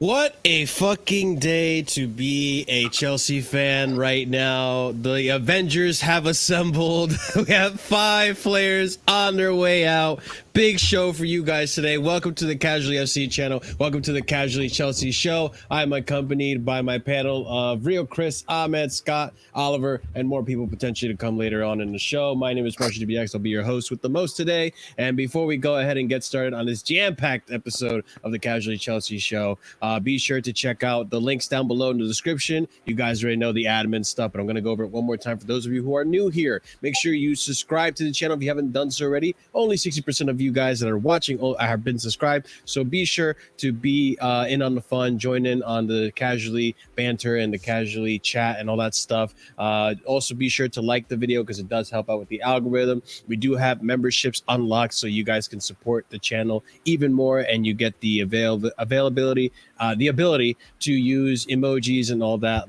What a fucking day to be a Chelsea fan right now. The Avengers have assembled. We have 5 players on their way out. Big show for you guys today. Welcome to the Casually FC channel. Welcome to the Casually Chelsea show. I'm accompanied by my panel of Real Chris, Ahmed, Scott, Oliver, and more people potentially to come later on in the show. My name is Marshalldbdx. I'll be your host with the most today. And before we go ahead and get started on this jam-packed episode of the Casually Chelsea show, be sure to check out the links down below in the description. You guys already know the admin stuff, but I'm going to go over it one more time for those of you who are new here. Make sure you subscribe to the channel if you haven't done so already. Only 60% of you guys that are watching have been subscribed, so be sure to be in on the fun, join in on the Casually banter and the Casually chat and all that stuff. Also, be sure to like the video because it does help out with the algorithm. We do have memberships unlocked so you guys can support the channel even more, and you get the availability, the ability to use emojis and all that.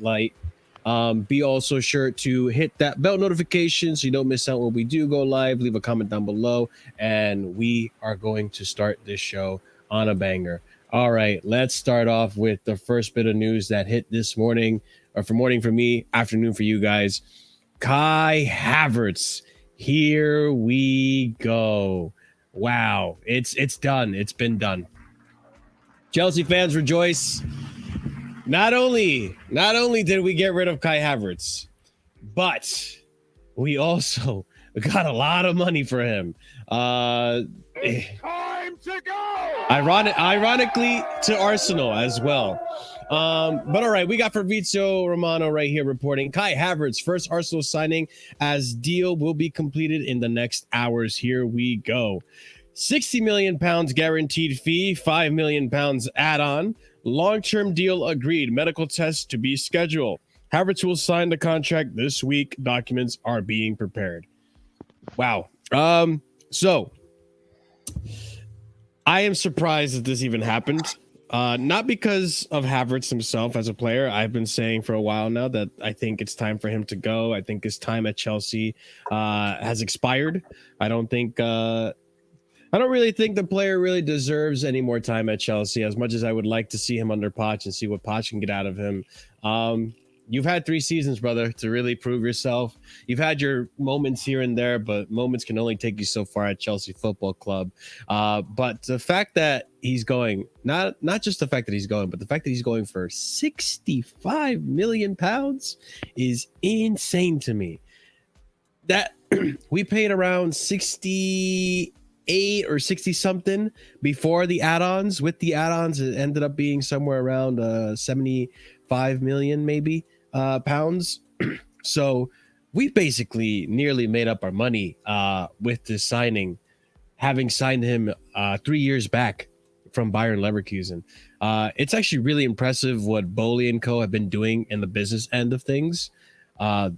Be also sure to hit that bell notification so you don't miss out when we do go live. Leave a comment down below, and we are going to start this show on a banger. All right, let's start off with the first bit of news that hit this morning, or for morning for me, afternoon for you guys. Kai Havertz, here we go. Wow, it's done. It's been done. Chelsea fans rejoice. Not only did we get rid of Kai Havertz, but we also got a lot of money for him. It's time to go. Ironically, to Arsenal as well. But all right, we got Fabrizio Romano right here reporting Kai Havertz, first Arsenal signing as deal will be completed in the next hours. Here we go. £60 million guaranteed fee, £5 million add-on. Long-term deal agreed. Medical tests to be scheduled. Havertz will sign the contract this week. Documents are being prepared. Wow. So I am surprised that this even happened. Not because of Havertz himself as a player. I've been saying for a while now that I think it's time for him to go. I think his time at Chelsea has expired. I don't really think the player really deserves any more time at Chelsea, as much as I would like to see him under Poch and see what Poch can get out of him. You've had 3 seasons, brother, to really prove yourself. You've had your moments here and there, but moments can only take you so far at Chelsea Football Club. But the fact that he's going, not just the fact that he's going, but the fact that he's going for £65 million is insane to me. That we paid around 68 or 60 something before the add-ons. With the add-ons, it ended up being somewhere around 75 million maybe pounds. So we basically nearly made up our money with this signing, having signed him 3 years back from Bayern Leverkusen. It's actually really impressive what Boehly and Co have been doing in the business end of things. The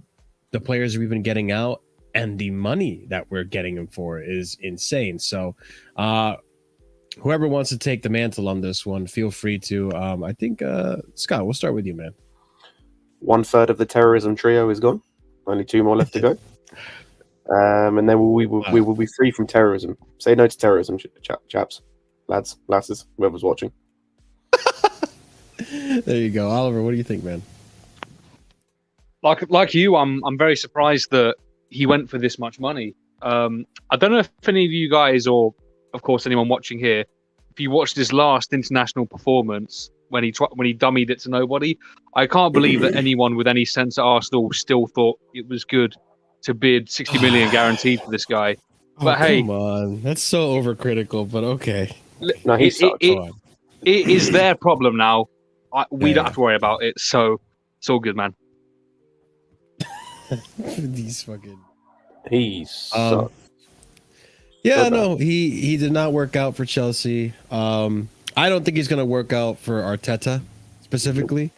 players we've been getting out and the money that we're getting him for is insane. So whoever wants to take the mantle on this one, feel free to. I think, Scott, we'll start with you, man. 1/3 of the terrorism trio is gone. Only 2 more left to go. And then we will be free from terrorism. Say no to terrorism, chaps, lads, lasses, whoever's watching. There you go. Oliver, what do you think, man? Like you, I'm very surprised that he went for this much money. I don't know if any of you guys, or of course anyone watching here, if you watched his last international performance when he dummied it to nobody, I can't believe that anyone with any sense at Arsenal still thought it was good to bid 60 million guaranteed for this guy. But hey, come on, that's so overcritical. But okay, no, it is their problem now. We don't have to worry about it, so it's all good, man. These fucking Yeah, no, he did not work out for Chelsea. I don't think he's going to work out for Arteta specifically.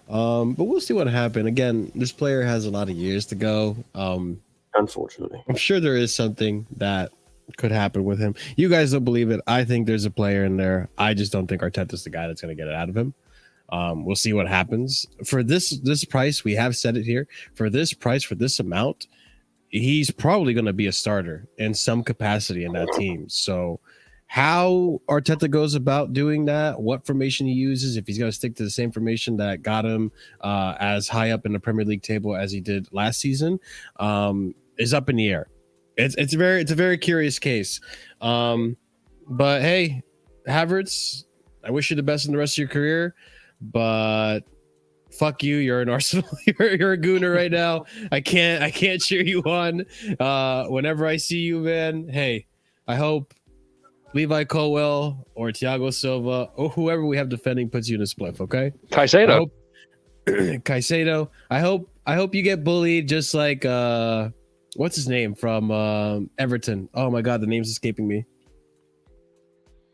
But we'll see what happens. Again, this player has a lot of years to go. Unfortunately, I'm sure there is something that could happen with him. You guys don't believe it. I think there's a player in there. I just don't think Arteta's the guy that's going to get it out of him. We'll see what happens. For this price, we have said it here. For this price, for this amount, he's probably going to be a starter in some capacity in that team. So how Arteta goes about doing that, what formation he uses, if he's going to stick to the same formation that got him as high up in the Premier League table as he did last season, is up in the air. It's a very curious case. But hey, Havertz, I wish you the best in the rest of your career, but fuck you. You're an Arsenal. You're a gooner right now. I can't cheer you on. Whenever I see you, man, hey, I hope Levi Colwell or Thiago Silva or whoever we have defending puts you in a spliff, okay? Caicedo. Caicedo. I hope you get bullied just like what's his name from Everton? Oh my god, the name's escaping me.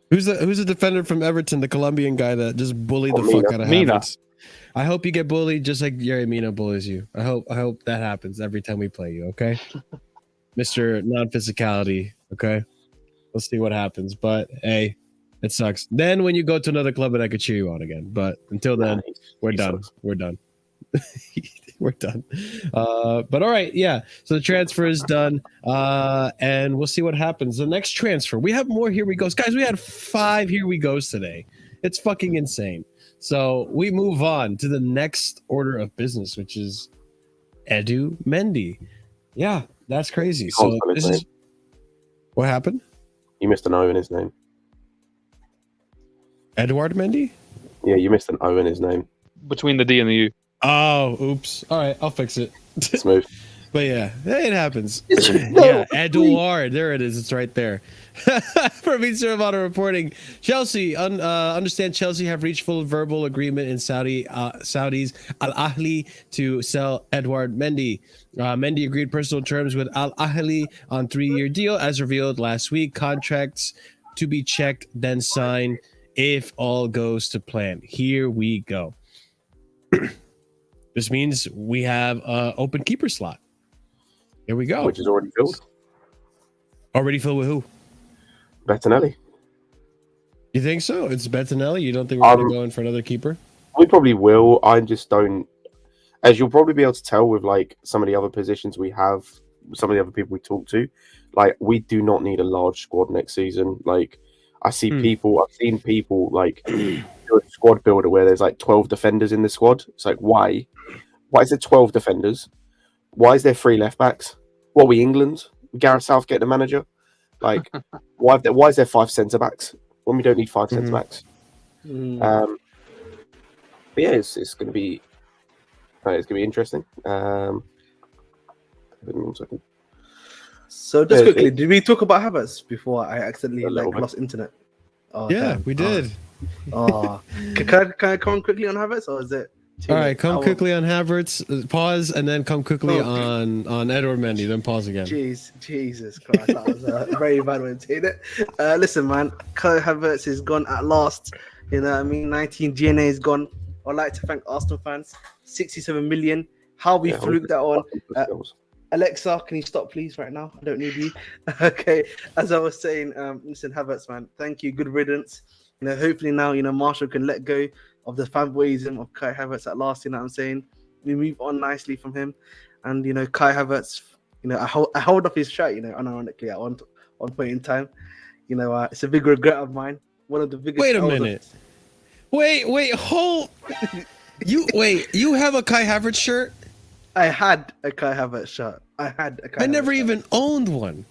Who's the defender from Everton, the Colombian guy that just bullied the fuck out of Havertz? I hope you get bullied just like Yerry Mina bullies you. I hope that happens every time we play you, okay? Mr. Non-physicality, okay? Let's see what happens. But hey, it sucks. Then when you go to another club and I could cheer you on again. But until then, we're done. We're done. We're done. But all right, yeah. So the transfer is done. And we'll see what happens. The next transfer. We have more here we goes. Guys, we had 5 here we goes today. It's fucking insane. So we move on to the next order of business, which is Edu Mendy. Yeah, that's crazy. So this is what happened? You missed an O in his name. Edouard Mendy? Yeah, you missed an O in his name. Between the D and the U. Oh, oops. All right, I'll fix it. Smooth. But yeah, it happens. Yeah, Edouard. There it is. It's right there. Fabrizio Romano reporting. Chelsea. Understand Chelsea have reached full verbal agreement in Saudis Al Ahly to sell Edouard Mendy. Mendy agreed personal terms with Al Ahly on 3-year deal, as revealed last week. Contracts to be checked, then signed if all goes to plan. Here we go. This means we have an open keeper slot. Here we go. Which is already filled. Already filled with who? Bettinelli. You think so? It's Bettinelli? You don't think we're going to go in for another keeper? We probably will. I just don't. As you'll probably be able to tell with like some of the other positions we have, some of the other people we talk to, like we do not need a large squad next season. Like I've seen people like do a squad builder where there's like 12 defenders in the squad. It's like why? Why is there 12 defenders? Why is there 3 left backs? What are we, England? Gareth Southgate the manager? Like why is there 5 centre backs when we don't need 5 centre backs? But yeah, it's gonna be interesting. 1 second. So just quickly, did we talk about Havertz before I accidentally lost internet? Oh, yeah, we did. Can I come on quickly on Havertz, or is it? All right, come quickly on Havertz. Pause, and then come quickly on Edouard Mendy. Then pause again. Jesus Christ, that was a very bad way to say it. Listen, man, Kai Havertz is gone at last. You know what I mean? 19 GNA is gone. I'd like to thank Arsenal fans. 67 million. How we fluked that on. Alexa, can you stop, please, right now? I don't need you. Okay, as I was saying, listen, Havertz, man, thank you. Good riddance. You know, hopefully now, you know, Marshall can let go of the fanboyism of Kai Havertz at last. You know what I'm saying? We move on nicely from him, and you know, Kai Havertz. You know, I hold off his shirt. You know, unironically at one point in time. You know, it's a big regret of mine. One of the biggest. Wait a minute. Wait, hold. You have a Kai Havertz shirt? I had a Kai Havertz shirt. I never even owned one.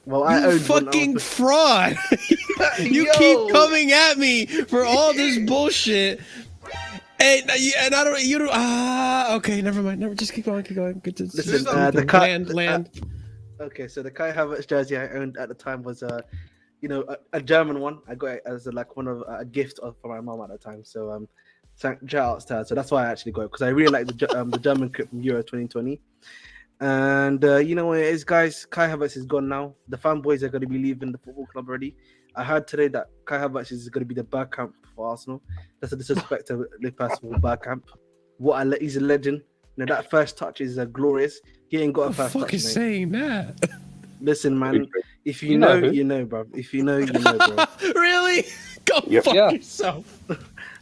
Well, I owned fucking fraud. You keep coming at me for all this bullshit. And I don't. Okay, never mind. Just keep going. Good to listen. Land. Okay, so the Kai Havertz jersey I owned at the time was a German one. I got it as one of a gift for my mom at the time. So shout outs to her. So that's why I actually got it, because I really like the German kit from Euro 2020. And you know what it is, guys? Kai Havertz is gone now. The fanboys are going to be leaving the football club already. I heard today that Kai Havertz is going to be the Bergkamp for Arsenal. That's a disrespect to Lucas Bergkamp. He's a legend. You know, that first touch is glorious. He ain't got a first touch. Fuck is saying that? Listen, man. If you know, you know, bro. If you know, you know, bro. Really? Go fuck yourself.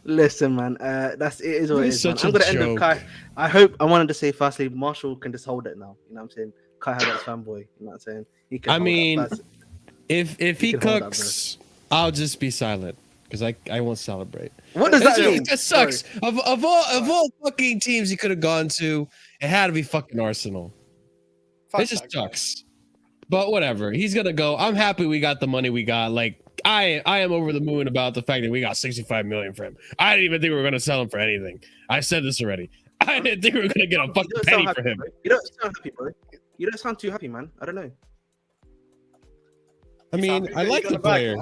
Listen, man. That's it. Is what it is. Man. I'm gonna end up Kai. I wanted to say firstly, Marshall can just hold it now. You know what I'm saying? Kai Havertz fanboy. You know what I'm saying? He can. If he cooks, I'll just be silent because I won't celebrate. What does that mean? It just sucks. Of all fucking teams he could have gone to, it had to be fucking Arsenal. Fuck It just that guy. sucks. But whatever. He's gonna go. I'm happy we got the money we got. Like I am over the moon about the fact that we got 65 million for him. I didn't even think we were gonna sell him for anything. I said this already. I didn't think we were gonna get a fucking You don't penny sound for happy, him. bro. You don't sound happy, bro. You don't sound too happy, man. I don't know. I mean, I like the player.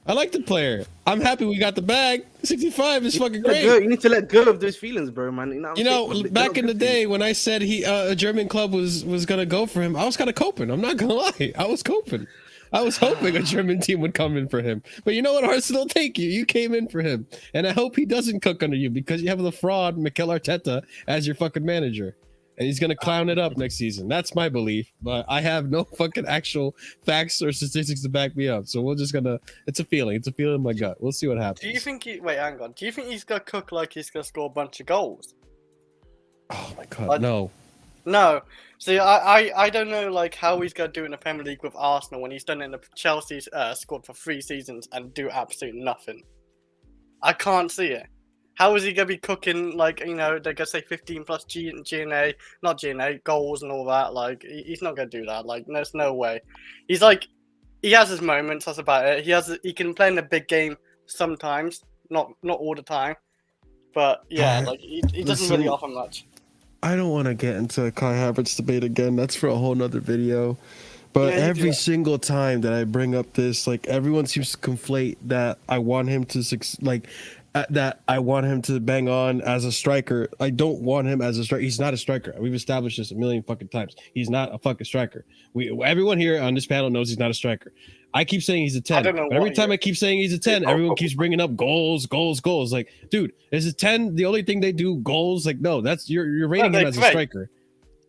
I like the player. I'm happy we got the bag. 65 is fucking great. You need to let go of those feelings, bro, man. You know, back in the day when I said a German club was gonna go for him, I was kind of coping. I'm not gonna lie, I was coping. I was hoping a German team would come in for him. But you know what, Arsenal, take you. You came in for him, and I hope he doesn't cook under you because you have the fraud Mikel Arteta as your fucking manager, and he's gonna clown it up next season. That's my belief, but I have no fucking actual facts or statistics to back me up. So we're just gonna. It's a feeling. It's a feeling in my gut. We'll see what happens. Do you think wait, hang on. Do you think he's gonna cook like he's gonna score a bunch of goals? Oh my god, no. No. See, I don't know like how he's gonna do in the Premier League with Arsenal when he's done it in the Chelsea's squad for 3 seasons and do absolutely nothing. I can't see it. How is he gonna be cooking like they're gonna say 15 plus GNA, not GNA goals and all that? Like he's not gonna do that. Like there's no way. He's like he has his moments. That's about it. He can play in a big game sometimes, not all the time. But yeah, like he doesn't really offer much. I don't want to get into a Kai Havertz debate again. That's for a whole nother video. But Yeah, every single time that I bring up this, like everyone seems to conflate that I want him to that I want him to bang on as a striker. I don't want him as a striker. He's not a striker. We've established this a million fucking times. He's not a fucking striker. Everyone here on this panel knows he's not a striker. I keep saying he's a 10. But every time I keep saying he's a 10, everyone keeps bringing up goals. Like, dude, is a 10 the only thing they do? Goals? Like, no, that's you're rating him as a striker.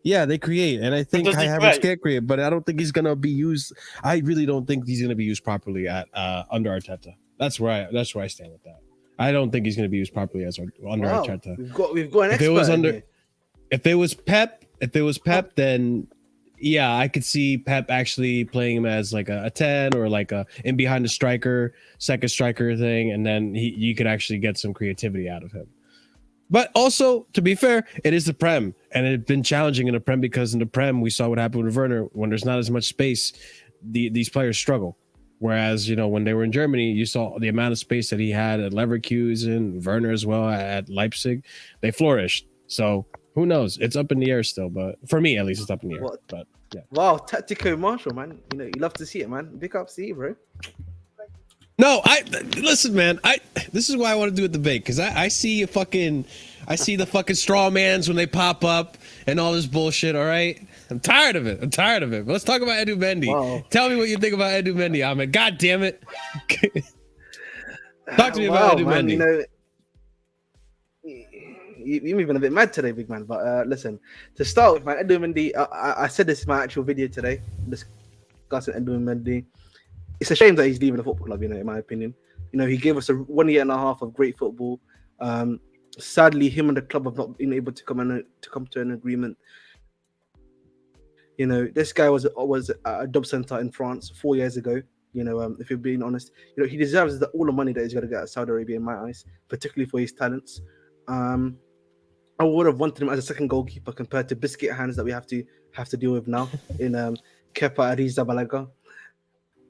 Yeah, they create, and I think Kai Havertz can create, but I don't think he's gonna be used. I really don't think he's gonna be used properly at under Arteta. That's where I stand with that. I don't think he's gonna be used properly as under Arteta. We've got an expert. If it was Pep, then yeah, I could see Pep actually playing him as like a 10 or like a in behind the striker, second striker thing, and then you could actually get some creativity out of him. But also, to be fair, it is the Prem, and it's been challenging in the Prem because in the Prem we saw what happened with Werner when there's not as much space. These players struggle. Whereas, when they were in Germany, you saw the amount of space that he had at Leverkusen, Werner as well at Leipzig. They flourished. So who knows? It's up in the air still, but for me at least, it's up in the air. But yeah. Wow, Tactico Marshall, man. You love to see it, man. Big up to you, bro. No, listen, man. This is why I want to do a debate because I see the fucking straw mans when they pop up and all this bullshit. All right, I'm tired of it. But let's talk about Edu Mendy. Wow. Tell me what you think about Edu Mendy, Ahmed. God damn it. Talk to me about Edu Mendy. You've been a bit mad today, big man. But listen, to start with, man, Edu Mendy. I said this in my actual video today, discussing Edu Mendy. It's a shame that he's leaving the football club, in my opinion. He gave us a 1 year and a half of great football. Sadly, him and the club have not been able to come to an agreement. This guy was at a job center in France 4 years ago. If you're being honest, he deserves all the money that he's going to get at Saudi Arabia, in my eyes, particularly for his talents. I would have wanted him as a second goalkeeper compared to biscuit hands that we have to deal with now in Kepa Arrizabalaga.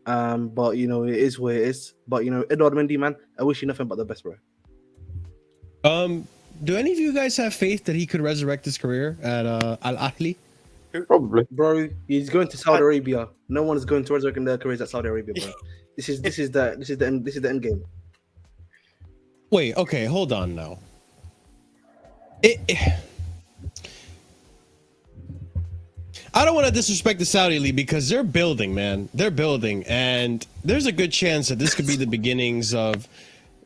But it is what it is. But Edouard Mendy, man, I wish you nothing but the best, bro. Do any of you guys have faith that he could resurrect his career at Al Ahly? Probably, bro. He's going to Saudi Arabia. No one is going to resurrect their careers at Saudi Arabia, bro. This is the end game. Wait, okay, hold on now. I don't want to disrespect the Saudi League because they're building, man. They're building, and there's a good chance that this could be the beginnings of.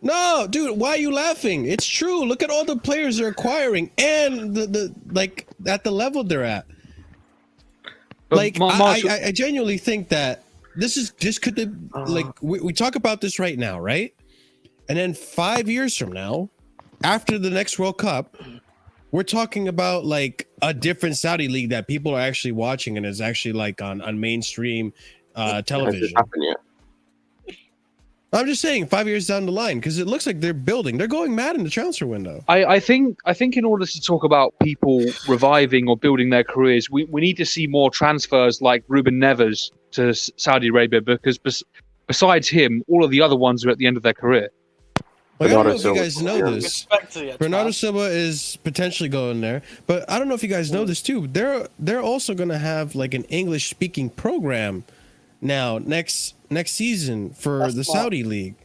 No, dude, why are you laughing? It's true. Look at all the players they're acquiring, and the like at the level they're at. Like, I genuinely think that this could be, like we talk about this right now, right? And then 5 years from now, after the next World Cup, we're talking about like a different Saudi league that people are actually watching and is actually like on mainstream television. Hasn't happened yet. I'm just saying 5 years down the line, because it looks like they're building. They're going mad in the transfer window. I think in order to talk about people reviving or building their careers, we need to see more transfers like Ruben Neves to Saudi Arabia, because besides him, all of the other ones are at the end of their career. Like, I don't know if you Bernardo guys know Silva. this. Respect to you, Bernardo man. Silva is potentially going there, but I don't know if you guys know this too. They're also going to have like an English speaking program now next season for That's the smart. Saudi league.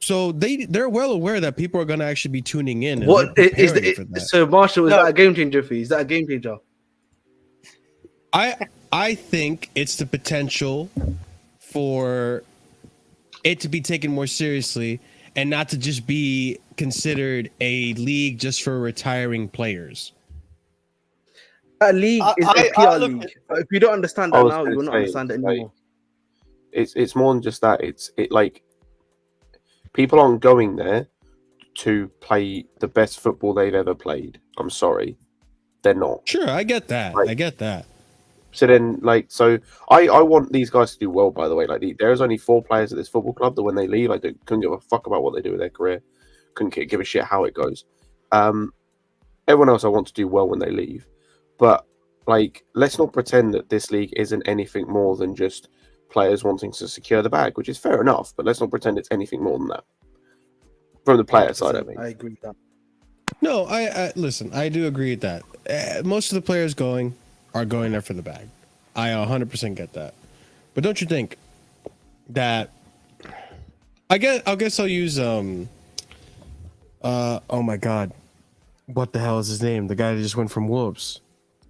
So they're well aware that people are going to actually be tuning in. And What they're is preparing for that. so Marshall? Is No. that a game changer for you? Is that a game changer? I think it's the potential for it to be taken more seriously and not to just be considered a league just for retiring players. That league is a I PR look league. at- If you don't understand I that was now, gonna you will not say, understand it it's like- anymore. It's more than just that. It's like people aren't going there to play the best football they've ever played. I'm sorry, they're not. Sure, I get that. Right. I get that. So then, I want these guys to do well. By the way, there's only 4 players at this football club that when they leave, couldn't give a fuck about what they do with their career, couldn't give a shit how it goes. Everyone else I want to do well when they leave, but let's not pretend that this league isn't anything more than just players wanting to secure the bag, which is fair enough. But let's not pretend it's anything more than that. From the player side, I mean. I agree with that. No, I listen. I do agree with that. Most of the players are going there for the bag. I 100% get that. But don't you think that? I guess I'll use oh my god, what the hell is his name? The guy that just went from Wolves.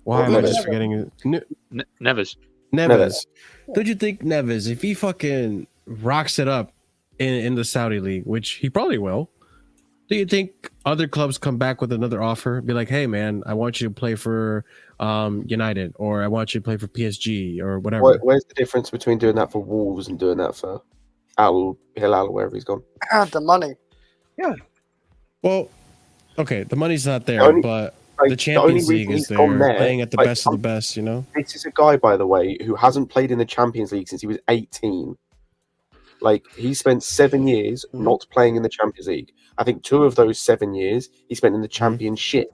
Why am I just forgetting his Neves. Neves. Don't you think Neves, if he fucking rocks it up in the Saudi league, which he probably will, do you think other clubs come back with another offer? Be like, hey man, I want you to play for United, or I want you to play for PSG, or whatever. Where's the difference between doing that for Wolves and doing that for Al Hilal or wherever he's gone? The money. Well, okay, the money's not there, Only- but Like, the Champions only League reason is he's there, gone there, playing at the best of the best, you know? This is a guy, by the way, who hasn't played in the Champions League since he was 18. He spent 7 years not playing in the Champions League. I think 2 of those 7 years he spent in the Championship.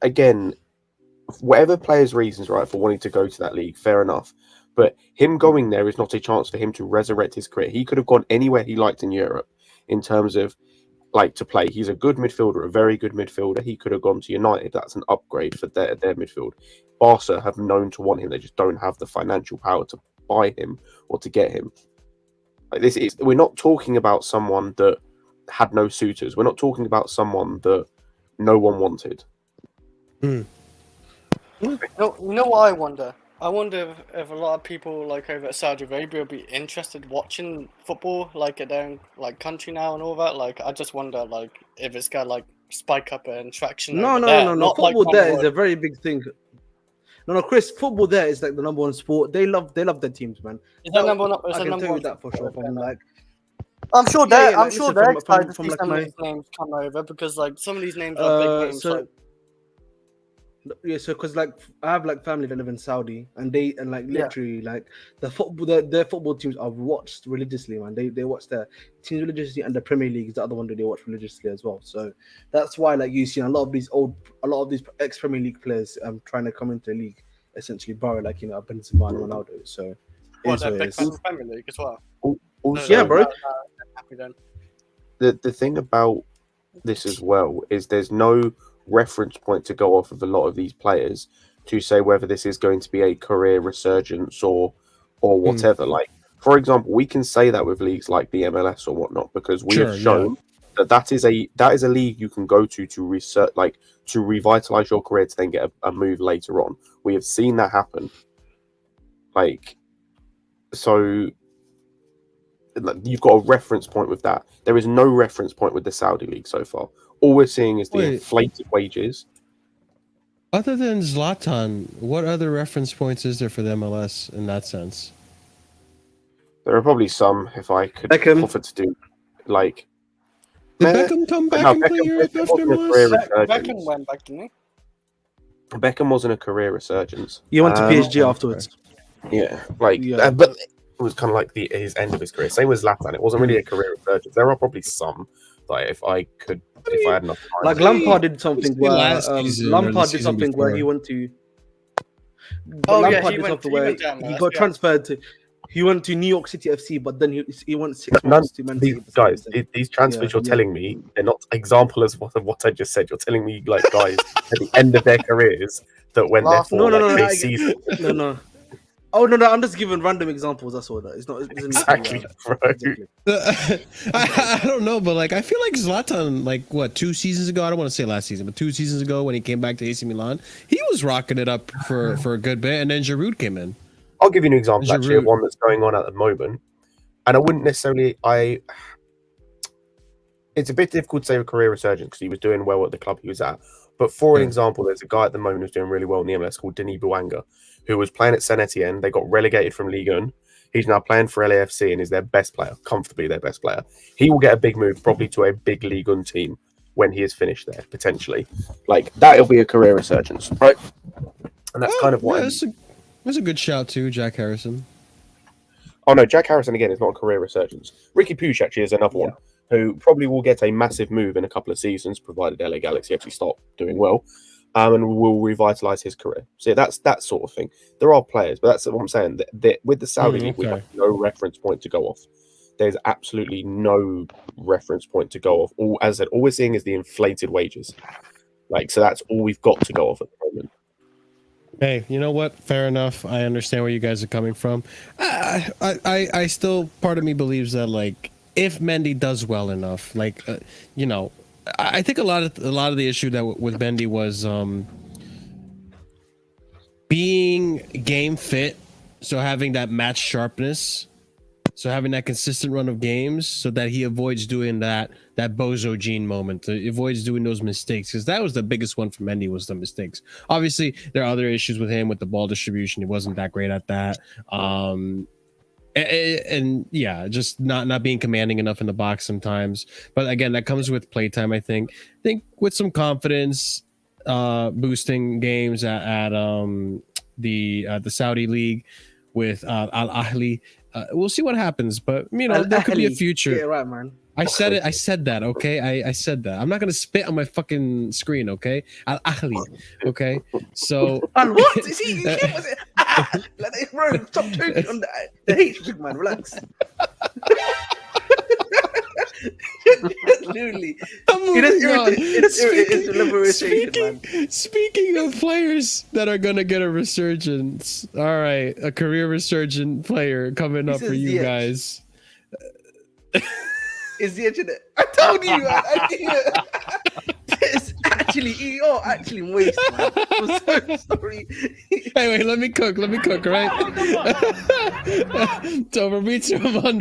Again, whatever players' reasons, right, for wanting to go to that league, fair enough. But him going there is not a chance for him to resurrect his career. He could have gone anywhere he liked in Europe in terms of to play. He's a good midfielder, a very good midfielder. He could have gone to United. That's an upgrade for their midfield. Barca have known to want him. They just don't have the financial power to buy him or to get him. We're not talking about someone that had no suitors. We're not talking about someone that no one wanted. No, you know what I wonder? I wonder if a lot of people over at Saudi Arabia will be interested watching football at their own country now and all that. I just wonder if it's gonna spike up an attraction. No. over there. Not Football on there the is a very big thing. No, Chris. Football there is the number one sport. They love their teams, man. Is that number one? I can number tell one you that for sure. I'm sure Yeah, they're. yeah, I'm sure listen, they're from excited to see some of my- these names come over because some of these names are big names. so because I have family that live in Saudi, and literally the football, their football teams are watched religiously, man. They watch their teams religiously, and the Premier League is the other one that they watch religiously as well. So that's why you see a lot of these ex Premier League players trying to come into the league, essentially borrow Benzema and Ronaldo. So they're big fans of Premier League as well. Also, Yeah, bro. Happy then. the thing about this as well is there's no reference point to go off of a lot of these players to say whether this is going to be a career resurgence or whatever. For example, we can say that with leagues like the MLS or whatnot because we have shown that is a league you can go to research, to revitalize your career to then get a move later on. We have seen that happen. So you've got a reference point with that. There is no reference point with the Saudi league so far. All we're seeing is the inflated wages. Other than Zlatan, what other reference points is there for the MLS in that sense? There are probably some, if I could Beckham. offer to do, Did Beckham come back and play Europe after MLS? Beckham went back, didn't he? Beckham wasn't a career resurgence. you went to PSG afterwards. Yeah, Yeah. but was kind of like his end of his career. Same with Zlatan. It wasn't really a career resurgence. There are probably some that if I had enough time. Like Lampard did something where last season or the Lampard did season something where before. he went to. Oh, yeah, Lampard he did went- something he where went down he there, got yeah. transferred to. He went to New York City FC, but then he went 6 None, months to Man City. these guys, these transfers you're telling me, they're not examples of what I just said. You're telling me like guys at the end of their careers that went there for No, season. no. Oh no! I'm just giving random examples. That's all. That it's not. It doesn't Exactly, bro. Exactly. I don't know, but like I feel like Zlatan, like what 2 seasons ago? I don't want to say last season, but 2 seasons ago when he came back to AC Milan, he was rocking it up for a good bit, and then Giroud came in. I'll give you an example actually of Giroud. one that's going on at the moment, and I wouldn't necessarily. It's a bit difficult to say a career resurgence because he was doing well at the club he was at. But for an example, there's a guy at the moment who's doing really well in the MLS called Denis Bouanga, who was playing at Saint Etienne. They got relegated from Ligue 1. He's now playing for LAFC and is their best player, comfortably their best player. He will get a big move, probably to a big Ligue 1 team when he is finished there, potentially. Like, that'll be a career resurgence, right? And that's kind of what... That's a good shout too, Jack Harrison. Oh, no, Jack Harrison, again, is not a career resurgence. Ricky Puig, actually, is another one who probably will get a massive move in a couple of seasons, provided LA Galaxy actually start doing well, and will revitalise his career. So that's that sort of thing. There are players, but that's what I'm saying. That with the Saudi League, we have no reference point to go off. There's absolutely no reference point to go off. As I said, all we're seeing is the inflated wages. Like, so that's all we've got to go off at the moment. Hey, you know what? Fair enough. I understand where you guys are coming from. I still, part of me believes that like if Mendy does well enough, like you know, I think a lot of the issue that with Mendy was being game fit, so having that match sharpness, so having that consistent run of games, so that he avoids doing that Bozo Gene moment, he avoids doing those mistakes, because that was the biggest one for Mendy, was the mistakes. Obviously, there are other issues with him with the ball distribution. He wasn't that great at that. And yeah, just not being commanding enough in the box sometimes. But again, that comes with playtime. I think with some confidence, boosting games at the Saudi League with Al Ahly. We'll see what happens, but you know, there could be a future. Yeah, right, man. I said it. I said that. Okay, I said that. I'm not gonna spit on my fucking screen. Okay, Al Ahly. Okay, so And what is he? Was it? Like, bro, stop joking on the H, big man. Relax. Literally, Speaking of players that are gonna get a resurgence, all right, a career resurgent player coming up for you guys. Is Ziyech in it? I told you, man. I knew it. It's actually moist, man. I'm so sorry. Hey, wait, let me cook, right? So Fabrizio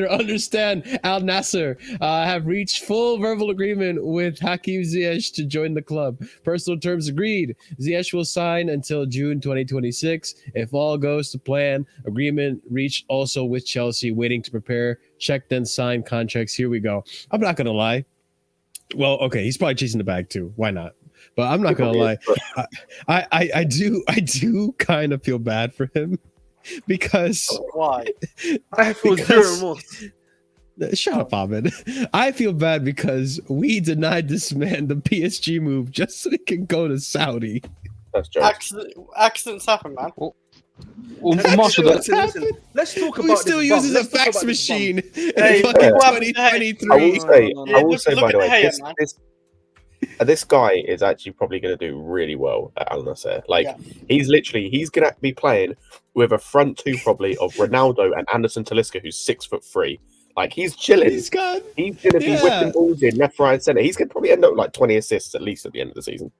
understand Al Nasser have reached full verbal agreement with HAKIM Ziyech to join the club. Personal terms agreed. Ziyech will sign until June 2026. If all goes to plan, agreement reached also with Chelsea, waiting to prepare check then sign contracts. Here we go. I'm not gonna lie. Well, okay, he's probably chasing the bag too. Why not? But I'm not gonna lie. I do kind of feel bad for him because Why? I feel zero remorse. Shut up, Ahmed. I feel bad because we denied this man the PSG move just so he can go to Saudi. That's jokes. Accidents happen, man. Well, Marshall, Listen, let's talk about. We still this uses a Let's talk fax about this machine in Hey, fucking what happened? 2023. I will say, look by at the way, the hair, man. this guy is actually probably going to do really well at Al Nassr. Like, he's going to be playing with a front two probably of Ronaldo and Anderson Talisca, who's 6'3". Like, he's chilling. He's going to be whipping balls in left, right, and centre. He's going to probably end up like 20 assists at least at the end of the season.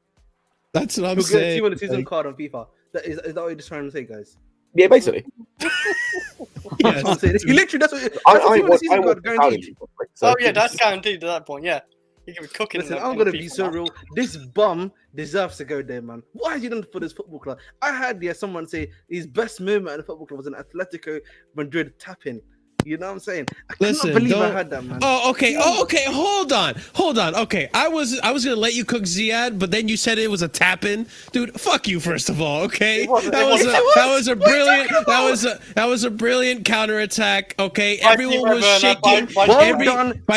That's what I'm He'll get a saying. team on the season card on FIFA. Is that what you're just trying to say, guys? Yeah, basically. That's what I'm saying. Literally, that's what. I want guaranteed. Oh yeah, that's guaranteed at that point. Yeah, you can be cooking. Listen, I'm gonna be so real. This bum deserves to go there, man. What has he done for this football club? I had someone say his best moment at the football club was an Atletico Madrid tap-in. You know what I'm saying? I Listen, cannot believe I don't- heard that, man. Oh, okay. Oh, okay. Hold on. Okay, I was gonna let you cook ZIAD, but then you said it was a tap in, dude. Fuck you, first of all. Okay, that was a brilliant counterattack. Okay, everyone was shaking. By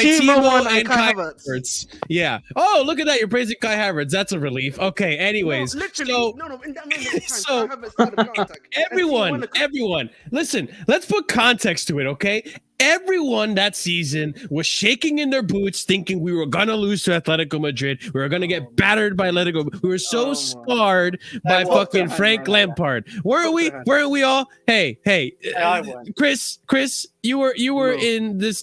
Timo and Kai Havertz. Havertz. Yeah. Oh, look at that. You're praising Kai Havertz. That's a relief. Okay. Anyways, No, literally, so no. In that moment of time, so- Kai Havertz started the counter-attack. And Timo won the everyone, listen, let's put context to it, okay? Everyone that season was shaking in their boots thinking we were going to lose to Atletico Madrid. We were going to get battered by Atletico. We were so scarred by fucking Frank Lampard. Weren't we all? Hey, I won. Chris, you were on this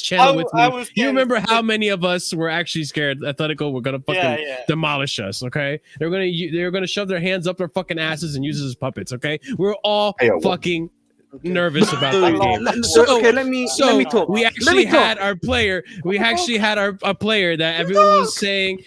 channel with I me. was You scared. remember how many of us were actually scared Atletico were going to fucking demolish us, okay? They were going to shove their hands up their fucking asses and use us as puppets, okay? We were all fucking nervous about that game. Okay, let me talk. We actually had our player. We actually had a player that everyone was saying.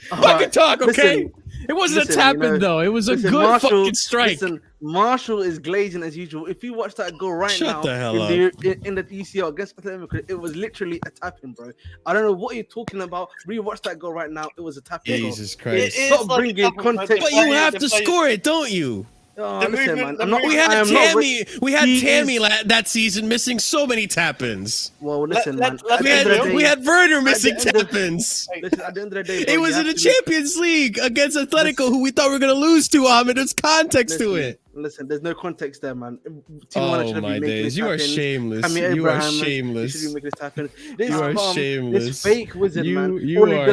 Fucking talk, okay? It wasn't a tap in though. It was a good fucking strike. Listen, Marshall is glazing as usual. If you watch that goal right now the hell in the ECL against Atletico, it was literally a tap in, bro. I don't know what you're talking about. Rewatch that goal right now. It was a tap in. Jesus Christ! Stop bringing context. But you have to score it, don't you? Oh, The listen, movement- man. the I'm not, We had I am not re- Tammy. We had he Tammy is- that season missing so many tap-ins. Well, listen, Let- man. let at me the end of the We day- had Werner missing end of- tap-ins. Listen, at the end of the day, bro, It was you in the have to be- Champions League against Atletico, who we thought we were going to lose to, Ahmed. There's context to it. Listen, there's no context there, man. Oh, my days. You are shameless. You are shameless. You are shameless. This fake wizard, man. You All he are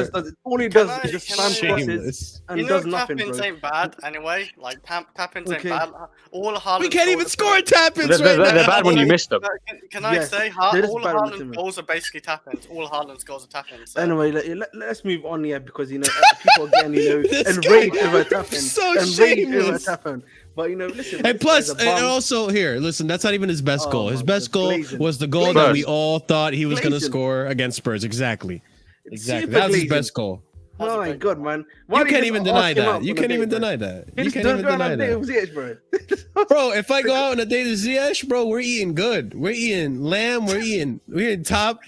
does is just can I- spam crosses shameless. and You know, does nothing, tap-ins bro. ain't bad anyway. Like tap-ins ain't Okay. bad. All Haaland We can't even goals score tap-ins They're right bad now. when you miss them. Can I Yes, say they're just all bad when you Haaland's miss. goals are basically tap-ins. All Haaland's goals are tap-ins. So. Anyway, let's move on, yeah, because people again, This enraged guy over is tapping, so enraged over shameless. tapping. But listen. And this plus, guy's a and bum. also here, listen, that's not even his best Oh goal. His my best God, goal glazing. was the goal Glazing. that we all thought he was going to Glazing. score against Spurs. Exactly. Exactly. Super That was his glazing. best goal. Oh my God, man! You can't even deny that. You can't even deny that. You can't even deny that. Ziyech, bro. Bro, if I go out on a date with Ziyech, bro, we're eating good. We're eating lamb. We're eating top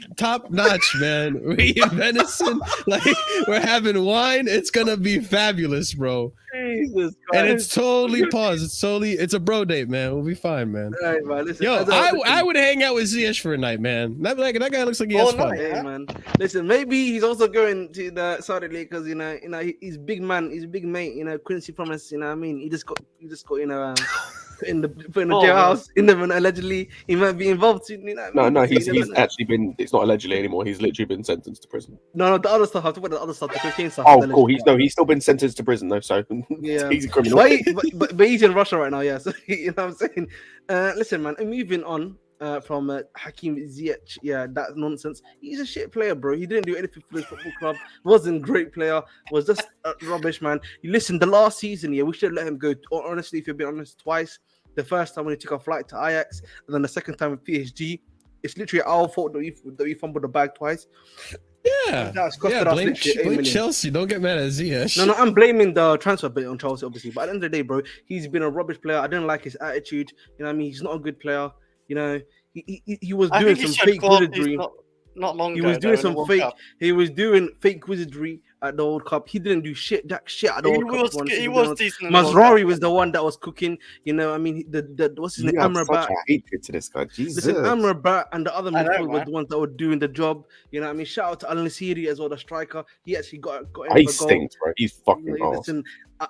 notch, man. We're eating venison. Like, we're having wine. It's gonna be fabulous, bro. Jesus Christ. And it's totally paused. It's a bro date, man. We'll be fine, man. All right, man. Listen, Yo, as I would hang out with Ziyech for a night, man. That guy looks like he has Oh, fun. no. Hey, man. Listen, maybe he's also going to the Saudi League because he's big man, he's big mate. Quincy Promise. What I mean, he just got put in the jailhouse. Allegedly, he might be involved. No, he's actually been. It's not allegedly anymore. He's literally been sentenced to prison. No, the other stuff. I talk about the other stuff, the cocaine stuff. Oh, cool. He's still been sentenced to prison though. So Yeah. he's a criminal. But he's in Russia right now, yeah. So you know what I'm saying. Listen, man. Moving on from Hakim Ziyech, yeah, that's nonsense. He's a shit player, bro. He didn't do anything for his football club. Wasn't a great player. Was just rubbish, man. You listen, the last season, yeah, we should let him go. Honestly, if you're being honest, twice. The first time when he took a flight to Ajax, and then the second time with PSG. It's literally our fault that we fumbled the bag twice. Yeah. That's costed us Blame literally 8 million. Chelsea. Don't get mad at Ziyech. No, I'm blaming the transfer bit on Chelsea, obviously. But at the end of the day, bro, he's been a rubbish player. I didn't like his attitude. You know what I mean? He's not a good player. You know, he was doing some fake wizardry. Not long He ago. was doing though, in some the World fake. Cup. He was doing fake wizardry at the World Cup. He didn't do shit. Jack shit at the World Cup. He was decent. in the World Mazraoui Cup. was the one that was cooking. You know, I mean, the what's his name? You have such Amrabat. a hatred to this guy. Jesus. Listen, Amrabat and the other I know, midfield were man. the ones that were doing the job. You know what I mean? Shout out to Al Nassiri as well, the striker. He actually got in He for a goal. stinks, bro. He's fucking arse.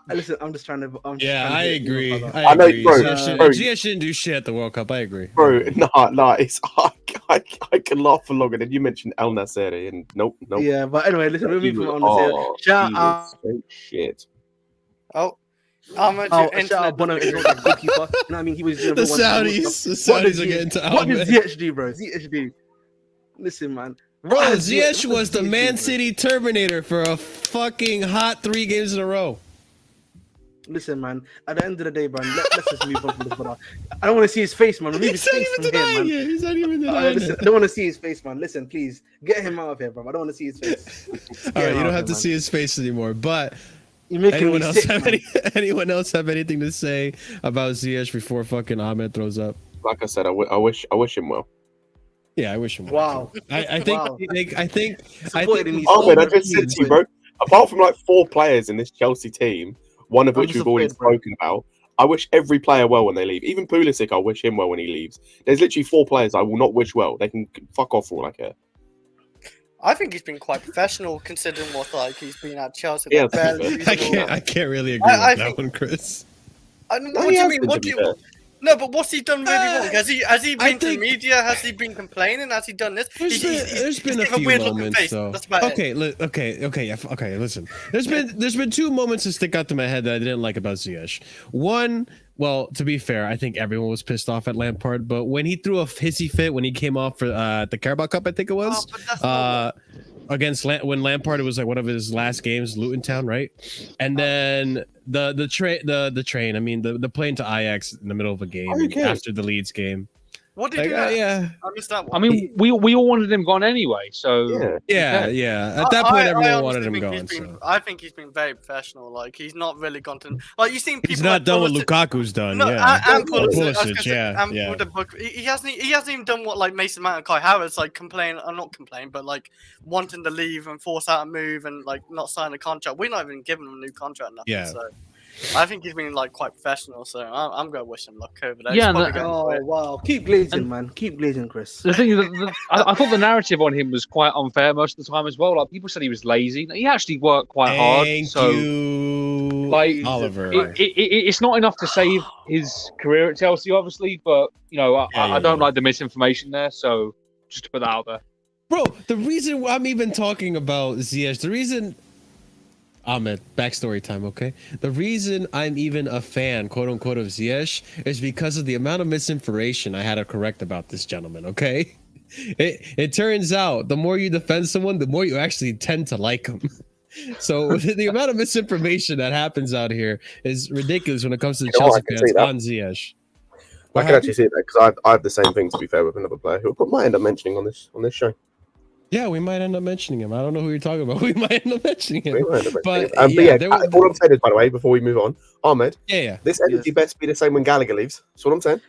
Listen, I'm just trying to. Yeah, I agree. I know, bro, bro. Ziyech didn't do shit at the World Cup. I agree. Bro, nah, it's I can laugh for long, and then you mentioned Al Nasseri, and nope. Yeah, but anyway, listen, we're He moving was- on. oh, Shout he out. was straight shit. Oh, Ahmed, Oh, your shout internet out Bono doesn't as agree. well, the goalkeeper. You know what I mean? He was doing The everyone- Saudis are getting to What did Ahmed. Ziyech do, bro? Ziyech do. Listen, man. Bro, What did Ziyech what was did the Ziyech Man do, bro? City Terminator for a fucking hot 3 games in a row. Listen, man. At the end of the day, man, let's just move on from this brother. I don't want to see his face, man. Remove his He's not face even from here, denying man. it. He's not even denying Listen, it. I don't want to see his face, man. Listen, please get him out of here, bro. I don't want to see his face. All right, you don't have to see his face anymore. But You're making anyone me else sick, have man. anyone else have anything to say about Ziyech before fucking Ahmed throws up? like I said, I wish him well. Yeah, I wish him well. Wow. I think Wow. I think Supported in his Ahmed, I own just said to you, opinion, bro. Apart from like 4 players in this Chelsea team, one of I'm which we've already disappointed, bro. spoken about, I wish every player well when they leave. Even Pulisic, I wish him well when he leaves. There's literally 4 players I will not wish well. They can fuck off for all I care. I think he's been quite professional considering what like he's been at Chelsea. Yeah, Like, barely to be fair. usable. I can't really agree I with that think- one, Chris. I don't know, No, what he do you has mean? been, What to do be you? fair. No, but what's he done really wrong? Has he I been to the think- media? Has he been complaining? Has he done this? There's been a got few weird looking moments face. though. That's about it. Okay. Listen, there's been 2 moments that stick out to my head that I didn't like about Ziyech. One, well, to be fair, I think everyone was pissed off at Lampard, but when he threw a hissy fit when he came off for the Carabao Cup, I think it was. Oh, but that's not Against when Lampard, it was like one of his last games, Luton Town, right? And then the train, I mean the plane to Ajax in the middle of a game Okay. after the Leeds game. what did he Like, do? yeah, I missed that I one. mean, we all wanted him gone anyway. So Yeah. At that point, everyone honestly wanted him think gone. he's been- So. I think he's been very professional. Like he's not really gone to like you've seen people. He's not like done what Pulisic- Lukaku's done. No, Yeah, and Pulisic, I was gonna Pulisic, say, yeah, and yeah. with the book, he hasn't even done what like Mason Mount and Kai Havertz like complain, or not complain, but like wanting to leave and force out a move and like not sign a contract. We're not even giving him a new contract. Nothing, Yeah. So I think he's been like quite professional. So I'm gonna wish him luck over there. Yeah, He's probably and going Oh for it. wow! Keep glazing, man. Keep glazing, Chris. the thing is, I thought the narrative on him was quite unfair most of the time as well. Like people said he was lazy. He actually worked quite hard. Thank So you, like, Oliver. it's not enough to save his career at Chelsea, obviously. But you know, I don't like the misinformation there. So just to put that out there. Bro, the reason I'm even talking about Ziyech, the reason Ahmed, backstory time, okay? The reason I'm even a fan, quote unquote, of Ziyech is because of the amount of misinformation I had to correct about this gentleman, okay? It turns out the more you defend someone, the more you actually tend to like them. So the amount of misinformation that happens out here is ridiculous when it comes to the You know what, Chelsea I can fans see that. on Ziyech. I can actually see that because I have the same thing, to be fair, with another player who I might end up mentioning on this show. Yeah, we might end up mentioning him. I don't know who you're talking about. We might end up mentioning him. We might end up mentioning But, him. yeah, there was- all I'm saying is, by the way, before we move on, Ahmed, Yeah. this energy best be the same when Gallagher leaves. That's what I'm saying.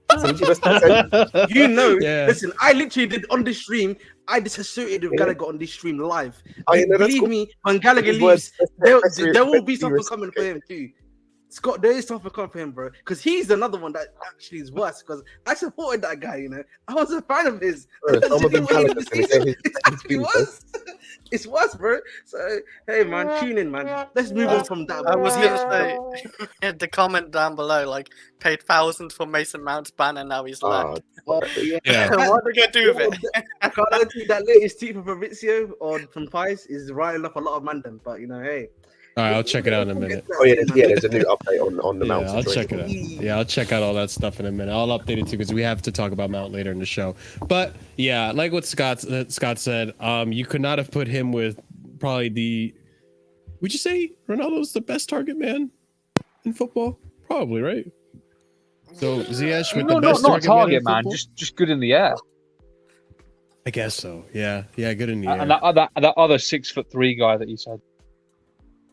This energy best be the same. You know, Yeah. listen, I literally did on this stream. I disassociated with Yeah. Gallagher on this stream live. Oh, yeah, no, that's Believe cool. me, when Gallagher His words, leaves, there will be let's something coming for him too. Scott, there is something coming for him, bro. Because he's another one that actually is worse. Because I supported that guy, you know. I was a fan of his. Bro, some of them Gallagher's gonna get his- It's actually worse. It's worse, bro. So hey, man, tune in, man. Let's move on from that. I was Yeah. gonna say the comment down below, like paid thousands for Mason Mount's ban and now he's left. Oh, Yeah. Yeah. What are they gonna do with it? I can't lie to you, that latest tweet from Fabrizio or from Pies is riling up a lot of mandem. But you know, hey. All right, I'll check it out in a minute. Oh yeah, there's a new update on the Yeah, Mount I'll check situation. it out. Yeah, I'll check out all that stuff in a minute. I'll update it too because we have to talk about Mount later in the show. But yeah, like what Scott said, you could not have put him with probably the. Would you say Ronaldo's the best target man in football? Probably, right? So Ziyech with the best not target man, in man, football? just good in the air. I guess so. Yeah, good in the air. And that other 6'3" guy that you said.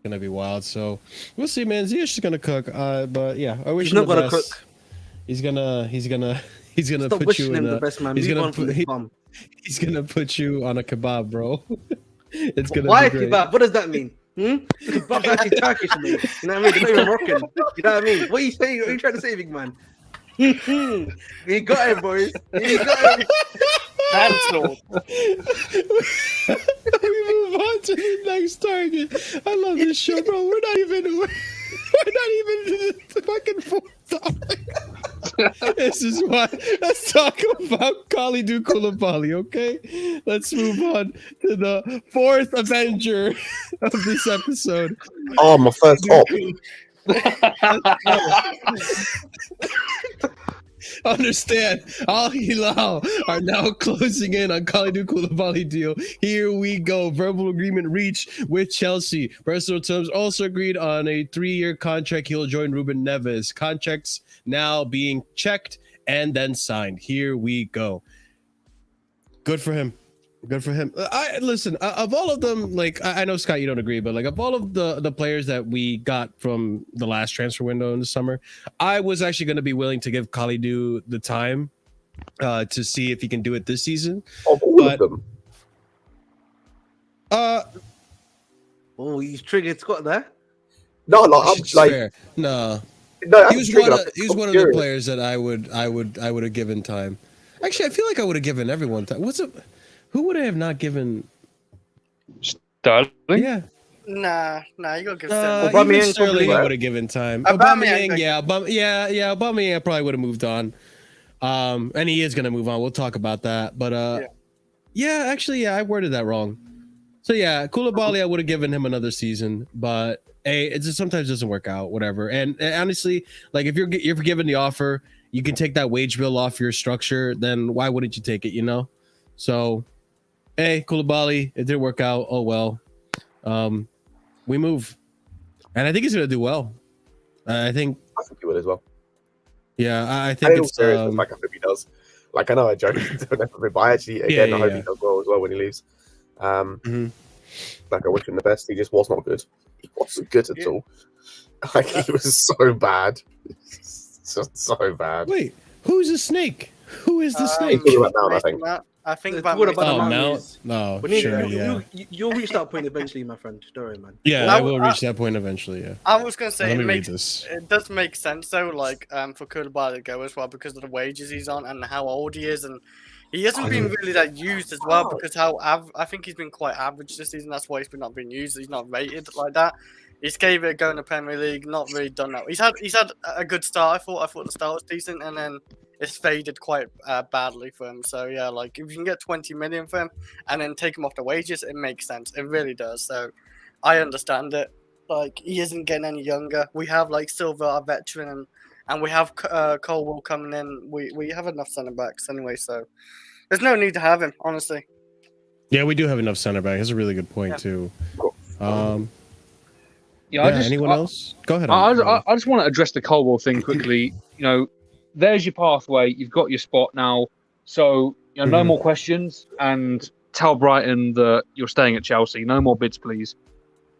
Gonna be wild. So we'll see, man. Ziyech is gonna cook. But yeah, I wish He's him not the gonna best. cook. He's gonna Stop put wishing you him in the a, best man. he's Move gonna on from put- this bum. he's gonna put you on a kebab, bro. It's gonna Why be great. kebab? What does that mean? Kebab's actually Turkish, mate. You know what I mean? They're not even Moroccan. You know what I mean? What are you saying? What are you trying to say, big man? You got it, boys. You got it. Cancelled. We move on to the next target. I love this show, bro. We're not even the fucking fourth topic. This is why. Let's talk about KALIDOU Koulibaly, okay? Let's move on to the fourth Avenger of this episode. Oh, my first op. Understand, Al Hilal are now closing in on KALIDOU Koulibaly deal. Here we go. Verbal agreement reached with Chelsea. Personal terms also agreed on a 3-year contract. He'll join Ruben Neves. Contracts now being checked and then signed. Here we go. Good for him. Good for him. I listen, of all of them, like I know Scott, you don't agree, but like of all of the players that we got from the last transfer window in the summer, I was actually going to be willing to give KALIDOU the time to see if he can do it this season. Of all of them. Oh, he's triggered Scott there. No, like, I'm like, fair. No, no, he was one of the players that I would have given time. Actually, I feel like I would have given everyone time. Who would I have not given? Sterling? Yeah. Nah, you gotta give Even Sterling. Sterling, I would have given time. Aubameyang, Aubameyang, I probably would have moved on. And he is gonna move on. We'll talk about that. But I worded that wrong. So yeah, Koulibaly, I would have given him another season, but hey, it just sometimes doesn't work out. Whatever. And honestly, like if you're given the offer, you can take that wage bill off your structure. Then why wouldn't you take it? You know. So, hey, Koulibaly, it didn't work out. Oh well. We move, and I think he's gonna do well. I think he would as well. Yeah, I think it's like I hope he does. Like I know I joke, but I actually I hope he does well as well when he leaves. Like I wish him the best. He just was not good. He wasn't good at all. Like he was so bad, so bad. Wait, who's the snake? Who is the snake? I think about Mount. No, sure, you'll reach that point eventually, my friend. Don't worry, man. Yeah, I will reach that point eventually. Yeah. I was gonna say it does make sense though, like for Koulibaly to go as well because of the wages he's on and how old he is, and he hasn't been really that used as well because I think he's been quite average this season. That's why he's been not being used. He's not rated like that. He's gave it a go in the Premier League. Not really done that. He's had a good start. I thought the start was decent, and then it's faded quite badly for him. So yeah, like if you can get 20 million for him and then take him off the wages, it makes sense. It really does. So I understand it. Like he isn't getting any younger. We have like Silva, our veteran, and we have Colwell coming in. We have enough centre backs anyway, so there's no need to have him, honestly. Yeah, we do have enough centre back. That's a really good point too. Anyone else? Go ahead. I just want to address the Colwell thing quickly. You know, there's your pathway. You've got your spot now. So, no more questions. And tell Brighton that you're staying at Chelsea. No more bids, please.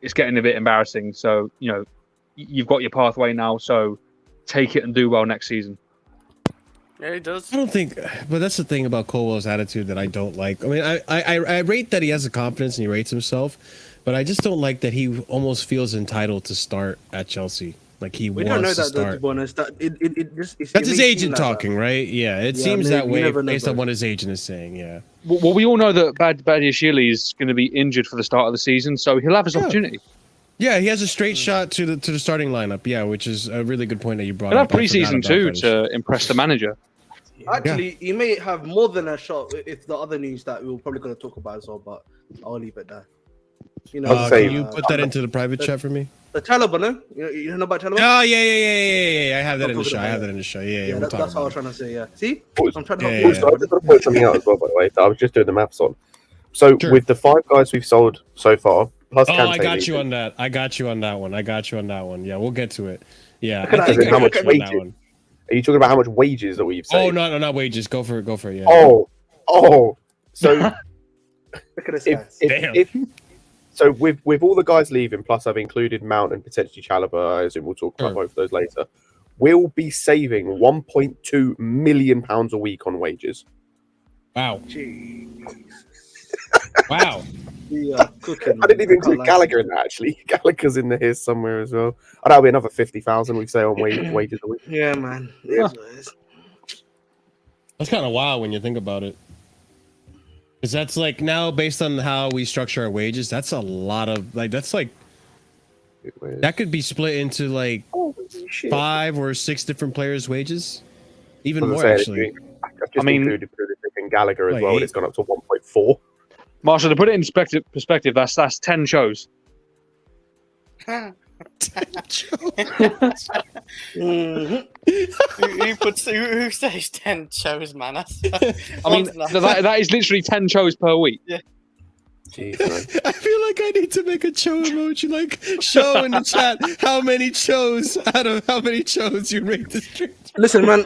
It's getting a bit embarrassing. So, you've got your pathway now. So, take it and do well next season. Yeah, he does. I don't think, but that's the thing about Colwell's attitude that I don't like. I mean, I rate that he has the confidence and he rates himself, but I just don't like that he almost feels entitled to start at Chelsea. Like he wants to start. To be honest, that's his agent talking, right? Yeah, it seems that way based on what his agent is saying. Yeah. Well, we all know that Badiashile is going to be injured for the start of the season, so he'll have his opportunity. Yeah, he has a straight shot to the starting lineup. Yeah, which is a really good point that you brought up. He'll have pre-season too to impress the manager. Actually, he may have more than a shot if the other news that we were probably going to talk about as well, but I'll leave it there. Can you put that into the private chat for me? The Chalobah, no? You know about Chalobah? Oh, yeah. I have that in the show. Yeah, that's what I was trying to say, yeah. See? I'm trying to help you. I just want to point something out as well, by the way. I was just doing the maths on. So, with the 5 guys we've sold so far, plus Kante I got you on that. I got you on that one. Yeah, we'll get to it. Yeah. I think how much wages? Are you talking about how much wages that we've saved? Oh, no, not wages. Go for it, yeah. Oh. So, look at this guy. So with all the guys leaving, plus I've included Mount and potentially Chalobah, I assume we'll talk about both of those later, we'll be saving £1.2 million a week on wages. Wow. Jeez. Wow. I didn't even include Gallagher in that, actually. Gallagher's in here somewhere as well. Oh, that'll be another 50,000 we say on wages a week. Yeah, man. It is what it is. That's kind of wild when you think about it. Because that's like now based on how we structure our wages, that's a lot of that could be split into like 5 or 6 different players' wages, even more actually. I've just included Gallagher as well, and it's gone up to 1.4. Marshall, to put it in perspective, that's 10 shows. 10 shows. Who says 10 shows, man? I mean, that is literally 10 shows per week. Yeah. Jeez, I feel like I need to make a show emoji, like show in the chat how many shows out of how many shows you rate the stream. Listen, man.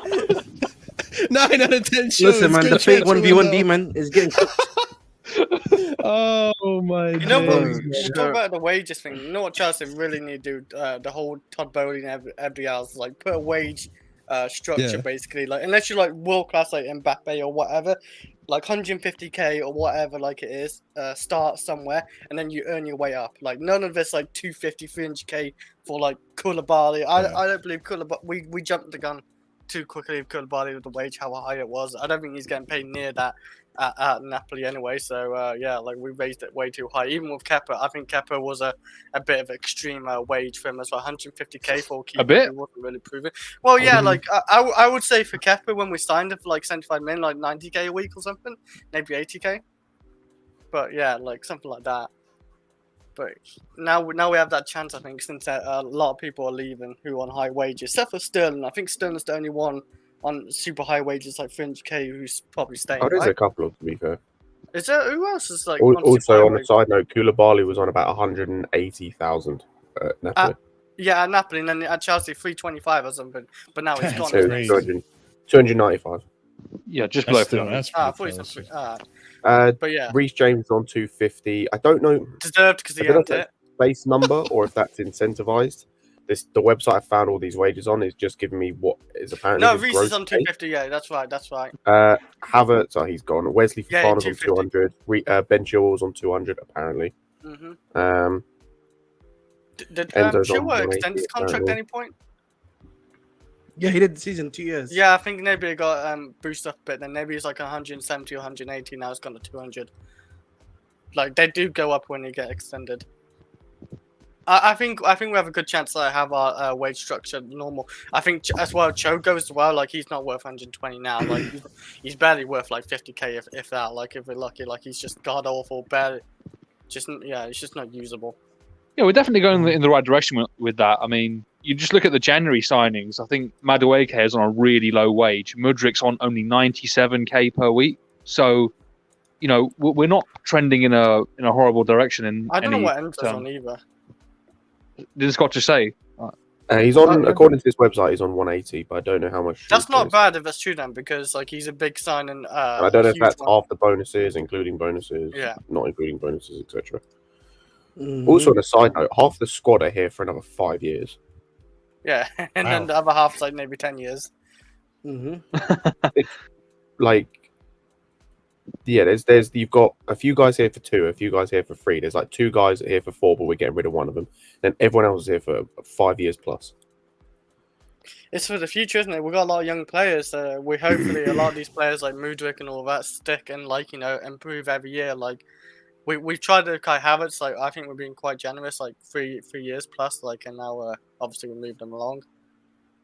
9 out of 10 shows. Listen, man. The fake 1v1 demon is getting cooked. Oh my You know what? days. We'll talk about the wages thing. You know what Chelsea really need to do? The whole Todd Bowley and everybody else, like put a wage structure Yeah. basically. Like unless you're like world class like Mbappe or whatever, like 150k or whatever, like it is. Start somewhere and then you earn your way up. Like none of this like 250, 300k for like Koulibaly. I don't believe Koulibaly. We jumped the gun too quickly with Koulibaly with the wage how high it was. I don't think he's getting paid near that at Napoli anyway. So yeah, like we raised it way too high. Even with Kepa, I think Kepa was a bit of extreme wage for him as well. 150k for a keeper. A bit? Who wasn't really proven. Well, yeah, like I would say for Kepa when we signed him for like 75 million, like 90k a week or something, maybe 80k. But yeah, like something like that. But now we have that chance, I think, since a lot of people are leaving who are on high wages, except for Sterling. I think Sterling's the only one on super high wages, like 300k, who's probably staying. Oh, there's right? a couple of, to be fair. Is there who else is like? Also, on a side note, Koulibaly was on about 180,000 at Napoli. Yeah, at Napoli, and then at Chelsea 325 or something. But now it's gone. That's isn't it? crazy. 295. Yeah, just below That's still, 300. that's Ah, pretty 40 close. something. But yeah, Reece James is on 250. I don't know deserved because he I don't know earned if it. base number or if that's incentivized. The website I found all these wages on is just giving me what is apparently No, his Reece gross is on pay. 250. Yeah, that's right. That's right. Havertz, he's gone. Wesley Yeah, Fofana's on 250. 200. Ben Chilwell's on 200 apparently. Mm-hmm. Did Enzo's on Chilwell extend 180 his contract at apparently. any point? Yeah, he did the season 2 years. Yeah, I think maybe it got boosted up a bit. Then maybe it's like 170 or 180. Now it's gone to 200. Like they do go up when they get extended. I think we have a good chance to have our wage structure normal. I think as well Cho goes as well. Like he's not worth 120 now. Like he's barely worth like 50k if that. Like if we're lucky, like he's just god awful. Barely, just yeah, it's just not usable. Yeah, we're definitely going in the right direction with that. I mean, you just look at the January signings. I think Madueke is on a really low wage. Mudrik's on only 97k per week. So, you know, we're not trending in a horrible direction. I don't know what Enzo's on either. Did Scott just say? He's on, according to this website, he's on 180, but I don't know how much. That's not bad if that's true then, because like he's a big signing. I don't know if that's half the bonuses, including bonuses, yeah, not including bonuses, etc. Mm-hmm. Also, on a side note, half the squad are here for another 5 years. Yeah, and then the other half's like maybe 10 years. Mm-hmm. Like, yeah, there's you've got a few guys here for 2, a few guys here for 3. There's like 2 guys here for 4, but we're getting rid of one of them. Then everyone else is here for 5 years plus. It's for the future, isn't it? We've got a lot of young players. We hopefully a lot of these players like Mudryk and all that stick and like improve every year. Like we tried to Kai Havertz. Like I think we're being quite generous. Like 3 years plus. Like and now obviously we moved them along.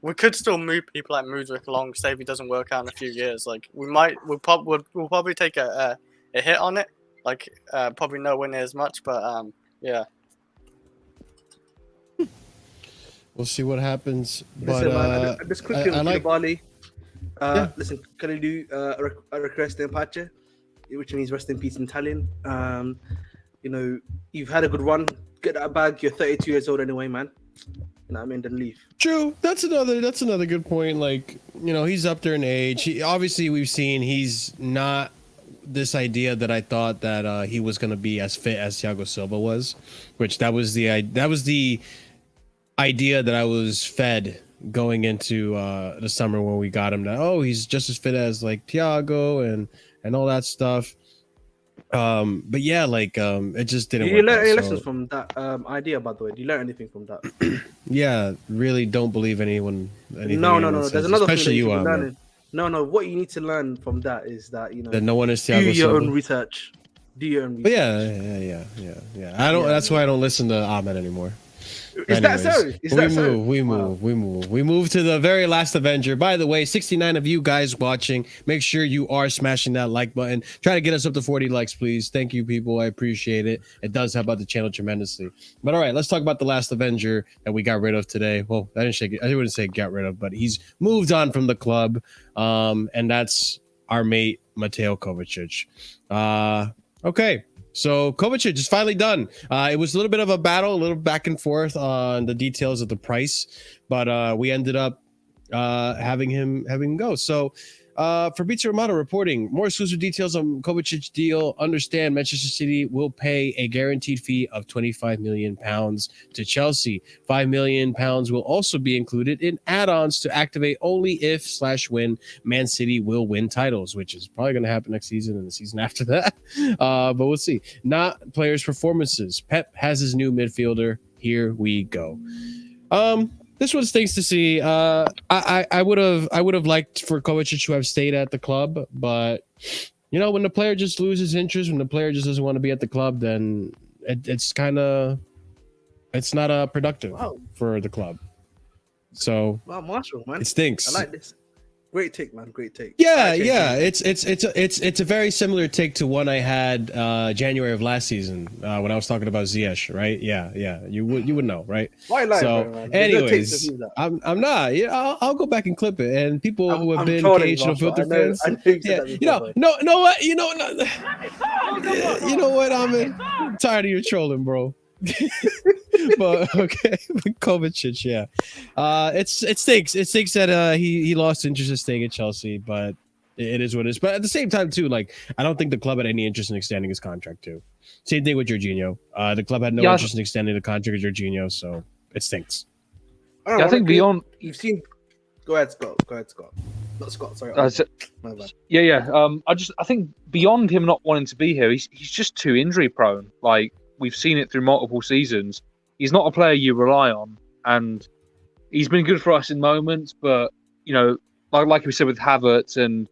We could still move people like Mudryk along, say if he doesn't work out in a few years. Like we'll probably take a hit on it. Like probably nowhere near as much, but yeah. We'll see what happens. Listen, But man, just quickly on Koulibaly. Yeah. Listen, KALIDOU a request in Pace, which means rest in peace in Italian. You know, you've had a good run. Get that bag. You're 32 years old anyway, man. You know what I mean? Then leave. True. That's another good point. Like, you know, he's up there in age. Obviously, we've seen he's not this idea that I thought that he was going to be as fit as Thiago Silva was, which that was the idea that I was fed going into the summer when we got him. That he's just as fit as like Thiago and all that stuff. But yeah, like it just didn't work. Did you learn out, any so- lessons from that idea, by the way? Did you learn anything from that? Yeah, really don't believe anything No. anyone There's says, another thing that especially you you, should be Ahmed. learning. No. What you need to learn from that is that, you know, That no one is do Thiago your Silva. own research. Do your own But research. yeah. I don't. That's why I don't listen to Ahmed anymore. Is that so? Is that so? We move to the very last Avenger. By the way, 69 of you guys watching, make sure you are smashing that like button. Try to get us up to 40 likes, please. Thank you, people. I appreciate it. It does help out the channel tremendously. But all right, let's talk about the last Avenger that we got rid of today. Well, I wouldn't say got rid of, but he's moved on from the club. And that's our mate MATEO Kovacic. Okay. So Kovacic is finally done. It was a little bit of a battle, a little back and forth on the details of the price, but we ended up having him go. So Fabrizio Romano reporting more exclusive details on Kovacic deal. Understand Manchester City will pay a guaranteed fee of £25 million to Chelsea. £5 million will also be included in add-ons to activate only if/when Man City will win titles, which is probably going to happen next season and the season after that. But we'll see. Not players' performances. Pep has his new midfielder. Here we go. This one stinks to see. I would have liked for Kovacic to have stayed at the club, but when the player just loses interest, when the player just doesn't want to be at the club, then it's not productive for the club. So Marshall, man, it stinks. I like this. Great take, man. Great take. Yeah. It's a very similar take to one I had January of last season when I was talking about Ziyech, right? Yeah. You would know, right? Why lie, so, man? anyways, I'm not. Yeah, I'll go back and clip it. And people who have been occasional filter fans, no, what? You know what? I'm tired of your trolling, bro. But okay, Kovacic, yeah. It stinks. It stinks that he lost interest in staying at Chelsea, but it is what it is. But at the same time, too, like I don't think the club had any interest in extending his contract too. Same thing with Jorginho. The club had no interest in extending the contract with Jorginho, so it stinks. I think beyond you've seen. Go ahead, Scott. Not Scott. Sorry. My bad. Yeah. I think beyond him not wanting to be here, he's just too injury prone. Like we've seen it through multiple seasons. He's not a player you rely on, and he's been good for us in moments. But like we said with Havertz and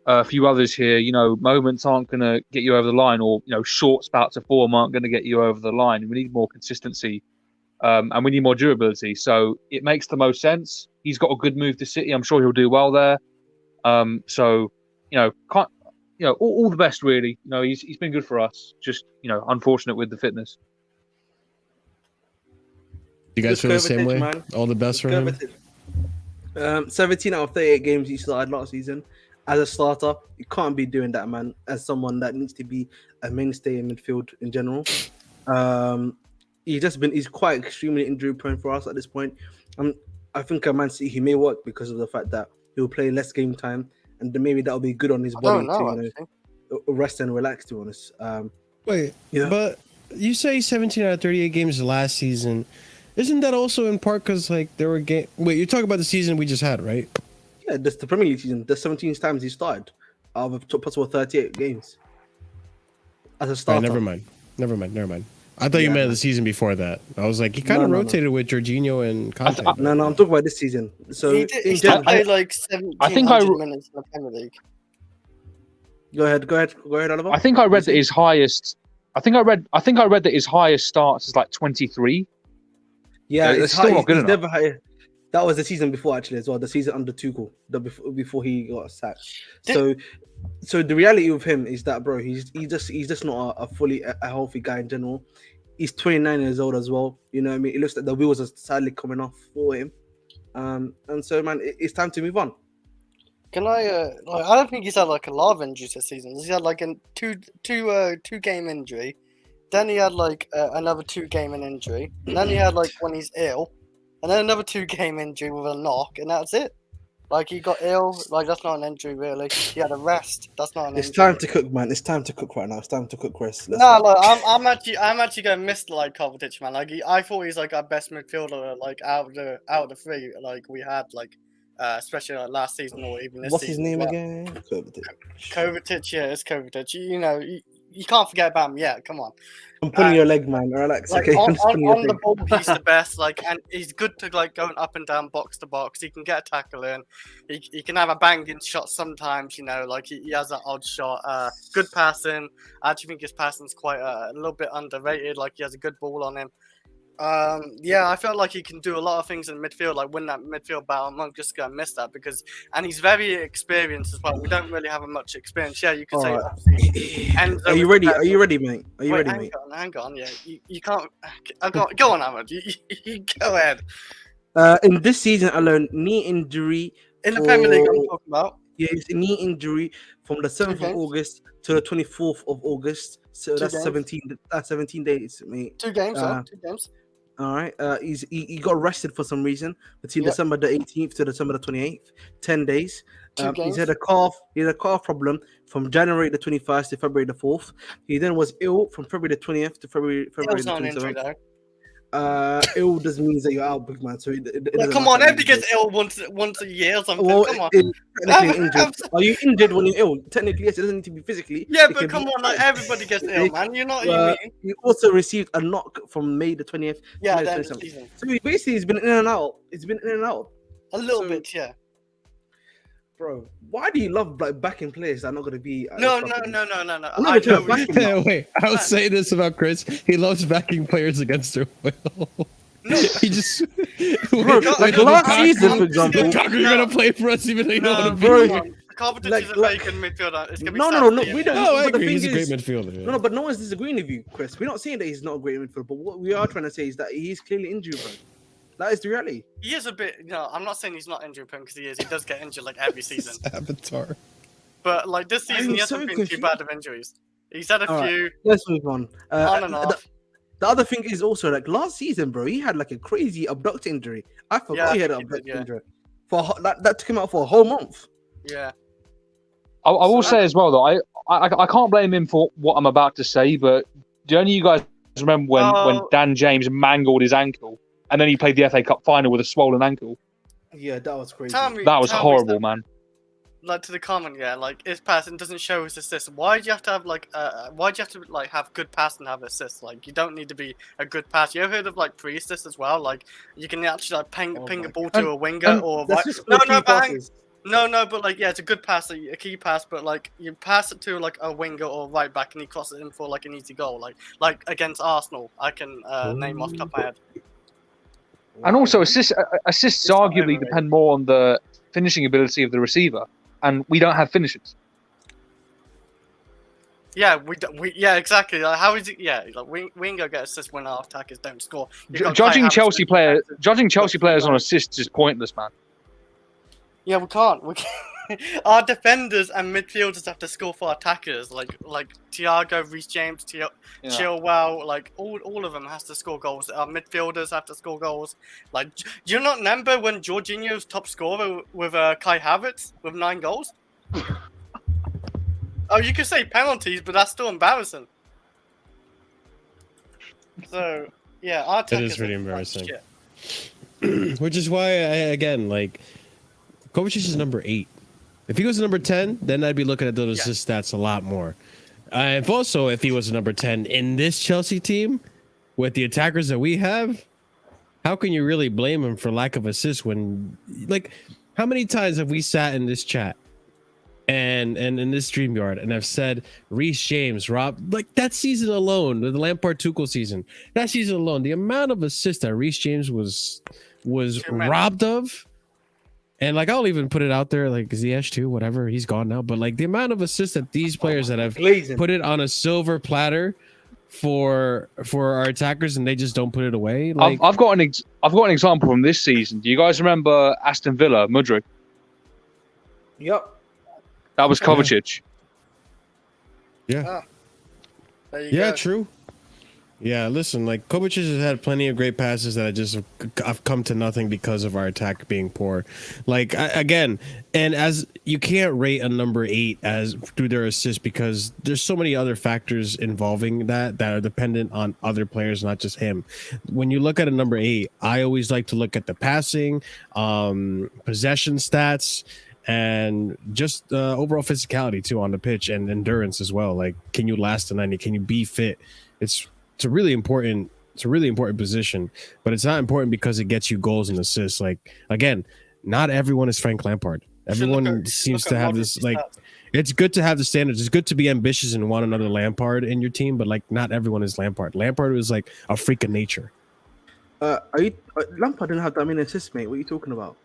a few others here, moments aren't going to get you over the line, or short spouts of form aren't going to get you over the line. We need more consistency, and we need more durability. So it makes the most sense. He's got a good move to City. I'm sure he'll do well there. So all the best really. He's been good for us. Just unfortunate with the fitness. You guys feel the same way? Man. All the best for him. 17 out of 38 games he started last season. As a starter, you can't be doing that, man. As someone that needs to be a mainstay in midfield in general, he's quite extremely injury prone for us at this point. I think Man City he may work because of the fact that he'll play less game time, and maybe that'll be good on his body to rest and relax. To be honest, but you say 17 out of 38 games last season. Isn't that also in part because there were games? Wait, you're talking about the season we just had, right? Yeah, that's the Premier League season. The 17 times he started out of possible 38 games as a starter. Right, never mind. I thought you meant the season before that. I was like, he kind of rotated with Jorginho and Conte. No, I'm talking about this season. So he played 1,700 minutes in the Premier League. Go ahead, Oliver. I think I read that his highest. I think I read that his highest starts is 23. Yeah, it's still not good enough. Never high. That was the season before actually as well. The season under Tuchel, before he got sacked. So the reality of him is that, bro, he's just not a fully healthy guy in general. He's 29 years old as well. You know what I mean? It looks like the wheels are sadly coming off for him. And so, man, it's time to move on. Can I? I don't think he's had a lot of injuries this season. He's had a two game injury. Then he had another 2-game injury. And then he had when he's ill, and then another 2-game injury with a knock, and that's it. He got ill. That's not an injury really. He had a rest. That's not an injury. It's time to cook, man. It's time to cook right now. It's time to cook, Chris. I'm actually gonna miss Kovacic, man. I thought he's our best midfielder out of the three we had especially last season or even this season. What's his name again? Kovacic. Yeah, it's Kovacic. You can't forget about him yet. Come on. I'm pulling your leg, man. Relax. Okay. On the ball, he's the best. And he's good to going up and down, box to box. He can get a tackle in. He can have a banging shot sometimes. He has that odd shot. Good passing. I actually think his passing's quite a little bit underrated. He has a good ball on him. I felt like he can do a lot of things in midfield, win that midfield battle. I'm just gonna miss that and he's very experienced as well. We don't really have much experience. Yeah, you could say. Right. Are you ready? Are you ready, mate? Are you ready, mate? Hang on. Yeah, you can't. Go on, Ahmed. You go ahead. In this season alone, knee injury in the Premier League. I'm talking about. Yeah, it's a knee injury from the 7th of August to the 24th of August. So that's 17. That's 17 days, mate. 2 games. 2 games. All right. He got arrested for some reason between December the 18th to December the 28th. 10 days. 2 games. He had a calf problem from January the 21st to February the 4th. He then was ill from February the 20th to February Ill's the not an injury 27th. though. Ill doesn't mean that you're out, big man. So it Well, doesn't come matter. on, everybody gets ill once a year or something. Well, Come on. technically injured. Are you injured when you're ill? Technically, yes. It doesn't need to be physically. Yeah, It but can come be- on, like everybody gets ill, man. You're not. He also received a knock from May the 20th. Yeah, May the the end of the 27th. season. So he's been in and out. He's been in and out. A little So- bit, yeah. Bro, why do you love like backing players that are not going to be? No. I'm not I gonna know try to we back should- him. Wait, I was saying this about Chris. He loves backing players against their will. No. He just Bro, like last season, for example. Lukaku's gonna play for us even though you know No, what bro. come on. Kovacic Like- is a very good midfielder. It's gonna be No, sad. we don't. No, I but the agree. thing He's a great is- midfielder. Yeah. No, but no one's disagreeing with you, Chris. We're not saying that he's not a great midfielder, but what we are trying to say is that he's clearly injured, bro. That is the reality. He is a bit. No, I'm not saying he's not injured prone because he is. He does get injured like every season. Avatar. But like this season, I'm he hasn't so been confused. too bad of injuries. He's had a All right. few Let's move on. on and off. The other thing is also like last season, bro. He had like a crazy abduct injury. I forgot Yeah, I he had an think he abduct did, yeah. injury. That took him out for a whole month. Yeah. I will So- say as well though, I can't blame him for what I'm about to say, but do any of you guys remember when Oh. Dan James mangled his ankle and then he played the FA Cup final with a swollen ankle? Yeah, that was crazy. That was Tell me horrible, something. man. Like to the comment, yeah, like his passing doesn't show his assists. Why do you have to have like why do you have to like have good pass and have assists? Like you don't need to be a good pass. You ever heard of like pre-assist as well? Like you can actually like ping Oh a my ball to a winger and or Let's right. just No, go no, key bang. passes. No, but like yeah, it's a good pass, a key pass, but like you pass it to like a winger or right back and he crosses it in for like an easy goal. Like against Arsenal, I can name off the top of my head. And also assists It's not arguably overrated. depend more on the finishing ability of the receiver, and we don't have finishers. Yeah, yeah, exactly. Like, how is it? Yeah, like we ain't gonna get assists when our attackers don't score. You've got Kai Judging Havertz Chelsea and- players on assists is pointless, man. Yeah, we can't. Our defenders and midfielders have to score for attackers. Like Thiago, Reece James, Chilwell, like all of them has to score goals. Our midfielders have to score goals. Like, do you not remember when Jorginho's top scorer with Kai Havertz with 9 goals? Oh, you could say penalties, but that's still embarrassing. So yeah, our attackers is pretty are like embarrassing. shit. Which is why again, like Kovacic is number 8. If he was number 10, then I'd be looking at those assist stats a lot more. If also if he was number 10 in this Chelsea team with the attackers that we have, how can you really blame him for lack of assists when, like, how many times have we sat in this chat and in this StreamYard and I've said Reece James, Rob, like that season alone, the Lampard Tuchel season, that season alone, the amount of assists that Reece James was robbed of. And like I'll even put it out there, like Ziyech too, whatever, he's gone now. But like the amount of assists that these players that have Glazing. put it on a silver platter for our attackers, and they just don't put it away. Like I've got an example from this season. Do you guys remember Aston Villa, Mudryk? Yep. That was Kovacic. yeah, There you yeah, go. true. Yeah, listen, like Kovacic has had plenty of great passes that I've come to nothing because of our attack being poor. Like again, and as you can't rate a number 8 as through their assist because there's so many other factors involving that are dependent on other players, not just him. When you look at a number 8, I always like to look at the passing, possession stats, and just overall physicality too on the pitch and endurance as well. Like, can you last the 90? Can you be fit? It's a really important position, but it's not important because it gets you goals and assists. Like, again, not everyone is Frank Lampard. Everyone seems to have this, like, it's good to have the standards. It's good to be ambitious and want another Lampard in your team, but like not everyone is Lampard. Lampard was like a freak of nature. Lampard didn't have that many assists, mate. What are you talking about?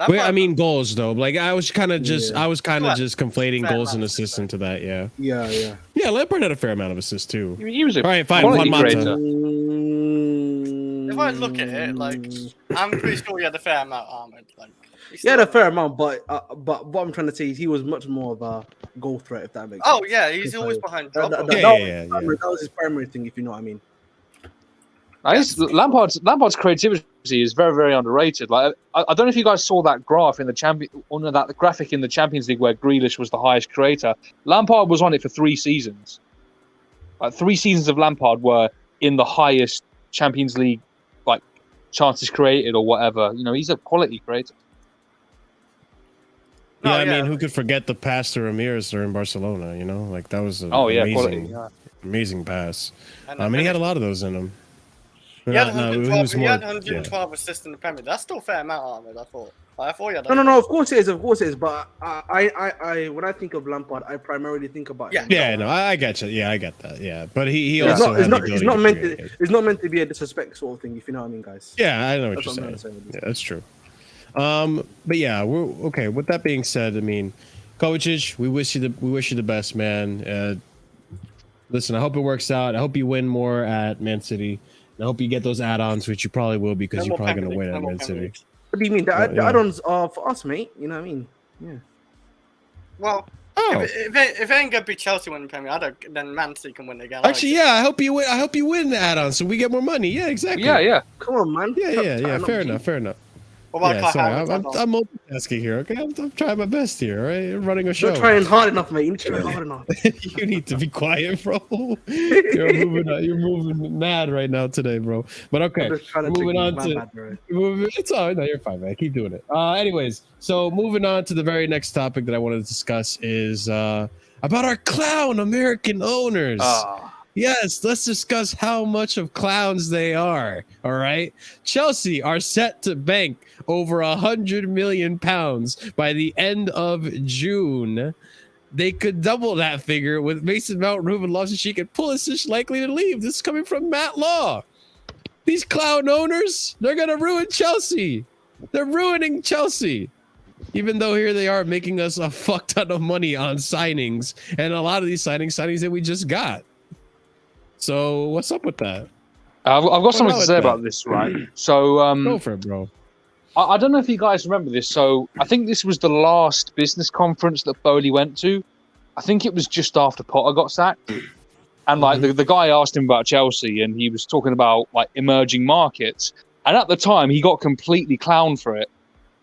Wait, I mean goals though. Like I was kind of just Yeah. just conflating Fair goals and amount. assists into that. Yeah. Yeah. Lampard had a fair amount of assists too. He was a All right, fine. quality Juan Mata. creator. If I look at it, like I'm pretty sure he had a fair amount, Ahmed. Like He had a fair amount, but what I'm trying to say is he was much more of a goal threat, if that makes sense. Yeah, he's always behind That, Drogba. that- Yeah, that yeah, was, yeah. that was his primary thing, if you know what I mean. Lampard's creativity is very, very underrated. Like I don't know if you guys saw that graph in the graphic in the Champions League where Grealish was the highest creator. Lampard was on it for 3 seasons. Like 3 seasons of Lampard were in the highest Champions League like chances created or whatever. You know, he's a quality creator. Yeah, I mean, who could forget the pass to Ramirez during Barcelona? You know, like that was an amazing pass. And he had a lot of those in him. He had 112 assists in the Premier League. That's still a fair amount, Ahmed, I thought. I thought he had No, of course it is. But I when I think of Lampard, I primarily think about I get you. Yeah, I get that. Yeah, but he also it's not meant to be a disrespect sort of thing, if you know what I mean, guys. Yeah, I know what you're saying. Yeah, that's true. But yeah, we're okay. With that being said, I mean, Kovacic, we wish you the best, man. Listen, I hope it works out. I hope you win more at Man City. I hope you get those add-ons, which you probably will because you're probably going to win at Man City. What do you mean? The add-ons are for us, mate. You know what I mean? Yeah. Well, if it ain't gonna be Chelsea winning the Premier, then Man City can win again. Actually, yeah, I hope you win. I hope you win the add-on so we get more money. Yeah, exactly. Yeah. Come on, man. Yeah. Fair enough. Yeah, sorry, I'm multitasking here. Okay, I'm trying my best here. Right, I'm running a show. You're trying hard enough, mate. You need to try hard enough. You need to be quiet, bro. You're moving mad right now today, bro. But okay, moving on to it's all right. No, you're fine, man. Keep doing it. Anyways, so moving on to the very next topic that I wanted to discuss is about our clown American owners. Yes, let's discuss how much of clowns they are. All right. Chelsea are set to bank over £100 million by the end of June. They could double that figure with Mason Mount, Ruben Loftus-Cheek, and Pulisic likely to leave. This is coming from Matt Law. These clown owners, they're going to ruin Chelsea. They're ruining Chelsea. Even though here they are making us a fuck ton of money on signings. And a lot of these signings that we just got. So what's up with that? I've got something to say about this, right? So go for it, bro. I don't know if you guys remember this. So I think this was the last business conference that Foley went to. I think it was just after Potter got sacked. And like the guy asked him about Chelsea and he was talking about like emerging markets. And at the time he got completely clowned for it.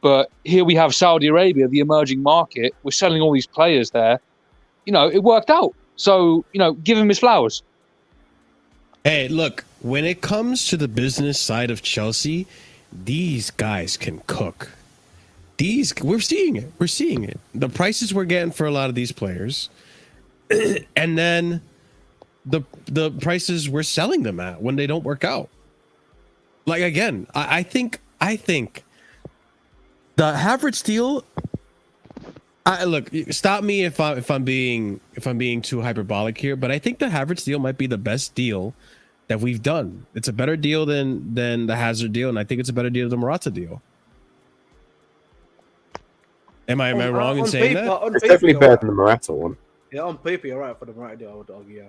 But here we have Saudi Arabia, the emerging market. We're selling all these players there. You know, it worked out. So, you know, give him his flowers. Hey, look, when it comes to the business side of Chelsea, these guys can cook. We're seeing it. The prices we're getting for a lot of these players, and then the prices we're selling them at when they don't work out. Like again, I think the Havertz deal. Look, stop me if I'm being too hyperbolic here, but I think the Havertz deal might be the best deal that we've done. It's a better deal than the Hazard deal, and I think it's a better deal than the Morata deal. Am I wrong in saying that? It's definitely better than the Morata one. Yeah, on paper you're right for the Morata deal. I would argue, yeah.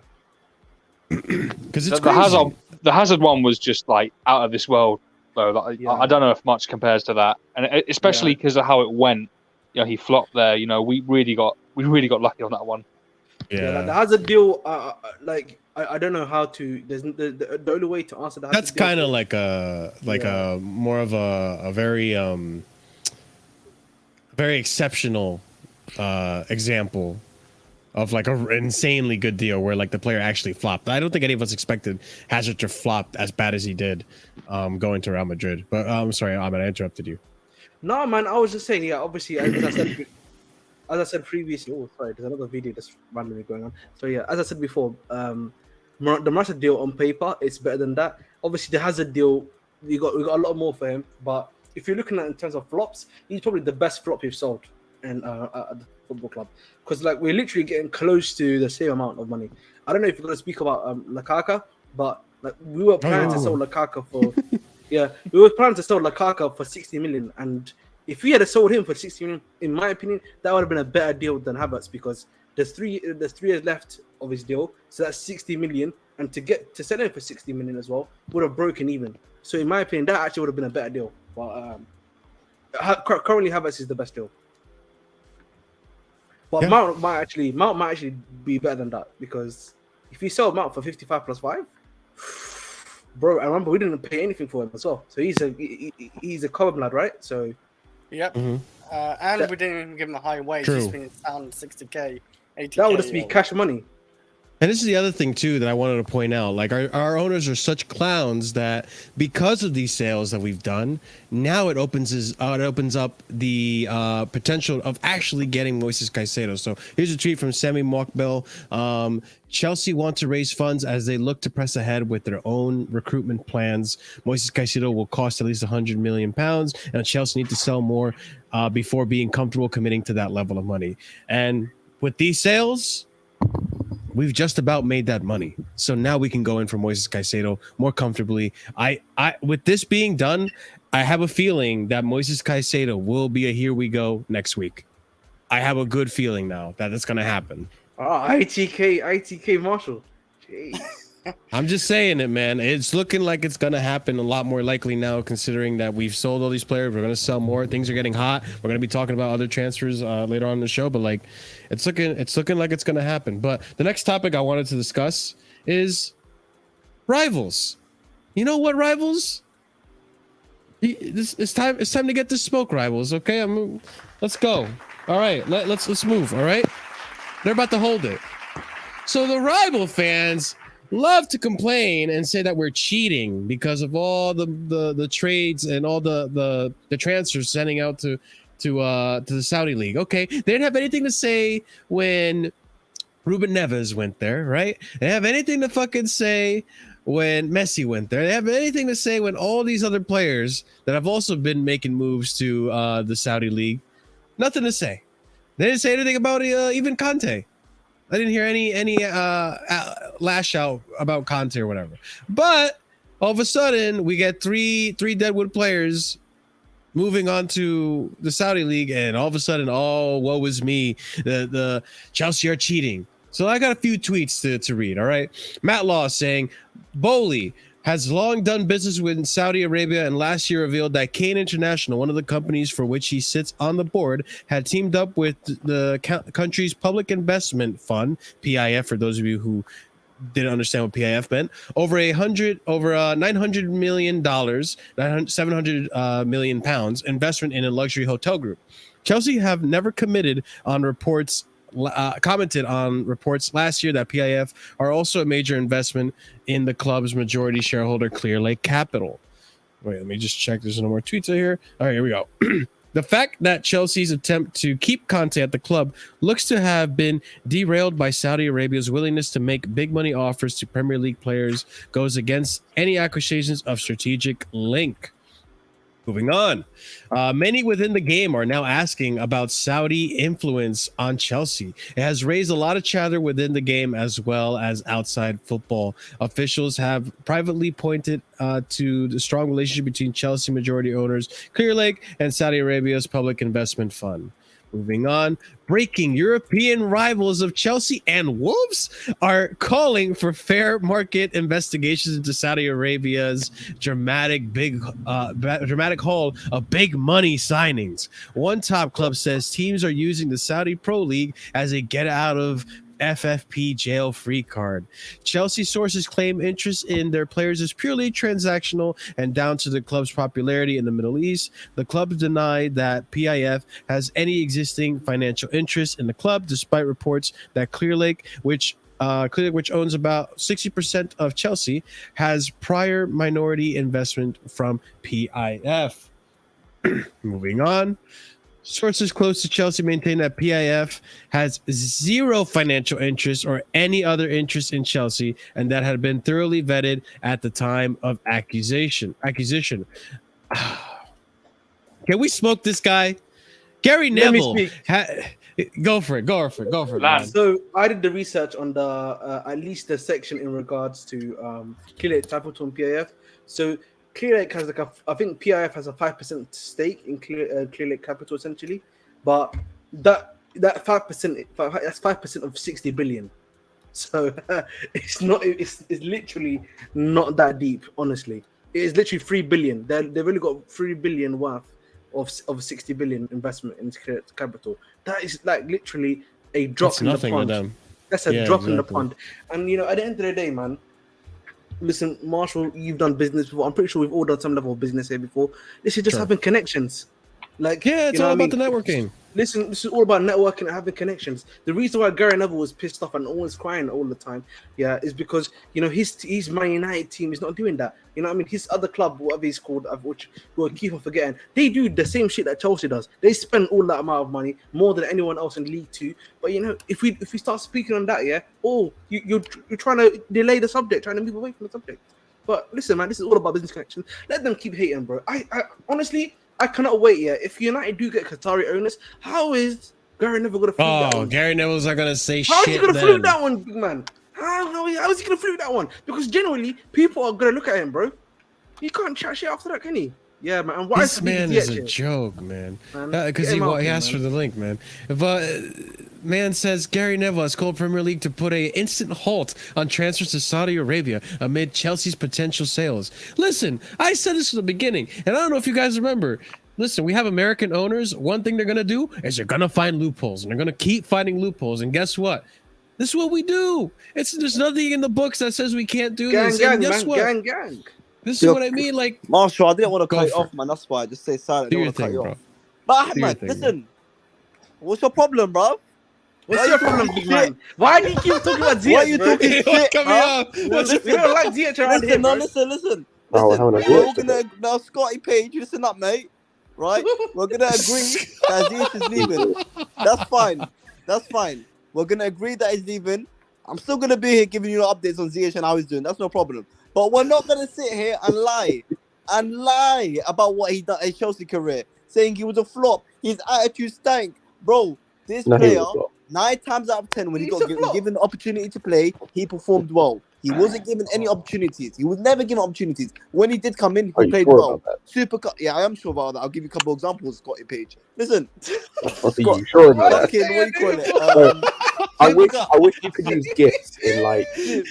Because it's the Hazard one was just like out of this world, though. Like, I don't know if much compares to that, and especially because of how it went. You know, he flopped there. You know, we really got lucky on that one. Yeah, like the Hazard deal. I don't know how to. There's the only way to answer that. That's kind of like a more of a very very exceptional example of like an insanely good deal where like the player actually flopped. I don't think any of us expected Hazard to flop as bad as he did going to Real Madrid. But I'm sorry, Ahmed, I interrupted you. No, man, I was just saying, yeah, obviously, as I said previously, there's another video that's randomly going on. So yeah, as I said before, the Morata deal on paper, it's better than that. Obviously, the Hazard deal, we got a lot more for him. But if you're looking at it in terms of flops, he's probably the best flop we've sold at the football club. Because like we're literally getting close to the same amount of money. I don't know if we're going to speak about Lukaku, but like we were planning to sell Lukaku for we were planning to sell Lukaku for 60 million, and if we had sold him for 60 million, in my opinion, that would have been a better deal than Havertz because there's 3 years left of his deal, so that's 60 million, and to sell him for 60 million as well would have broken even. So in my opinion, that actually would have been a better deal. But currently Havertz is the best deal. But Mount might actually be better than that because if you sell Mount for 55 plus 5, bro. I remember we didn't pay anything for him as well. So he's a cover blood, right? So Yep. Mhm. And That- we didn't even give him a high wage. True. He's been down 60k, 80k. that would just be or- cash money. And this is the other thing too that I wanted to point out. Like our owners are such clowns that because of these sales that we've done, now it opens up the potential of actually getting Moises Caicedo. So here's a tweet from Sammy Mockbell. Chelsea want to raise funds as they look to press ahead with their own recruitment plans. Moises Caicedo will cost at least £100 million, and Chelsea need to sell more before being comfortable committing to that level of money. And with these sales, we've just about made that money. So now we can go in for Moises Caicedo more comfortably. I with this being done, I have a feeling that Moises Caicedo will be a here we go next week. I have a good feeling now that it's going to happen. ITK Marshall. Jeez. I'm just saying it, man. It's looking like it's going to happen a lot more likely now, considering that we've sold all these players. We're going to sell more. Things are getting hot. We're going to be talking about other transfers later on in the show, but like it's looking like it's going to happen. But the next topic I wanted to discuss is rivals. You know what, rivals? It's time to get this smoke, rivals. Okay, let's go. All right, let's move. All right, they're about to hold it. So the rival fans love to complain and say that we're cheating because of all the trades and all the transfers sending out to the Saudi league. Okay, they didn't have anything to say when Ruben Neves went there, right? They have anything to fucking say when Messi went there. They have anything to say when all these other players that have also been making moves to the Saudi league. Nothing to say. They didn't say anything about even Conte. I didn't hear any lash out about Conte or whatever. But all of a sudden, we get three Deadwood players moving on to the Saudi league, and all of a sudden, oh, woe is me. The Chelsea are cheating. So I got a few tweets to read. All right, Matt Law saying Bowley has long done business with Saudi Arabia and last year revealed that Kane International, one of the companies for which he sits on the board, had teamed up with the country's public investment fund, PIF, for those of you who didn't understand what PIF meant, over $900 million, 700 million pounds investment in a luxury hotel group. Chelsea have never commented on reports last year that PIF are also a major investment in the club's majority shareholder Clearlake Capital. Wait, let me just check. There's no more tweets out here. All right, here we go. The fact that Chelsea's attempt to keep Conte at the club looks to have been derailed by Saudi Arabia's willingness to make big money offers to Premier League players goes against any accusations of strategic link. Moving on. Many within the game are now asking about Saudi influence on Chelsea. It has raised a lot of chatter within the game as well as outside football. Officials have privately pointed to the strong relationship between Chelsea majority owners Clearlake and Saudi Arabia's public investment fund. Moving on, breaking European rivals of Chelsea and Wolves are calling for fair market investigations into Saudi Arabia's dramatic haul of big money signings. One top club says teams are using the Saudi Pro League as a get out of FFP jail free card. Chelsea sources claim interest in their players is purely transactional and down to the club's popularity in the Middle East. The club denied that PIF has any existing financial interest in the club, despite reports that Clearlake, which owns about 60% of Chelsea, has prior minority investment from PIF. Moving on. Sources close to Chelsea maintain that PIF has zero financial interest or any other interest in Chelsea, and that had been thoroughly vetted at the time of acquisition. Can we smoke this guy? Gary Let me Neville. Go for it, man. So I did the research on the at least the section in regards to Clearlake Capital and PIF. So Clearlake has I think PIF has a 5% stake in Clearlake Capital essentially, but that 5%, that's 5% of 60 billion. So it's literally not that deep, honestly. It is literally 3 billion. They've really got 3 billion worth of 60 billion investment in Clearlake Capital. That is like literally a drop in the pond. To them. That's a drop in the pond. And at the end of the day, man, listen, Marshall, you've done business before. I'm pretty sure we've all done some level of business here before. This is just Sure. having connections. Like, Yeah, it's you know all what I about mean? the networking. Listen, this is all about networking and having connections. The reason why Gary Neville was pissed off and always crying all the time, is because his Man United team is not doing that. You know what I mean? His other club, whatever he's called, which we'll keep on forgetting, they do the same shit that Chelsea does. They spend all that amount of money, more than anyone else in League Two. But if we start speaking on that, you're trying to delay the subject, trying to move away from the subject. But listen, man, this is all about business connections. Let them keep hating, bro. I honestly, I cannot wait. If United do get Qatari owners, how is Gary Neville gonna flute that one? Gary Neville's not gonna say How shit. is he gonna then. flute that one, big man? How is he gonna flute that one? Because generally, people are gonna look at him, bro. He can't chat shit after that, can he? Yeah, man. And why This is man Ziyech is a here? joke, man. Man, Because get he him out here, asked for man. the link, man. But man says Gary Neville has called Premier League to put a instant halt on transfers to Saudi Arabia amid Chelsea's potential sales. Listen, I said this from the beginning, and I don't know if you guys remember. Listen, we have American owners. One thing they're gonna do is they're gonna find loopholes, and they're gonna keep finding loopholes. And guess what? This is what we do. There's nothing in the books that says we can't do Gang, this. gang, And guess man. what? Gang. This is what I mean. Like, Marshall, I didn't want to Go cut you for off, man. That's why I just say silent. I do don't your want to cut thing, you bro. off. But Do your Ahmed, thing, listen, what's your problem, bro? What's your problem, big man? Why do you keep talking about Ziyech, Why are you bro? talking shit, Cut me bro? off. What's We don't like Ziyech around here, Listen, bro. listen. Oh, Listen, having a we're all word gonna now, Scotty Page, listen up, mate. Right? We're gonna agree that Ziyech is leaving. That's fine. We're gonna agree that he's leaving. I'm still gonna be here giving you updates on Ziyech and how he's doing. That's no problem. But we're not gonna sit here and lie about what he done in his Chelsea career, saying he was a flop. His attitude stank, bro. This No, he player, was not. 9 times out of 10, when he He's got a flop. given the opportunity to play, he performed well. He wasn't given any opportunities. He was never given opportunities. When he did come in, Are he you played sure well. about that? Super Cup, yeah, I am sure about that. I'll give you a couple of examples, Scotty Page. Listen, Are you sure about that? fucking, what do you call it? I Super wish Cup. I wish you could use gifts in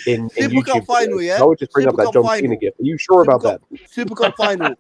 in Super Cup YouTube. final, videos. yeah? I would just bring Super up that Cup John final. Cena gift. Are you sure about Super that? Super Cup final.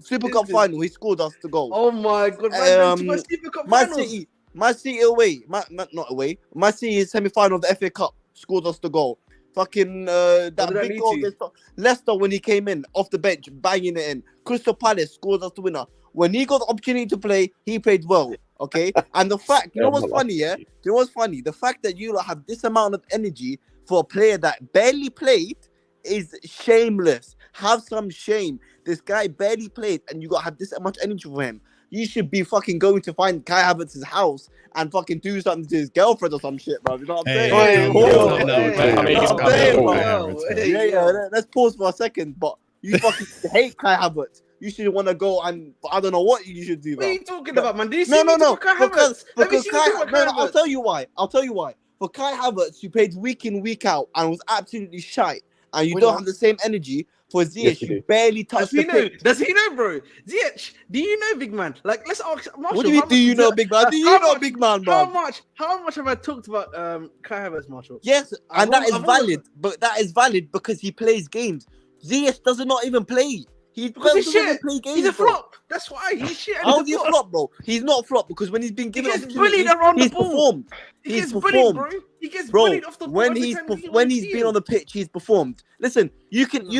Super Cup final, he scored us the goal. Oh my god, man. Super Cup Man finals. City, Man City away, not away. Man City semi-final of the FA Cup scored us the goal. Fucking did that that big lead goal to? against Leicester when he came in off the bench, banging it in. Crystal Palace scored us the winner. When he got the opportunity to play, he played well. Okay, and the fact, you know what's funny, yeah? Do you know what's funny? The fact that you have this amount of energy for a player that barely played is shameless. Have some shame. This guy barely played, and you got to have this much energy for him. You should be fucking going to find Kai Havertz's house and fucking do something to his girlfriend or some shit, bro. You know what I'm saying? Hey, Whoa. no, Hey, I mean, you know it's what I'm saying, not bro? bad. Yeah. Let's pause for a second. But you fucking hate Kai Havertz. You should want to go and I don't know what you should do, What are bro. you talking about, man? Did you see No. me talk about Kai Because Havertz? Let me Kai, see you talk about Kai I'll Havertz. tell you why. For Kai Havertz, you played week in, week out, and was absolutely shite. And you don't have the same energy for Ziyech. Yes, you you do. barely Does touched he the know? pitch. Does he know, bro? Ziyech, do you know, big man? Like, let's ask Marshall. What do you mean, do you know, big man? Do you know, big man, bro? How much have I talked about Kai Havertz, Marshall? Yes, I've and that always- is valid. But that is valid because he plays games. Ziyech does not even play. He Because he's doesn't even shit. play games. He's a bro. flop. That's why he's shit. and How he's is he a flop, bro? He's not a flop because when he's been given gets opportunities, bullied around the he's ball. performed. He He's gets bullied, performed. bro. He gets Bro, bullied off the ball when every he's time when we he's see been him. on the pitch, he's performed. Listen, you can my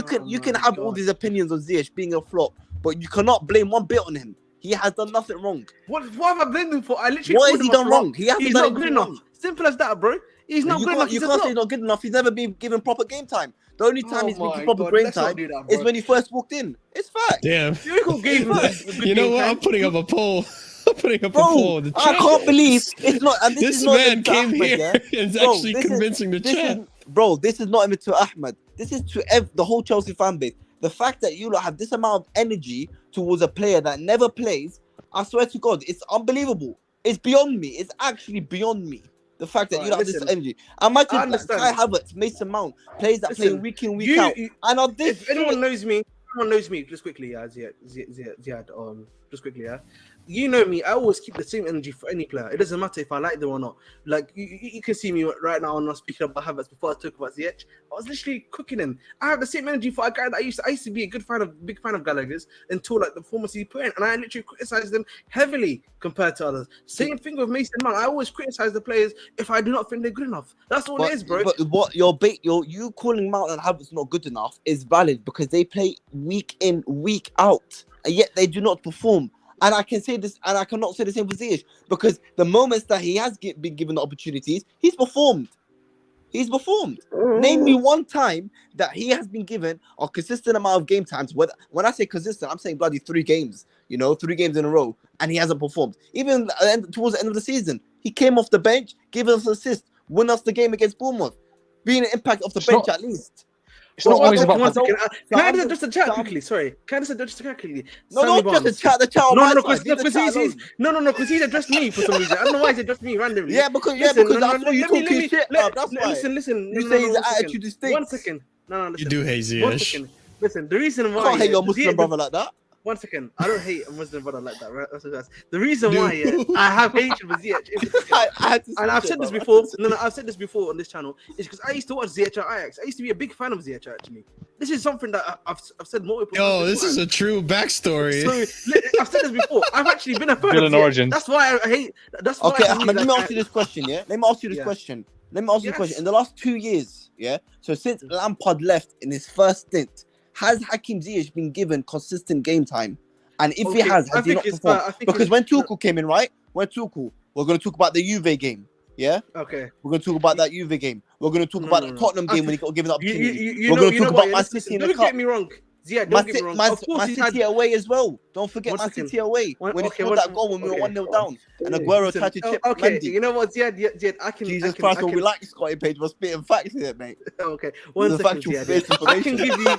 have all God. these opinions on Ziyech being a flop, but you cannot blame one bit on him. He has done nothing wrong. What have I blamed him for? I literally What called has he him a done flop. wrong? He hasn't He's done not good anything enough. wrong. Simple as that, bro. He's not You good enough. can't He's a say he's flop. not good enough. He's never been given proper game time. The only time Oh he's been my given proper God, game let's not time do that, is bro. when he first walked in. It's fact. Damn. Miracle gave him a good You know game what? time. I'm putting up a poll. I'm putting up a poll in Bro, the I chat. can't believe it's not. And this This is not man even to came Ahmed, here yeah? and is Bro, actually this is- convincing the this chat. is, bro, this is not even to Ahmed. This is to the whole Chelsea fan base. The fact that you lot have this amount of energy towards a player that never plays, I swear to God, it's unbelievable. It's beyond me. It's actually beyond me. The fact that Right, you lot have this listen, energy. Imagine I like understand. Kai Havertz, Mason Mount, players that play Listen, week in, week out. And on this If anyone knows me, just quickly, Ziyad, just quickly, you know me, I always keep the same energy for any player. It doesn't matter if I like them or not. Like you can see me right now. I'm not speaking about Havertz. Before I talk about Ziyech, I was literally cooking him. I have the same energy for a guy that I used to be a big fan of Gallagher's until like the performance he put in, and I literally criticized them heavily compared to others. Same thing with Mason Mount. I always criticize the players if I do not think they're good enough. That's all it is, bro. But what you calling Mount and Havertz not good enough is valid because they play week in, week out, and yet they do not perform. And I can say this, and I cannot say the same for Ziyech because the moments that he has been given the opportunities, he's performed. He's performed. Name me one time that he has been given a consistent amount of game times. When I say consistent, I'm saying bloody 3 games. 3 games in a row, and he hasn't performed. Even towards the end of the season, he came off the bench, gave us an assist, won us the game against Bournemouth, being an impact off the bench at least. It's not always about. Can I just a chat quickly? Sorry, can I just a chat quickly? No, just a chat. The chat. Because he's addressed me for some reason. I don't know why he's addressed me randomly. Yeah, because I saw you talking shit. That's why. Listen. You say his attitude is stinks. 1 second. No. Listen. You do hate Ziyech. 1 second. Listen. The reason why. I can't hate your Muslim brother like that. 1 second. I don't hate a Muslim brother like that, right? That's the reason why I have hatred with Ziyech. And I've said this before. No, I've said this before on this channel. It's because I used to watch Ziyech at Ajax. I used to be a big fan of Ziyech, actually. This is something that I've said multiple times. Yo, this is a true backstory. So I've said this before. I've actually been a fan Villain of Ziyech. origins. That's why I hate. That's why. Okay, Ahmed, let me ask you this question. Yeah, let me ask you this question. In the last 2 years, so since Lampard left in his first stint, has Hakim Ziyech been given consistent game time? And if he has he not performed? Because when Tuchel came in, right? We're going to talk about the Juve game. Yeah? Okay. We're going to talk about that Juve game. We're going to talk about the Tottenham game when he got given the opportunity. We're going to talk about Man City in the cup. Don't get me wrong. Ziyech, don't get me wrong. Man City away as well. Don't forget Man City away. When he scored that goal when we were 1-0 down. And Aguero tried to chip Okay, Mendy. you know what, Ziyad, I can... Jesus Christ, when we like Scotty Page, we're spitting facts here, mate. Okay, 1 second, Ziyad. I can give you...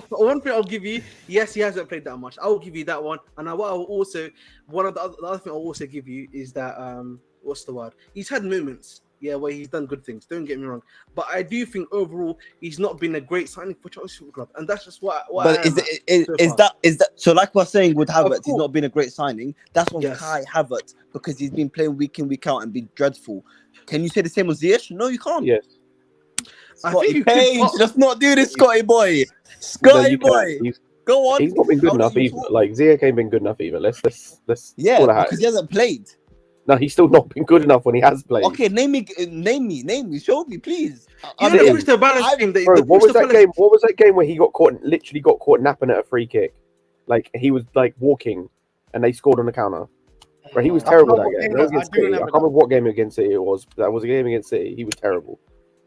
One thing I'll give you, yes, he hasn't played that much. I will give you that one. And what I'll also... One of the other thing I'll also give you is that... What's the word? He's had moments, where he's done good things. Don't get me wrong, but I do think overall he's not been a great signing for Chelsea Football Club, and that's just what. But is that so? Like we're saying with Havertz, he's not been a great signing. That's on Kai Havertz because he's been playing week in week out and been dreadful. Can you say the same with Ziyech? No, you can't. Yes. Scotty Page, let's not do this, Scotty boy. Scotty boy. Go on. He's not been good enough either. Like Ziyech ain't been good enough either. Let's because he hasn't played. No, he's still not been good enough when he has played. Okay, name me, show me, please. What was that game? What was that game where he literally got caught napping at a free kick? Like he was like walking, and they scored on the counter. Bro, he was terrible that game. That was against City. I can't remember what game against City it was. That was a game against City. He was terrible.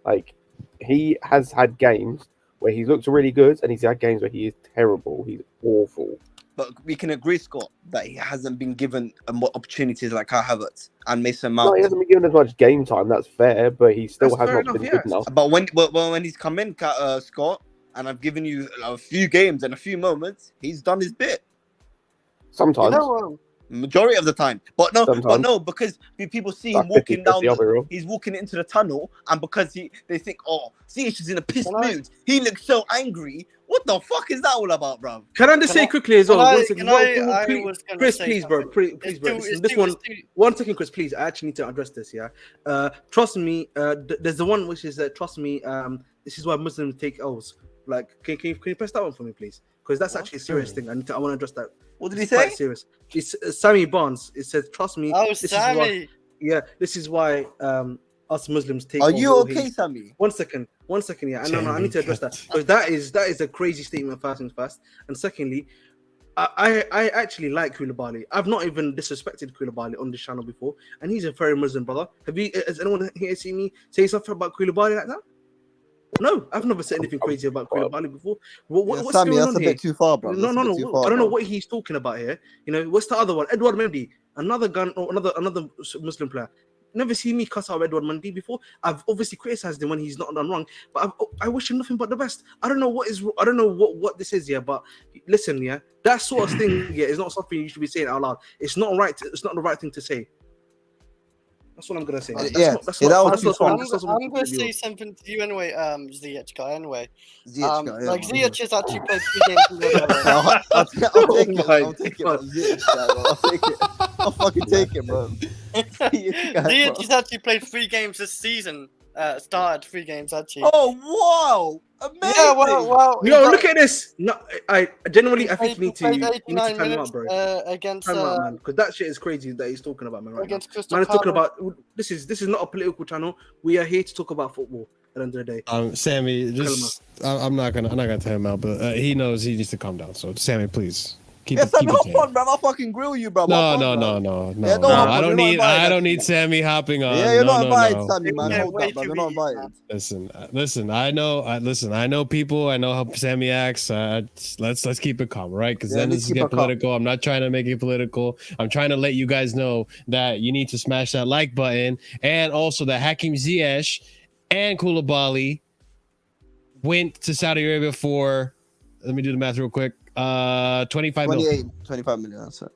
Like he has had games where he's looked really good, and he's had games where he is terrible. He's awful. But we can agree, Scott, that he hasn't been given more opportunities like Kai Havertz and Mason Mount. No, he hasn't been given as much game time. That's fair, but he still has not been good enough. But when he's come in, Scott, and I've given you a few games and a few moments, he's done his bit. Sometimes. Majority of the time. But no, because people see him walking down, he's walking into the tunnel, and because they think, Ziyech is in a pissed mood. He looks so angry. What the fuck is that all about, bro? Can I just say quickly as well? Chris, please, bro. Please, bro. This one. 1 second, Chris, please. I actually need to address this, trust me, there's the one which is trust me, this is why Muslims take L's. Like, can you press that one for me, please? Because that's actually a serious thing. I want to address that. What did he say? Quite serious. It's Sammy Barnes. It says, trust me. Oh, Sammy. This is why us Muslims take. Are you okay, Sammy? 1 second. Yeah. No, I need to address that because that is a crazy statement. First, and secondly, I actually like Koulibaly. I've not even disrespected Koulibaly on this channel before, and he's a very Muslim brother. Has anyone here seen me say something about Koulibaly like that? No, I've never said anything crazy about Koulibaly before. What's Sammy, going on that's a bit too far, bro. No. I don't know what he's talking about here. What's the other one? Edouard Mendy, another Muslim player. Never seen me cuss out Edouard Mendy before. I've obviously criticized him when he's not done wrong, but I wish him nothing but the best. I don't know what this is, but listen, that sort of thing, is not something you should be saying out loud. It's not right. It's not the right thing to say. That's what I'm gonna say. Yeah, that was too strong. I'm gonna say something to you anyway, Ziyech guy. Anyway, Ziyech guy, like yeah, Ziyech has actually played 3 games. In the I'll take it. my I'll take it. Ziyech guy, bro. I'll take it. I'll fucking take it, bro. Ziyech has actually played 3 games this season. Started 3 games actually. Oh wow! Amazing. Yeah, well. Yo, look at this. No, I genuinely, I think He you played need to 89 time him minutes out, bro. against Time out, man, because that shit is crazy that he's talking about, man. Right against now. Crystal Man is talking Palace. about this is not a political channel. We are here to talk about football. At the end of the day, Sammy, just I'm not gonna tell him out, but he knows he needs to calm down. So Sammy, please keep Yeah, it. Sammy, Keep it hop tame. on, bro. I'll fucking grill you, bro. No. Yeah, don't I hop on, don't you're not I invited, don't need actually. Sammy hopping on. Yeah, you're not invited, no. Sammy, man. Yeah, Hold way that, bro. too You're not easy, invited. man. Listen. I know people. I know how Sammy acts. Let's keep it calm, right? Because Yeah, then let's this keep get it calm. political. I'm not trying to make it political. I'm trying to let you guys know that you need to smash that like button, and also that Hakim Ziyech and Koulibaly went to Saudi Arabia for. Let me do the math real quick. 25 million. 25 million. That's it.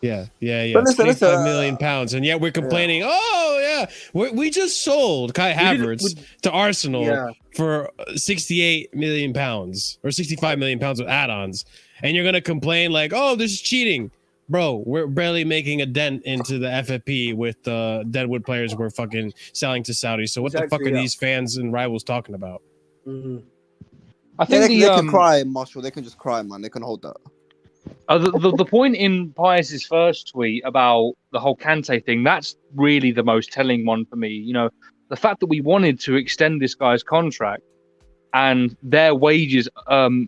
Yeah. Yeah. But listen, 25 million pounds, and yet we're complaining. Oh yeah, we just sold Kai Havertz to Arsenal for 68 million pounds or 65 million pounds with add-ons, and you're gonna complain like, oh, this is cheating, bro. We're barely making a dent into the FFP with the Deadwood players we're fucking selling to Saudi. So what the fuck are these fans and rivals talking about? Mm-hmm. I think they can cry, Marshall. They can just cry, man. They can hold that. The point in Pius's first tweet about the whole Kante thing, that's really the most telling one for me. You know, the fact that we wanted to extend this guy's contract and their wages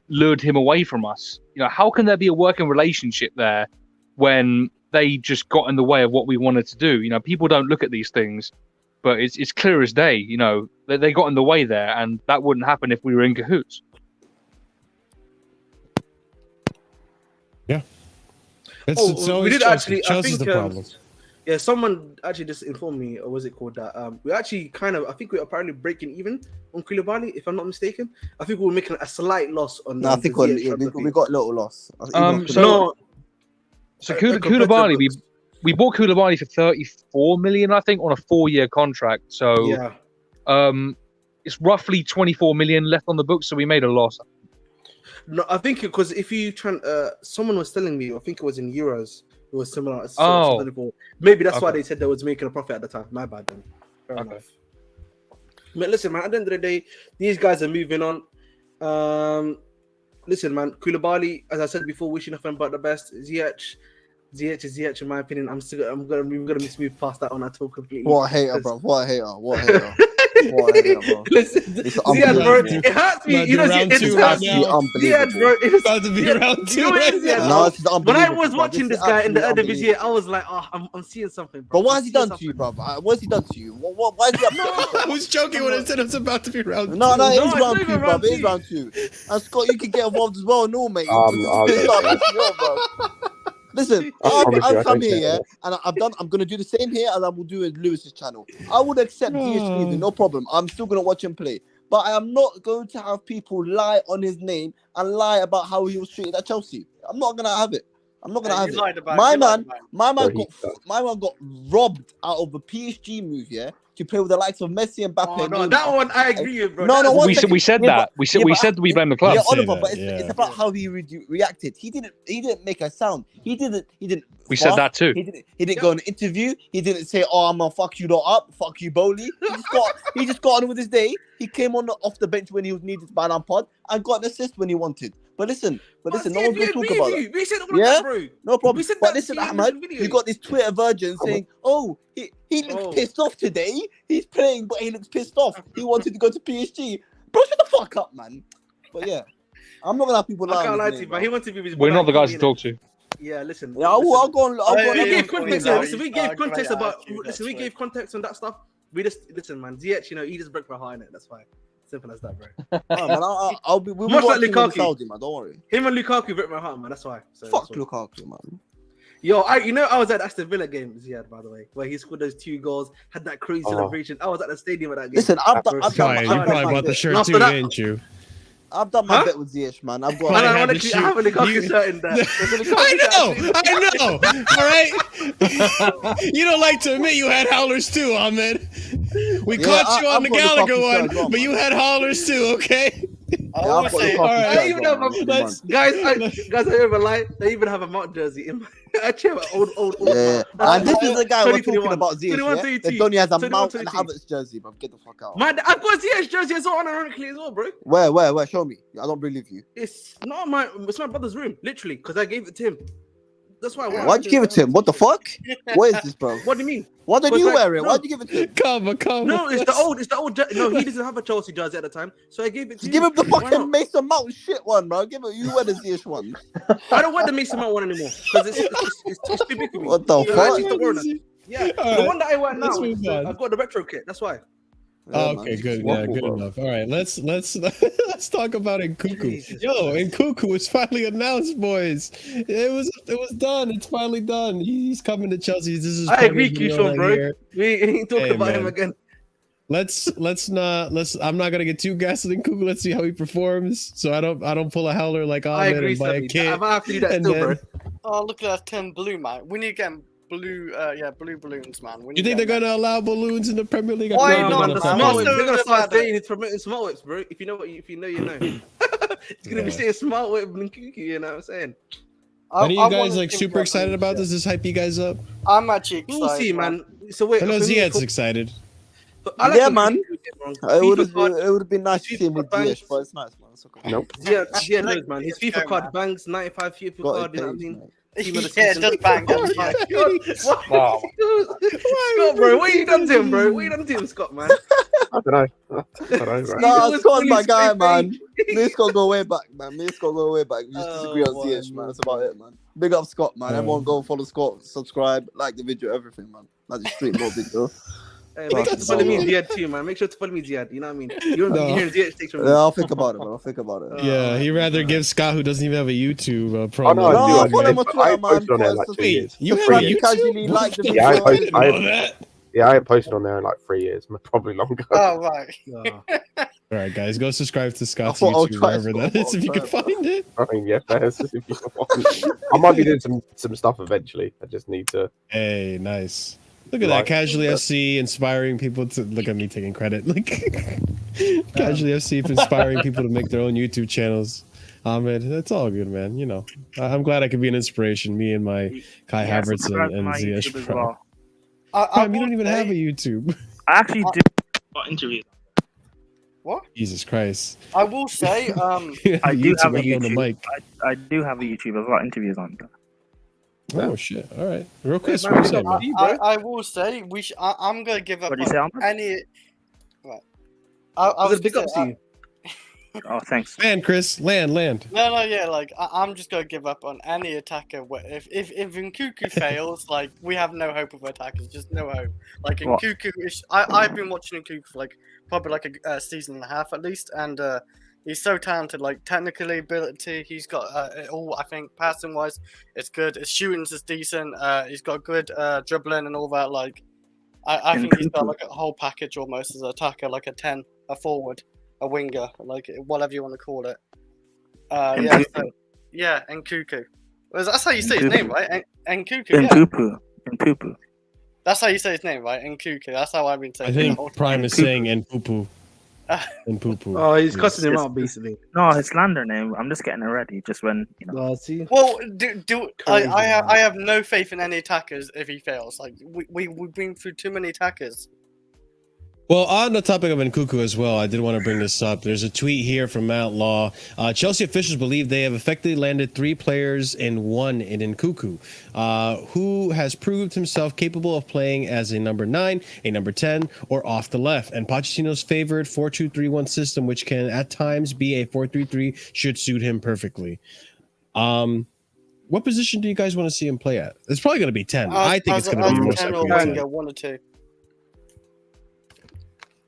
lured him away from us. You know, how can there be a working relationship there when they just got in the way of what we wanted to do? You know, people don't look at these things, but it's clear as day. You know, they got in the way there, and that wouldn't happen if we were in cahoots. We did actually. Chelsea's I think the problem. yeah, someone actually just informed me, or was it called that? We actually I think we're apparently breaking even on Koulibaly, if I'm not mistaken. I think we were making a slight loss on. No, I think we got a little loss. So Koulibaly, we bought Koulibaly for 34 million, I think, on a 4-year contract. So it's roughly 24 million left on the books. So we made a loss. No, I think because if you try, someone was telling me, I think it was in euros, it was similar. Maybe that's why they said they was making a profit at the time. My bad then. Fair enough. But listen, man, at the end of the day, these guys are moving on. Listen, man, Koulibaly, as I said before, wishing nothing but the best. Ziyech is Ziyech, in my opinion. I'm gonna move past that on that talk completely. What a hater, bro. What a hater. Listen, Ziyad, bro, it hurts me. You know, Ziyad, bro, it's about to be round 2. When I was watching this guy in the Eredivisie, I was like, oh, I'm seeing something, bro. But what has he done to you, bro? What has he done to you? Why is he I was joking when I said it's about to be round 2. No, it is round 2, bro. It is round 2. And Scott, you can get involved as well, no, mate. Listen, I've come here, and I'm gonna do the same here as I will do with Lewis's channel. I would accept DHP, no problem. I'm still gonna watch him play, but I am not going to have people lie on his name and lie about how he was treated at Chelsea. I'm not gonna have it. I'm not gonna have it. My man got robbed out of a PSG move, to play with the likes of Messi and Mbappe. Oh, no, that one I agree with, bro. No, we said that. We said we blame the club. Yeah, Oliver, but it's about how he reacted. He didn't make a sound. He didn't. We said that too. He didn't go on an interview. He didn't say, "Oh, I'm gonna fuck you lot up, fuck you, Bowley." He just got on with his day. He came on off the bench when he was needed by Lampard and got an assist when he wanted. But listen, no one's gonna talk about that. We said all that, bro. No problem. We said but that listen, Ahmed, you got this Twitter virgin saying, "Oh, he looks pissed off today. He's playing, but he looks pissed off. He wanted to go to PSG." Bro, shut the fuck up, man. But yeah, I'm not gonna have people lying. I can't lie to you, but he wants to be with his. We're not the guys to talk to. Yeah, listen. Yeah, I'll go on. We gave context. Listen, we gave context about. Listen, we gave context on that stuff. We just listen, man. Ziyech, he just broke my heart in it. That's why. Simple as that, bro. I'll be much like Lukaku. Saudi, man. Don't worry. Him and Lukaku broke my heart, man. That's why. Fuck Lukaku, man. Yo, I was at Aston Villa game, Ziyad, by the way, where he scored those 2 goals, had that crazy celebration. I was at the stadium at that game. Listen, I've done you probably bought the shirt too, didn't you? I've done my Huh? bet with Ziyech, man. I've got. Man, I had want to to shoot. I have a Lukaku You- shirt in there. There's a Lukaku I know. shirt. All right. You don't like to admit you had howlers too, Ahmed. We Yeah, caught you on I've the got Gallagher Lukaku shirt one, as well, but you man. had howlers too. Okay. I Yeah, will I've got say, Lukaku Alright. shirt I as even well, have man. let's- Guys, I don't even lie. They even have a Mount jersey in my. Actually, have an old. Yeah, and this is the guy we're talking 2021. about Ziyech, 21, yeah? 22. That Donny has a 21, Mount and 22. Havertz jersey, bro. Get the fuck out. Man, I've got a Ziyech jersey as well, unironically as well, bro. Where? Show me. I don't believe you. It's not it's my brother's room, literally, because I gave it to him. That's why. Why'd you give it to him? What the fuck? What is this, bro? What do you mean? Why did But you like, wear it? no. Why'd you give it to him? Come. No, it's the old. No, he doesn't have a Chelsea jersey at the time, so I gave it to Just give him the Why fucking not? Mason Mount shit one, bro. Give it. You wear the Ziyech one. I don't wear the Mason Mount one anymore because it's too big for me. What the You know, fuck? actually, it's the Warner. Yeah, the Alright, one that I wear now. let's move on. I've got the retro kit. That's why. Yeah, Okay, man. good. Waffle, Yeah, good bro. enough. All right, let's let's talk about NKUNKU. Yo, NKUNKU is finally announced, boys. It was done. It's finally done. He's coming to Chelsea. This is I agree, probably Keyshawn, all I bro. hear. We ain't talking Hey, about him man. again. Let's I'm not gonna get too gassed with NKUNKU. Let's see how he performs. So I don't pull a howler like I Ahmed agree, and buy a Sammy. kit. I might have to do that and still, then- bro. oh, look at that 10 blue, man. We need to get blue, blue balloons, man. We You think they're gonna allow balloons in the Premier League? Why I not, don't Man, know the if man? smart I'm- whips. They're gonna What's start the- saying it's promoting smart whips, bro. If you know you know. It's gonna be Yeah. saying smart whip and NKUNKU, you know what I'm saying? Any of you guys like super excited about this? Does this hype you guys up? I'm actually excited. We'll see, man. So wait, I know for me, Ziyad's for- excited. I like Yeah, the man. NKUNKU kit, bro. It would FIFA have been nice to see him with FIFA Ziyech, but it's nice, man. It's okay. Nope. Yeah, knows, man. His Let's FIFA go, card man. bangs, 95 FIFA Got card, it you know what I paid, mean? mate. Team of the Yeah, it season. does bang. Oh, doesn't it? God. Wow. Scott, bro, what you done to him, bro? What you done to him, Scott, man? I don't know. Right? Nah, always Scott's my bullies guy, my man. page. Me Scott go way back, man. Me Scott go way back. We just Oh, disagree on boy, Ziyech, man. man. That's about it, man. Big up Scott, man. Yeah. Everyone go follow Scott, subscribe, like the video, everything, man. That's just straight more video. Hey, make sure to follow me, Ziyad, too, man. Make sure to follow me, Ziyad. You know what I mean? You won't No. be hearing Ziyad takes from me. Yeah, I'll think about it, man. I'll think about it. Yeah, he rather give Scott, who doesn't even have a YouTube Oh promo. no, No, I do. follow him on I Twitter, posted on there man. like 2 Wait, years. You have a Subscribe, YouTube? casually like the Yeah, I video. post- didn't know that. Yeah, I ain't posted on there in like 3 years, probably longer. Oh, right. All right, guys, go subscribe to Scott's thought I'll YouTube try wherever Scott, that is, I'll if you can try. find it. I mean, yeah, there's if you want. I might be doing some stuff eventually. I just need to. Hey, nice. Look at Like- that, Casually FC inspiring people to look at me taking credit. Like Casually FC inspiring people to make their own YouTube channels. Ahmed, that's all good, man. You know, I'm glad I could be an inspiration. Me and my Kai Havertz subscribe to and my Ziyech YouTube as Pro. well. I You don't even have a YouTube. I actually do got interviews. Jesus Christ. I will say, I do have a up on the YouTube. mic. I do have a YouTube. I've got interviews on. Oh shit! All right, real quick. man, what we you got- saying, man? I will say, I'm gonna give up What did you say, on Ahmed? any. Right. I I was was big gonna up say, to you. Oh, thanks. Land, Chris. Land. No, yeah, like I'm just gonna give up on any attacker. If NKUNKU fails, like we have no hope of attackers, just no hope. Like What? NKUNKU is, I've been watching NKUNKU for like probably like a season and a half at least, and he's so talented. Like technically ability, he's got it all. I think passing wise, it's good. His shooting's is decent. He's got good dribbling and all that. Like I think he's got like a whole package almost as an attacker, like a 10, a forward, a winger, like whatever you want to call it. Yeah, so, yeah, NKUNKU. Well, that's how you say his name, right? NKUNKU. Yeah. Impupu. That's how you say his name, right? NKUNKU. That's how I've been saying. I it the think whole time. Prime is saying and poo poo. And poo poo. Oh, he's cussing him out, basically. No, his slander name. I'm just getting it ready. Just when you know. Oh, see? Well, Crazy, I have no faith in any attackers if he fails. Like we've been through too many attackers. Well, on the topic of NKUNKU as well, I did want to bring this up. There's a tweet here from Matt Law. Chelsea officials believe they have effectively landed 3 players in one in NKUNKU, who has proved himself capable of playing as a number 9, a number 10, or off the left. And Pochettino's favored 4-2-3-1 system, which can at times be a 4-3-3, should suit him perfectly. What position do you guys want to see him play at? It's probably going to be 10. I think it's going to be most 10 or likely a 10. winger, 1 or 2.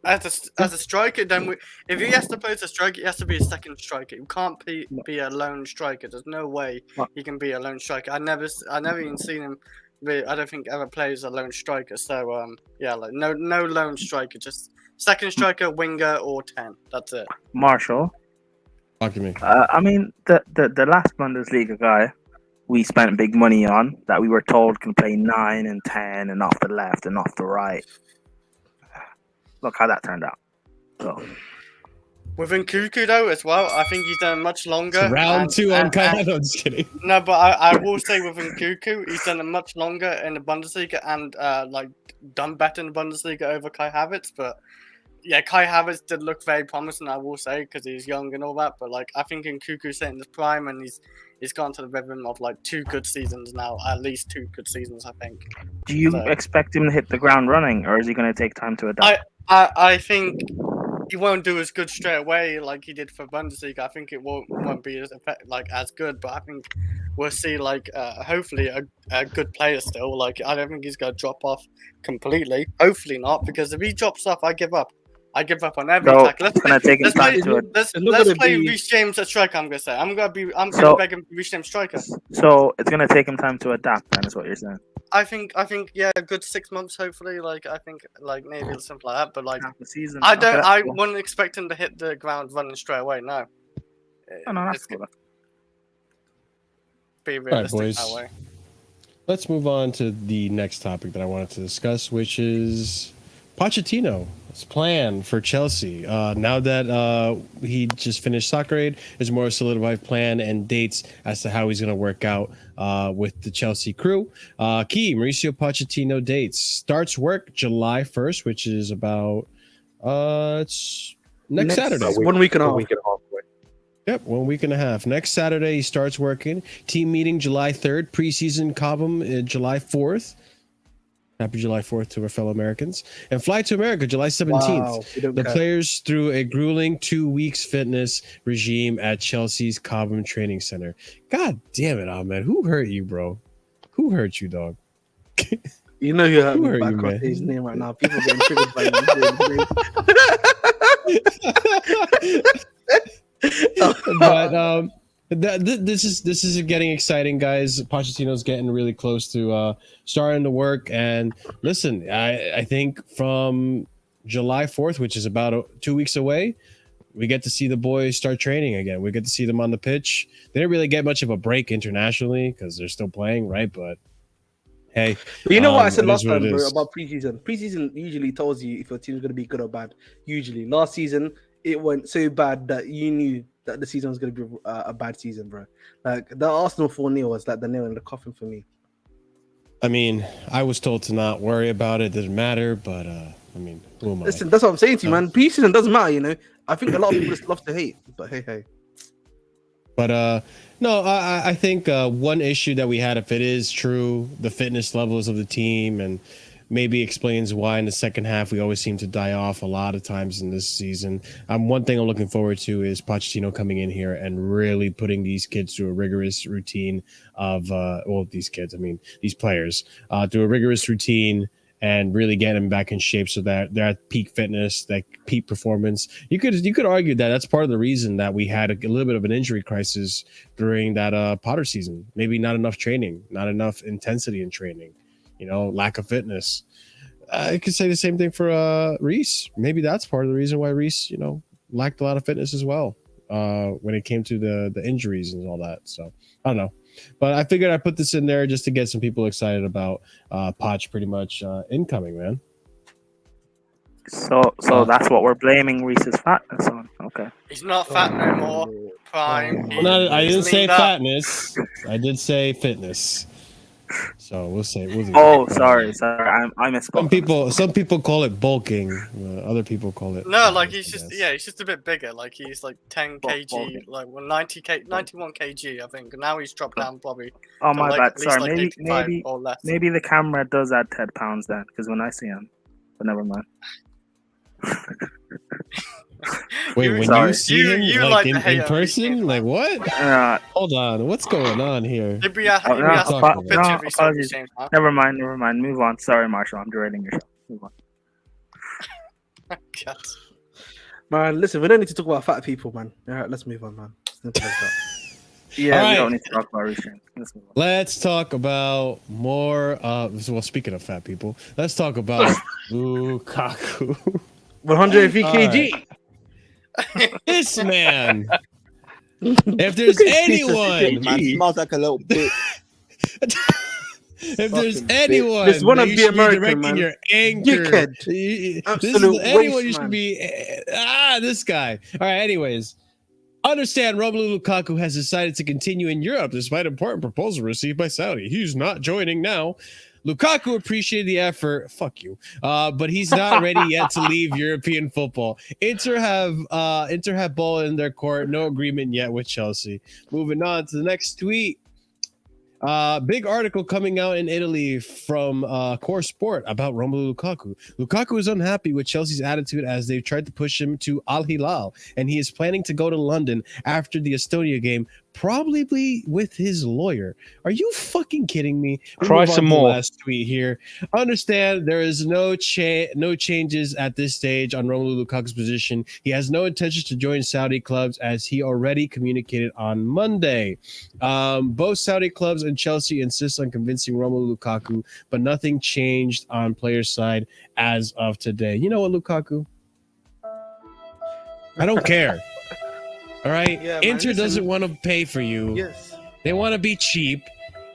As a striker, then if he has to play as a striker, he has to be a second striker. You can't be a lone striker. There's no way he can be a lone striker. I never even seen him. I don't think ever play as a lone striker. So yeah, like no lone striker. Just second striker, winger, or 10. That's it. Marshall. Talk to me. I mean, the last Bundesliga guy we spent big money on that we were told can play 9 and 10 and off the left and off the right. Look how that turned out. So. With NKUNKU though as well, I think he's done much longer. It's round 2 on Kai. No, I'm just kidding. No, but I will say with NKUNKU, he's done it much longer in the Bundesliga and like done better in the Bundesliga over Kai Havertz. But yeah, Kai Havertz did look very promising, I will say, because he's young and all that. But like, I think NKUNKU's hitting his prime and he's gone to the rhythm of like 2 good seasons now, at least 2 good seasons, I think. Do you expect him to hit the ground running, or is he going to take time to adapt? I think he won't do as good straight away like he did for Bundesliga. I think it won't be as good, but I think we'll see hopefully a good player still. Like, I don't think he's gonna drop off completely. Hopefully not, because if he drops off, I give up. I give up on every tackle. Let's play Reece James at striker. I'm gonna say I'm gonna beg him Reece James striker. So it's gonna take him time to adapt. Then is what you're saying. I think yeah, a good 6 months hopefully. I think maybe something like that. But half the season. I wouldn't expect him to hit the ground running straight away. No. No, that's good. Be realistic boys. that way. Let's move on to the next topic that I wanted to discuss, which is Pochettino's plan for Chelsea. Now that he just finished Soccer Aid, there's more solidified plan and dates as to how he's going to work out with the Chelsea crew. Key Mauricio Pochettino dates. Starts work July 1st, which is about it's next Saturday. 1 week and a half. Away. Yep, 1 week and a half. Next Saturday, he starts working. Team meeting July 3rd. Preseason Cobham July 4th. Happy July 4th to our fellow Americans. And fly to America July 17th. Wow, the players through a grueling 2 weeks fitness regime at Chelsea's Cobham Training Center. God damn it, Ahmed. Who hurt you, bro? Who hurt you, dog? You know you hurt me hurt by you, man? his name right now. People getting triggered by his name. But this is getting exciting, guys. Pochettino's getting really close to starting to work. And listen, I think from July 4th, which is about 2 weeks away, we get to see the boys start training again. We get to see them on the pitch. They didn't really get much of a break internationally because they're still playing, right? But hey, but you know what I said last time, bro, about preseason. Preseason usually tells you if your team's going to be good or bad. Usually, last season it went so bad that you knew that the season was going to be a bad season, bro. Like the Arsenal 4-0 was like the nail in the coffin for me. I mean, I was told to not worry about it. Didn't matter, but I mean, who am I? Listen, that's what I'm saying to you, man. Preseason doesn't matter, you know. I think a lot of people just love to hate, but hey. But no, I think one issue that we had, if it is true, the fitness levels of the team, and maybe explains why in the second half we always seem to die off a lot of times in this season. One thing I'm looking forward to is Pochettino coming in here and really putting these kids through a rigorous routine of these players through a rigorous routine and really getting them back in shape so that they're at peak fitness, that peak performance. You could argue that that's part of the reason that we had a little bit of an injury crisis during that Potter season. Maybe not enough training, not enough intensity in training. Lack of fitness. I could say the same thing for Reece. Maybe that's part of the reason why Reece, lacked a lot of fitness as well when it came to the injuries and all that. So I don't know. But I figured I'd put this in there just to get some people excited about Poch pretty much incoming, man. So that's what we're blaming Reece's fatness on. Okay. He's not fat no more. Prime. I didn't say fatness. I did say fitness. So we'll say. Sorry. I misspoke. Some people call it bulking. Other people call it. No, he's just a bit bigger. Like he's like 10 kg, like 91 kg, I think. And now he's dropped down probably. Oh my bad. Sorry, maybe the camera does add 10 pounds then, because when I see him, but never mind. Wait, when you see him in person, like what? Hold on, what's going on here? Apologies. Never mind. Move on. Sorry, Marshall. I'm derailing your show. Move on. Man, listen, we don't need to talk about fat people, man. All right, let's move on, man. Simple as that. Yeah, we don't need to talk about restraint. Let's talk about more. Speaking of fat people, let's talk about Lukaku. 150 kg. This man If there's Piece of anyone, shit, man, smells like a little bitch. if there's Fucking anyone, This wanna that you be should American, directing man. your anger. Dickhead. This Absolute is anyone waste, you should man. be. This guy. All right. Anyways, understand Romelu Lukaku has decided to continue in Europe despite important proposal received by Saudi. He's not joining now. Lukaku appreciated the effort. Fuck you. But he's not ready yet to leave European football. Inter have ball in their court. No agreement yet with Chelsea. Moving on to the next tweet. Big article coming out in Italy from Core Sport about Romelu Lukaku. Lukaku is unhappy with Chelsea's attitude as they've tried to push him to Al Hilal, and he is planning to go to London after the Estonia game, probably with his lawyer. Are you fucking kidding me? We Cry move on some to the more. last tweet here. Understand there is no changes at this stage on Romelu Lukaku's position. He has no intention to join Saudi clubs as he already communicated on Monday. Both Saudi clubs and Chelsea insist on convincing Romelu Lukaku, but nothing changed on players' side as of today. You know what, Lukaku? I don't care. All right? Yeah, man, Inter listen. doesn't want to pay for you. Yes. They want to be cheap,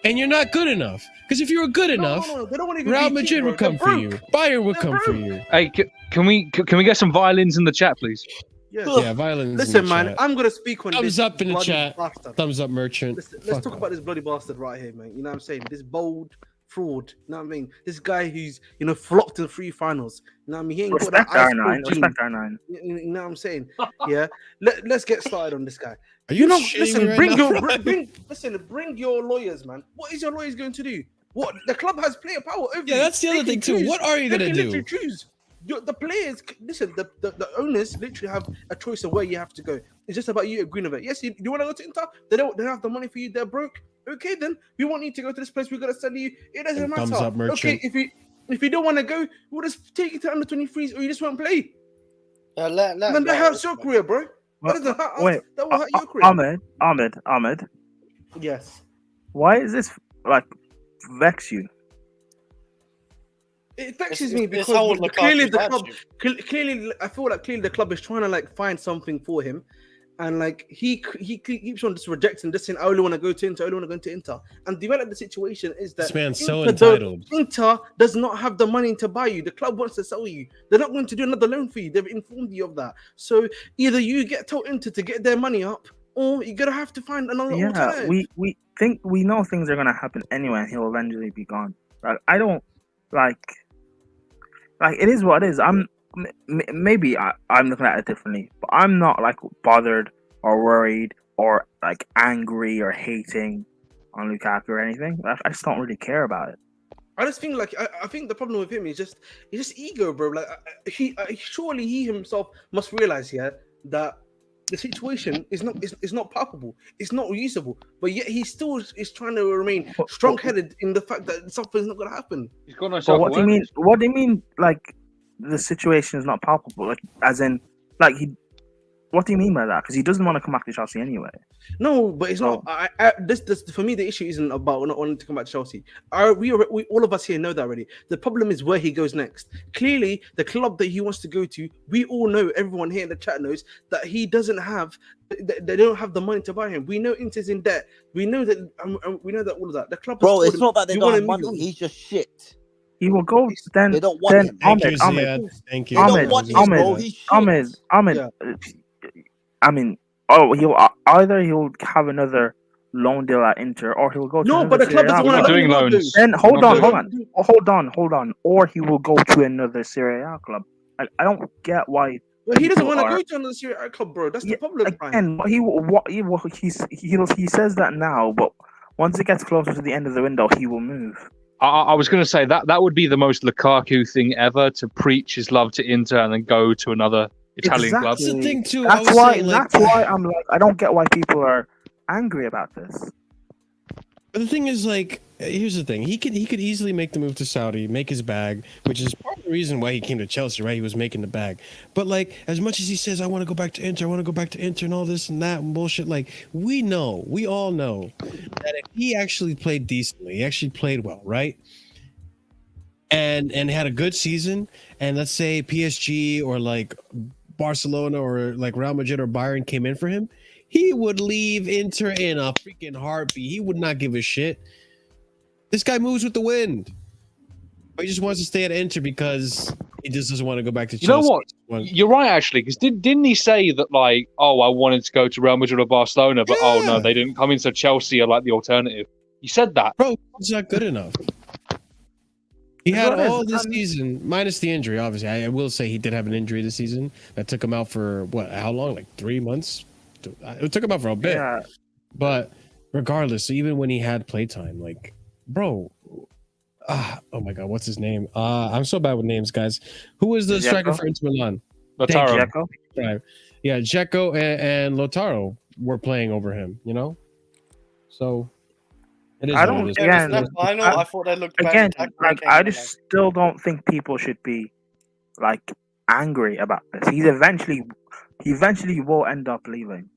and you're not good enough. Because if you were good enough, No, they don't want to even Real be Madrid cheap, would bro. come They're for you. broke. Bayern would They're come for broke. you. Hey, can we get some violins in the chat, please? Yes. Yeah, violence. Listen, in the man, chat. I'm gonna speak on Thumbs this up in the bloody chat. bastard. Thumbs up, merchant. Let's Fuck talk off. about this bloody bastard right here, man. You know what I'm saying? This bold fraud. You know what I mean? This guy who's flopped in 3 finals. You know what I mean? He ain't got Respect that R9. ice Respect R9. You know what I'm saying? Yeah. Let's get started on this guy. Are you know, shitting listen, me right bring now? bring your lawyers, man. What is your lawyers going to do? What the club has player power over Yeah, you. that's the They other thing can too. choose. What are you They gonna can do? literally choose. The players, listen, the owners literally have a choice of where you have to go. It's just about you agreeing with it. Yes, you want to go to Inter? They don't have the money for you. They're broke. Okay, then we want you to go to this place. We're gonna send you. It doesn't matter. Thumbs up, merchant. Okay, if you don't want to go, we'll just take you to under 23s, or you just won't play. Let And then him that go. hurts your career, bro. Wait, That will hurt your career. Ahmed, Yes. why is this like vex you? It vexes It's- me it's because how clearly Lukaku's the attitude. club, clearly I feel like clearly the club is trying to like find something for him, and like he keeps on just rejecting, just saying I only want to go to Inter, I only want to go to Inter. And the reality of the situation is that This man's so Inter don't- entitled. Inter does not have the money to buy you. The club wants to sell you. They're not going to do another loan for you. They've informed you of that. So either you get told Inter to get their money up, or you're gonna have to find another Yeah, alternative. we know things are gonna happen anyway, and he'll eventually be gone. Like I don't like it is what it is. Maybe I'm looking at it differently, but I'm not like bothered or worried or like angry or hating on Lukaku or anything. I just don't really care about it. I just think like I think the problem with him is just ego, bro. Like surely he himself must realize here that the situation is not palpable, it's not usable, but yet he still is trying to remain strong-headed in the fact that something's not going to happen. He's got no But self-awareness. what do you mean? Like the situation is not palpable? Like as in, like he. What do you mean by that? Because he doesn't want to come back to Chelsea anyway. No, but it's not. This for me, the issue isn't about not wanting to come back to Chelsea. We all of us here know that already. The problem is where he goes next. Clearly, the club that he wants to go to, we all know. Everyone here in the chat knows that he doesn't have. They don't have the money to buy him. We know Inter's in debt. We know that. We know that all of that. The club. Bro, it's not that they don't have money. He's just shit. He will go then. They don't want him. Thank you, Ahmed, Ziyad. Thank you. They don't Ahmed, want him, bro. He's shit. Ahmed. Yeah. I mean, he'll have another loan deal at Inter, or he'll go to No, another but the club Serie A doesn't We're want not to doing loans. Then hold We're not on, hold on, or he will go to another Serie A club. I don't get why. But he doesn't want to people go to another Serie A club, bro. That's the Yeah, problem. Brian. Again, he says that now, but once it gets closer to the end of the window, he will move. I was going to say that would be the most Lukaku thing ever, to preach his love to Inter and then go to another Italian club. That's the thing too. That's why I'm like, I don't get why people are angry about this. But the thing is, like, here's the thing. He could easily make the move to Saudi, make his bag, which is part of the reason why he came to Chelsea, right? He was making the bag. But, like, as much as he says, I want to go back to Inter, and all this and that and bullshit, like, we all know that if he actually played decently, he actually played well, right? And had a good season, and let's say PSG or, like, Barcelona or, like, Real Madrid or Bayern came in for him, he would leave Inter in a freaking heartbeat. He would not give a shit. This guy moves with the wind. But he just wants to stay at Inter because he just doesn't want to go back to Chelsea. You know what? You're right, actually, because didn't he say that, like, oh, I wanted to go to Real Madrid or Barcelona, but oh no, they didn't come in, so Chelsea are like the alternative. He said that. Bro, it's not good enough. He had all this season, minus the injury, obviously. I will say he did have an injury this season that took him out for, how long? Like 3 months? It took him out for a bit. Yeah. But regardless, even when he had playtime, like, bro, oh my God, what's his name? I'm so bad with names, guys. Who was the striker for Inter Milan? Lautaro. Right. Yeah, Dzeko and Lautaro were playing over him, you know? So... I thought they looked better. Like, I just still don't think people should be like angry about this. He eventually will end up leaving.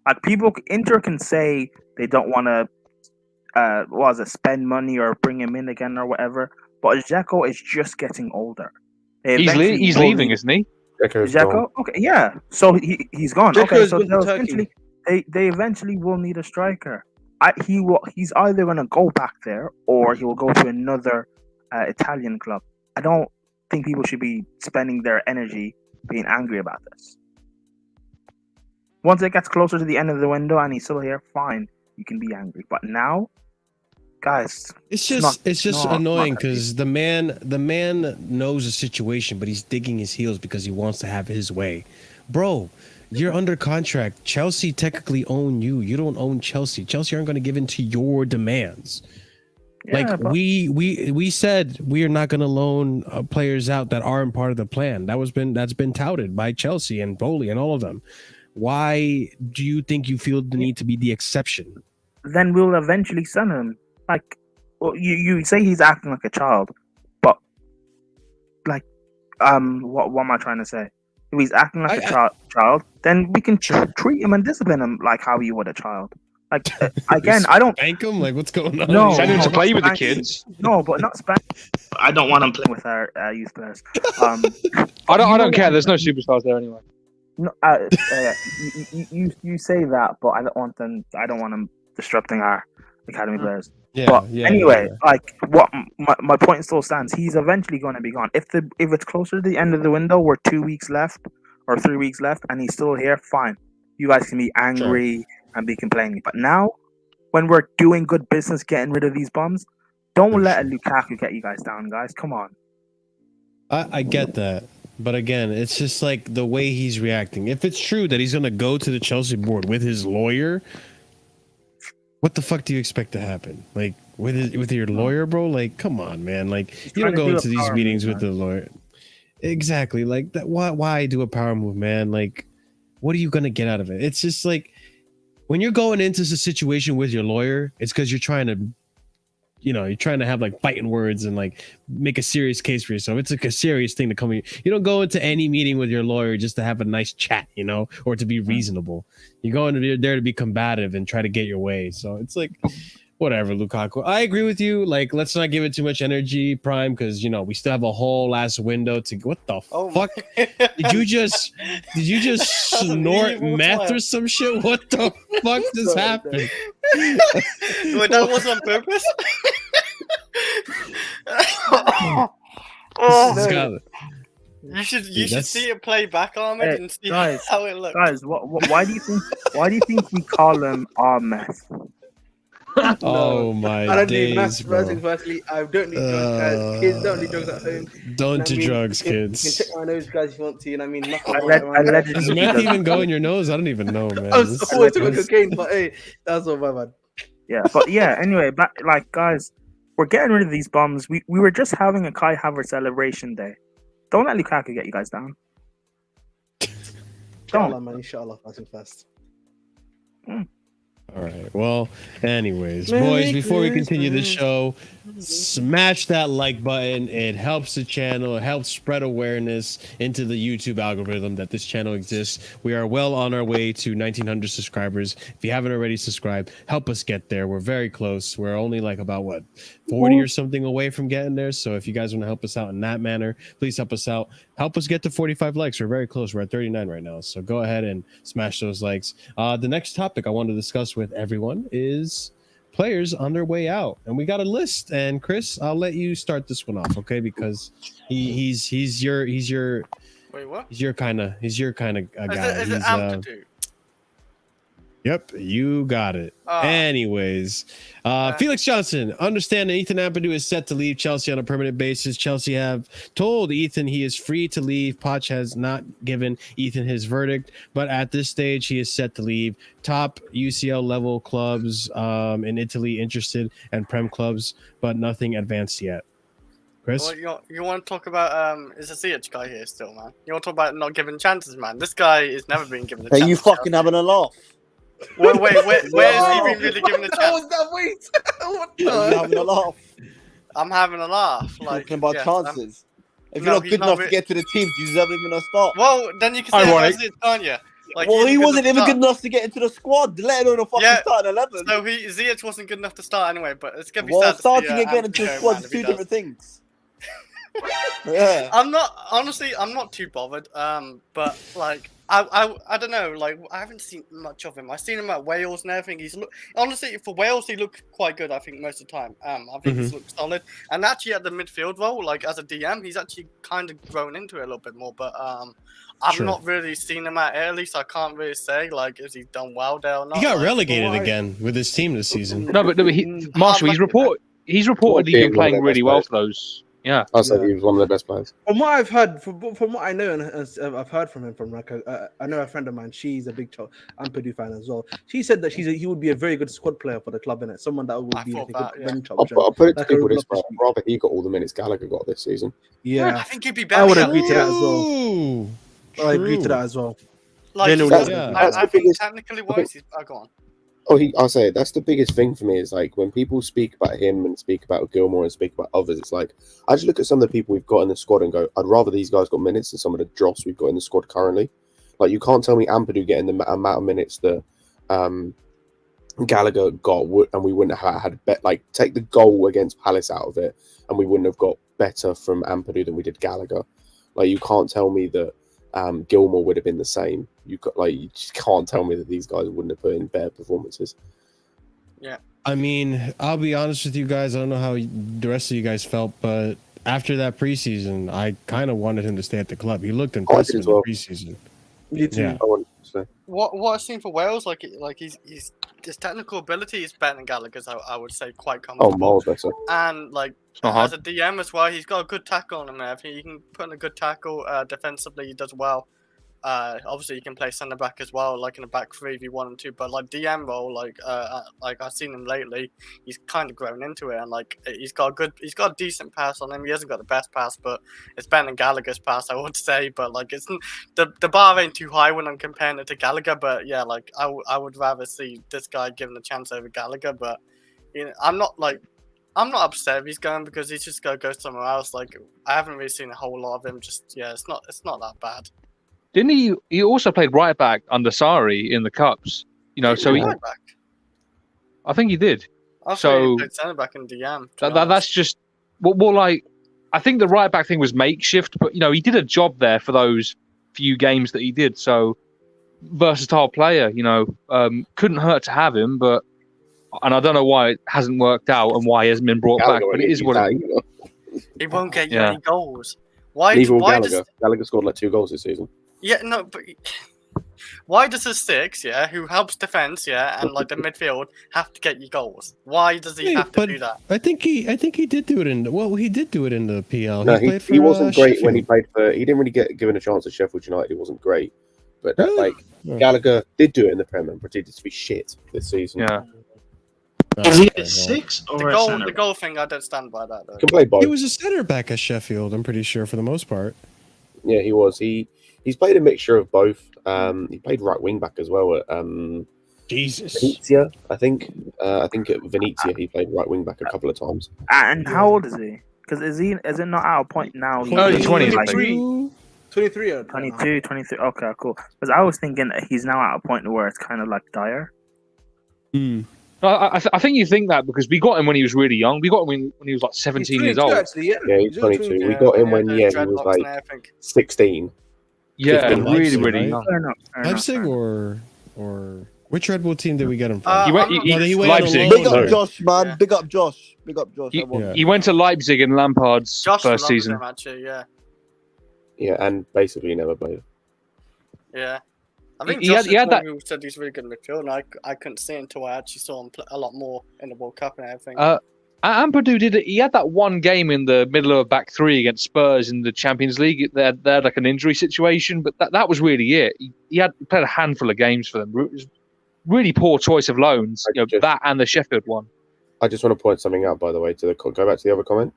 Like, Inter can say they don't want to, spend money or bring him in again or whatever. But Dzeko is just getting older. He's leaving, isn't he? Dzeko? Okay, yeah. So he's gone. Okay, so they eventually will need a striker. He's either going to go back there or he will go to another Italian club. I don't think people should be spending their energy being angry about this. Once it gets closer to the end of the window and he's still here, fine, you can be angry. But now, guys, it's just annoying because the man knows the situation, but he's digging his heels because he wants to have his way, bro. You're under contract. Chelsea technically own you. You don't own Chelsea. Chelsea aren't going to give in to your demands. Yeah, we said we are not going to loan players out that aren't part of the plan. That's been touted by Chelsea and Bowley and all of them. Why do you think you feel the need to be the exception? Then we'll eventually send him. Like, well, you say he's acting like a child, but like, what am I trying to say? If he's acting like a child, then we can treat him and discipline him like how you would a child. Like, again, I don't spank him. Like, what's going on? No, send him to play with the kids. No, but not spank. I don't want him playing with our youth players. I don't care. There's no superstars there anyway. No, you say that, but I don't want them disrupting our academy players. Anyway, like, what my point still stands. He's eventually going to be gone. If it's closer to the end of the window, we're 2 weeks left or 3 weeks left, and he's still here, fine. You guys can be angry and be complaining. But now, when we're doing good business, getting rid of these bums, don't let a Lukaku get you guys down, guys. Come on. I get that. But again, it's just like the way he's reacting. If it's true that he's going to go to the Chelsea board with his lawyer, what the fuck do you expect to happen? Like, with your lawyer, bro? Like, come on, man. Like, you don't go into these meetings with the lawyer. Exactly. Like, that. Why do a power move, man? Like, what are you going to get out of it? It's just like, when you're going into a situation with your lawyer, it's because you're trying to, you're trying to have like fighting words and like make a serious case for yourself. It's like a serious thing to come in. You don't go into any meeting with your lawyer just to have a nice chat, or to be reasonable. You go in there to be combative and try to get your way. So it's like, whatever, Lukaku. I agree with you. Like, let's not give it too much energy, Prime, because we still have a whole last window to. What the fuck? Did you just snort meth or some shit? What the fuck just happened? Wait, that was on purpose. You should see it play back, Ahmed, and see how it looks. Guys, why do you think we call him Ahmed? Oh my days, bro. Firstly, I don't need drugs, guys. Kids don't need drugs at home. Don't do drugs, kids. You can check my nose, guys, if you want to. I mean, does meth even go in your nose? I don't even know, man. I was always doing cocaine, but hey, that's all my bad. Yeah, but anyway, guys, we're getting rid of these bums. We were just having a Kai Havertz celebration day. Don't let Lukaku get you guys down. Inshallah, man. Inshallah, fast. All right. Well, anyways, boys, before we continue the show, smash that like button. It helps the channel. It helps spread awareness into the YouTube algorithm that this channel exists. We are well on our way to 1,900 subscribers. If you haven't already subscribed, help us get there. We're very close. We're only like about, 40 or something away from getting there. So if you guys want to help us out in that manner, please help us out. Help us get to 45 likes. We're very close. We're at 39 right now. So go ahead and smash those likes. The next topic I want to discuss with everyone is players on their way out, and we got a list. And Chris, I'll let you start this one off, okay? Because he's your Wait, what? he's your kind of guy. Is it Ampadu? Yep, you got it. Ah. Anyways, Felix Johnson, understand that Ethan Ampadu is set to leave Chelsea on a permanent basis. Chelsea have told Ethan he is free to leave. Poch has not given Ethan his verdict, but at this stage, he is set to leave. Top UCL level clubs in Italy interested, and Prem clubs, but nothing advanced yet. Chris? Well, you want to talk about is a Ziyech guy here still, man? You want to talk about not giving chances, man? This guy has never been given a chance. Are you fucking having a laugh? Wait, where is he been really given a chance? What Are you having a laugh? I'm having a laugh. Like, Talking about yes, chances. If No, you're not he's good not enough re- to get to the team, do you deserve even a start? Well, then you can say Ironic. about Ziyech, can't you? Like, Well, he isn't wasn't good even enough good to enough to get into the squad, let alone a fucking Yeah, starting 11. start. So Ziyech wasn't good enough to start anyway, but it's gonna be Well, sad to starting see, and getting into the Ampadu, squad man, is if he two does. different things. Yeah. I'm not too bothered. But like I don't know. Like I haven't seen much of him. I've seen him at Wales and everything. Honestly for Wales he looked quite good. I think most of the time. I think he's looked solid. And actually at the midfield role, like as a DM, he's actually kind of grown into it a little bit more. But I've not really seen him at Italy, so I can't really say like is he done well there or not. He got like, relegated again with his team this season. No, but Marshall, he's reportedly been playing really well for those. Yeah, I'll say he was one of the best players. From what I've heard, from what I know, and I've heard from him, from like I know a friend of mine. She's a big Ampadu fan as well. She said that he would be a very good squad player for the club, innit? Someone that would be like, a good bench option. I'll put it to Like a people this way. Rob- I'd rather he got all the minutes Gallagher got this season. Yeah, I think he'd be better. I would agree to that as well. Ooh, I agree to true. that as well. Like, Genuinely. I think technically wise, he's go on. I'll say it. That's the biggest thing for me is like when people speak about him and speak about Gilmore and speak about others, it's like I just look at some of the people we've got in the squad and go, I'd rather these guys got minutes than some of the dross we've got in the squad currently. Like you can't tell me Ampadu getting the amount of minutes that Gallagher got, and we wouldn't have had like take the goal against Palace out of it, and we wouldn't have got better from Ampadu than we did Gallagher. Like you can't tell me that Gilmore would have been the same. You just can't tell me that these guys wouldn't have put in better performances. Yeah. I mean, I'll be honest with you guys. I don't know how the rest of you guys felt, but after that preseason, I kind of wanted him to stay at the club. He looked impressive in the preseason. Me too. Yeah. I wanted to say. What I've seen for Wales, like his technical ability is better than Gallagher's. I would say quite comfortable. Oh, miles better. And like as a DM as well, he's got a good tackle on him. He can put in a good tackle defensively. He does well. Obviously, he can play centre back as well, like in a back three if you want him to. But like DM role, like I've seen him lately, he's kind of grown into it, and like he's got a decent pass on him. He hasn't got the best pass, but it's better than Gallagher's pass, I would say. But like it's the bar ain't too high when I'm comparing it to Gallagher. But yeah, like I would rather see this guy given a chance over Gallagher. But you know, I'm not upset if he's going because he's just gonna go somewhere else. Like I haven't really seen a whole lot of him. Just it's not that bad. didn't he? He also played right back under Sarri in the cups. You know, so Right back. I think he did. I thought So- he played centre back in DM. to be That's honest. just well, like I think the right back thing was makeshift, but you know he did a job there for those few games that he did. So versatile player, you know, couldn't hurt to have him. But and I don't know why it hasn't worked out and why he hasn't been brought back. But it is what it is. He won't get you Yeah. any goals. Why? Neither will Why Gallagher. does? Gallagher scored like 2 goals this season. Yeah, no, but why does a six, who helps defense, and like the midfield have to get you goals? Why does he Hey, have to but do that? I think he did do it in he did do it in the PL. No, played for, he wasn't great when he Sheffield. played for. He didn't really get given a chance at Sheffield United. He wasn't great, but Really? like Gallagher did do it in the Premier and pretended to be shit this season. Yeah. Is he Okay, at 6 The or at goal, centre? the goal thing, I don't stand by that though. Can play both. He was a center back at Sheffield. I'm pretty sure for the most part. Yeah, he was. He's played a mixture of both. He played right wing back as well at Jesus. Venezia, I think. I think at Venezia he played right wing back a couple of times. And how old is he? Because is it not at a point now? Early 20s, I like, think. 23. 22, 23. Okay, cool. Because I was thinking that he's now at a point where it's kind of like dire. I think you think that because we got him when he was really young. We got him when he was like 17 years old. Actually, Yeah, he's 22. We got him when he was like 16. Yeah, 15. really, Leipzig, really right? young. Fair enough. Leipzig or which Red Bull team did we get him from? He went Leipzig. Big up No. Josh, man. Yeah. Big up Josh. Big up Josh. He went to Leipzig in Lampard's Josh first loves season. him, actually, yeah. Yeah, and basically never played. Yeah. I think He Josh had that- who said he's really good in midfield, and I couldn't see it until I actually saw him play a lot more in the World Cup and everything. Ampadu did it. He had that one game in the middle of a back three against Spurs in the Champions League. They had like an injury situation, but that was really it. He played a handful of games for them. It was really poor choice of loans. That and the Sheffield one. I just want to point something out, by the way, go back to the other comment.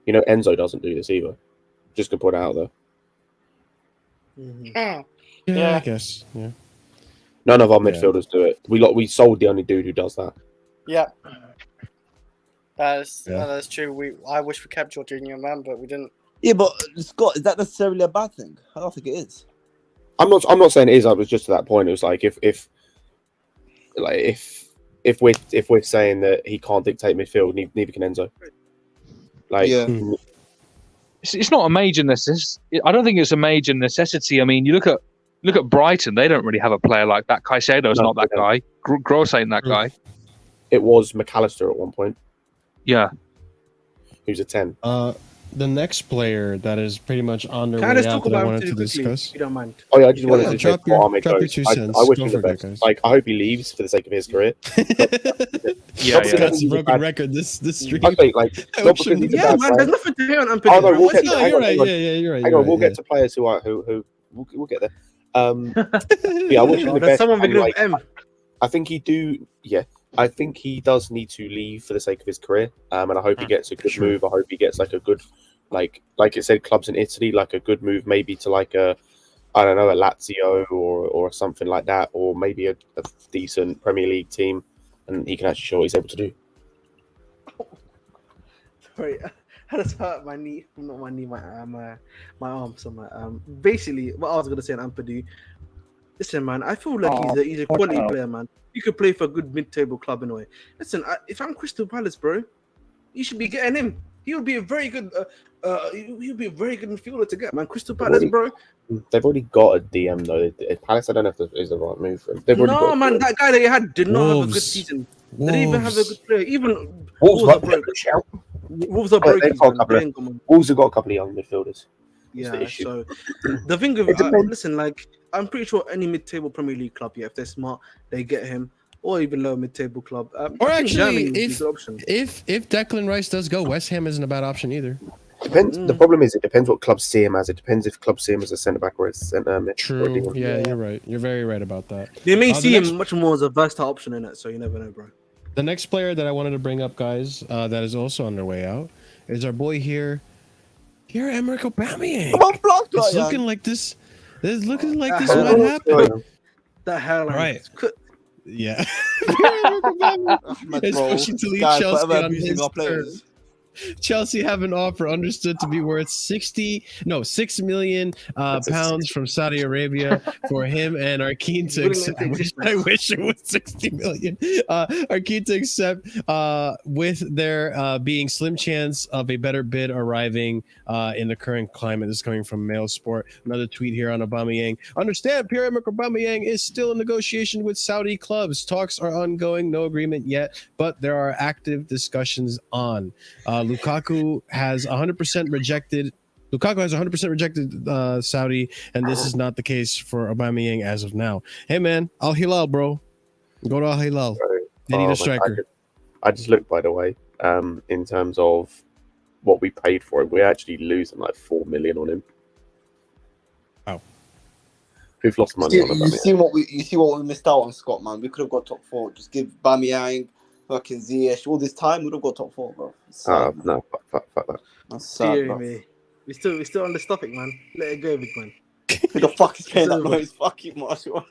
You know, Enzo doesn't do this either. Just to point it out there. Yeah, I guess. Yeah. None of our midfielders do it. We sold the only dude who does that. Yeah. That's true. I wish we kept Jorginho, man, but we didn't. Yeah, but Scott, is that necessarily a bad thing? I don't think it is. I'm not saying it is. I was just to that point. It was like if we're saying that he can't dictate midfield, neither can Enzo. Like, Yeah. It's not a major necessity. I don't think it's a major necessity. I mean, you look at Brighton. They don't really have a player like that. Caicedo's not that guy. Gross ain't that guy. It was McAllister at one point. Yeah. Who's a 10. The next player that is pretty much on their Can I way just out talk that I about wanted him to quickly, discuss. if you don't mind? Oh yeah, I just wanted to drop say before your Ahmed 2 goes, cents. I wish Go him for the it, best. guys. Like, I hope he leaves for the sake of his career. Yeah. That's a broken record. This stream. Okay, like, I not wish because him he's the a Yeah, bad man, player. there's nothing to hear on Ampadu. Oh, no, man. we'll What's get he to- No, doing? you're right. hang on. Yeah, you're right. Hang on, we'll get to players who we'll get there. Yeah, I wish him the There's best. someone and, beginning like, with M. I think he do. Yeah, I think he does need to leave for the sake of his career. And I hope he gets a good Sure. move. I hope he gets like a good, like it said, clubs in Italy, like a good move, maybe to like a Lazio or something like that, or maybe a decent Premier League team, and he can actually show what he's able to do. Sorry, I just hurt my knee. Not my knee, my arm. So basically, what I was gonna say on Ampadu. Listen, man, I feel like he's a quality player, man. You could play for a good mid-table club in a way. Listen, if I'm Crystal Palace, bro, you should be getting him. He would be a very good. He would be a very good midfielder to get, man. Crystal Palace, bro. They've already got a DM though. Palace, I don't know if is the right move for him. They've already got No, a man, DM. that guy they had did not have a good Wolves. season. They didn't even have a good player. Even Wolves are got broke. Wolves are Oh, broken. they've got a man. couple of- They ain't got money. Wolves have got a couple of young midfielders. the Yeah, issue. so the thing of It depends. listen, like I'm pretty sure any mid-table Premier League club, yeah, if they're smart, they get him, or even lower mid-table club. Or I think actually, Germany would be a if good option. if Declan Rice does go, West Ham isn't a bad option either. Depends. The problem is, it depends what clubs see him as. It depends if clubs see him as a centre back or a centre mid. or a True. DM. Yeah, you're right. You're very right about that. They may the see next- him much more as a versatile option in it, so you never know, bro. The next player that I wanted to bring up, guys, that is also on their way out, is our boy here, Pierre-Emerick Aubameyang. Come on, block, It's Ryan. looking like this. It's looking like this Uh-huh. might happen. The hell, All right. Yeah. Ahmed, It's bro. pushing to leave Guys, Chelsea forever on abusing his our players. Chelsea have an offer understood to be worth 6 million pounds from Saudi Arabia for him, and are keen to accept. I wish it was 60 million. Are keen to accept with there being slim chance of a better bid arriving in the current climate. This is coming from Mail Sport. Another tweet here on Aubameyang. Understand, Pierre-Emerick Aubameyang is still in negotiation with Saudi clubs. Talks are ongoing, no agreement yet, but there are active discussions on. Lukaku has 100% rejected. Lukaku has 100% rejected Saudi, and this is not the case for Aubameyang as of now. Hey man, Al Hilal, bro, go to Al Hilal. They need a striker. I just looked, by the way, in terms of what we paid for him. We're actually losing like 4 million on him. Wow. We've lost money on You him. see what we missed out on, Scott, man. We could have got top 4. Just give Aubameyang, fucking Ziyech all this time. We'd have got top 4, bro. No, fuck that. That's sad, bro. me. We still on this topic, man. Let it go, big man. Who the fuck is paying that It's over. noise? Fuck you, Marshall.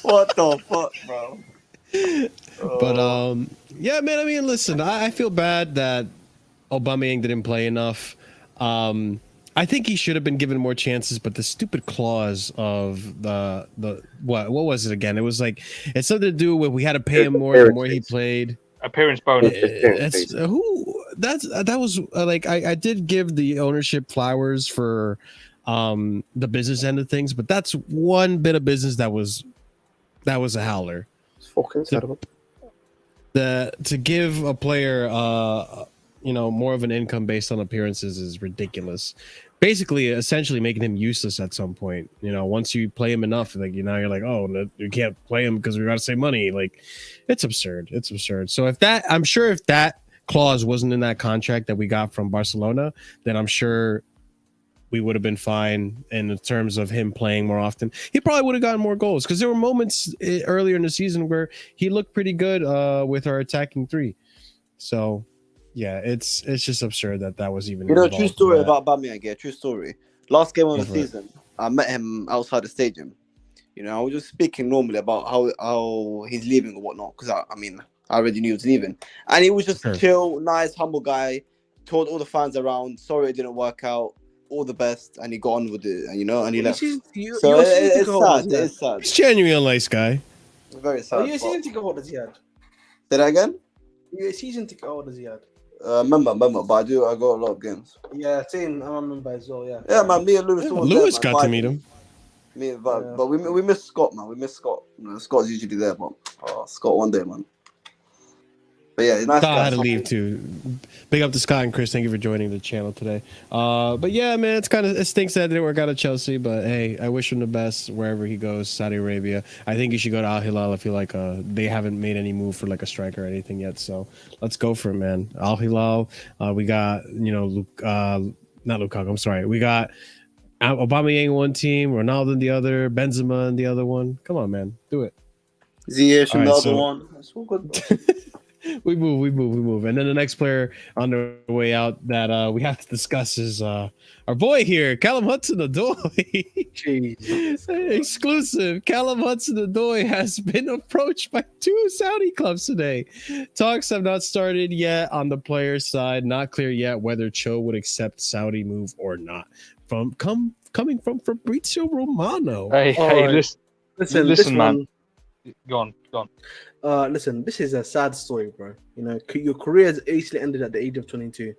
What the fuck, bro? But yeah, man. I mean, listen, I feel bad that Aubameyang didn't play enough. I think he should have been given more chances, but the stupid clause of the what was it again? It was like it's something to do with we had to pay him more the more he played. Appearance bonus. That was like I did give the ownership flowers for the business end of things, but that's one bit of business that was a howler. Fucking terrible. To give a player more of an income based on appearances is ridiculous. Basically, essentially making him useless at some point. Once you play him enough, like you're like, oh, no, you can't play him because we got to save money. Like, it's absurd. It's absurd. So I'm sure if that clause wasn't in that contract that we got from Barcelona, then I'm sure we would have been fine in terms of him playing more often. He probably would have gotten more goals because there were moments earlier in the season where he looked pretty good with our attacking three. So. Yeah, it's just absurd that was even. True story about Aubameyang. Yeah, true story. Last game of the season, I met him outside the stadium. I was just speaking normally about how he's leaving or whatnot because I already knew he was leaving, and he was just chill, nice, humble guy. Told all the fans around, sorry it didn't work out. All the best, and he got on with it, and he left. So it's sad. It's sad. He's genuinely a nice guy. Very sad. Are you a season ticket holder, ZIAD? Say that again. You're a season ticket holder, ZIAD. Member, but I got a lot of games. Yeah, same. I'm a member as well. Yeah. Yeah, man. Me and Lewis. Lewis got to meet him. But we miss Scott, man. We miss Scott. Scott's usually there, but Scott one day, man. But yeah, nice. Scott had to leave too. Big up to Scott and Chris. Thank you for joining the channel today. But yeah, man, it stinks that it didn't work out at Chelsea. But hey, I wish him the best wherever he goes. Saudi Arabia. I think he should go to Al Hilal. I feel like they haven't made any move for like a striker or anything yet. So let's go for it, man. Al Hilal. We got not Lukaku. I'm sorry. We got Aubameyang one team, Ronaldo in the other, Benzema in the other one. Come on, man, do it. Ziyech in the other one. That's all good. We move. And then the next player on the way out that we have to discuss is our boy here, Callum Hudson-Odoi. Exclusive. Callum Hudson-Odoi has been approached by 2 Saudi clubs today. Talks have not started yet on the player side. Not clear yet whether Cho would accept Saudi move or not. Coming from Fabrizio Romano. Hey, listen, man. Go on. Listen, this is a sad story, bro. Your career has easily ended at the age of 22.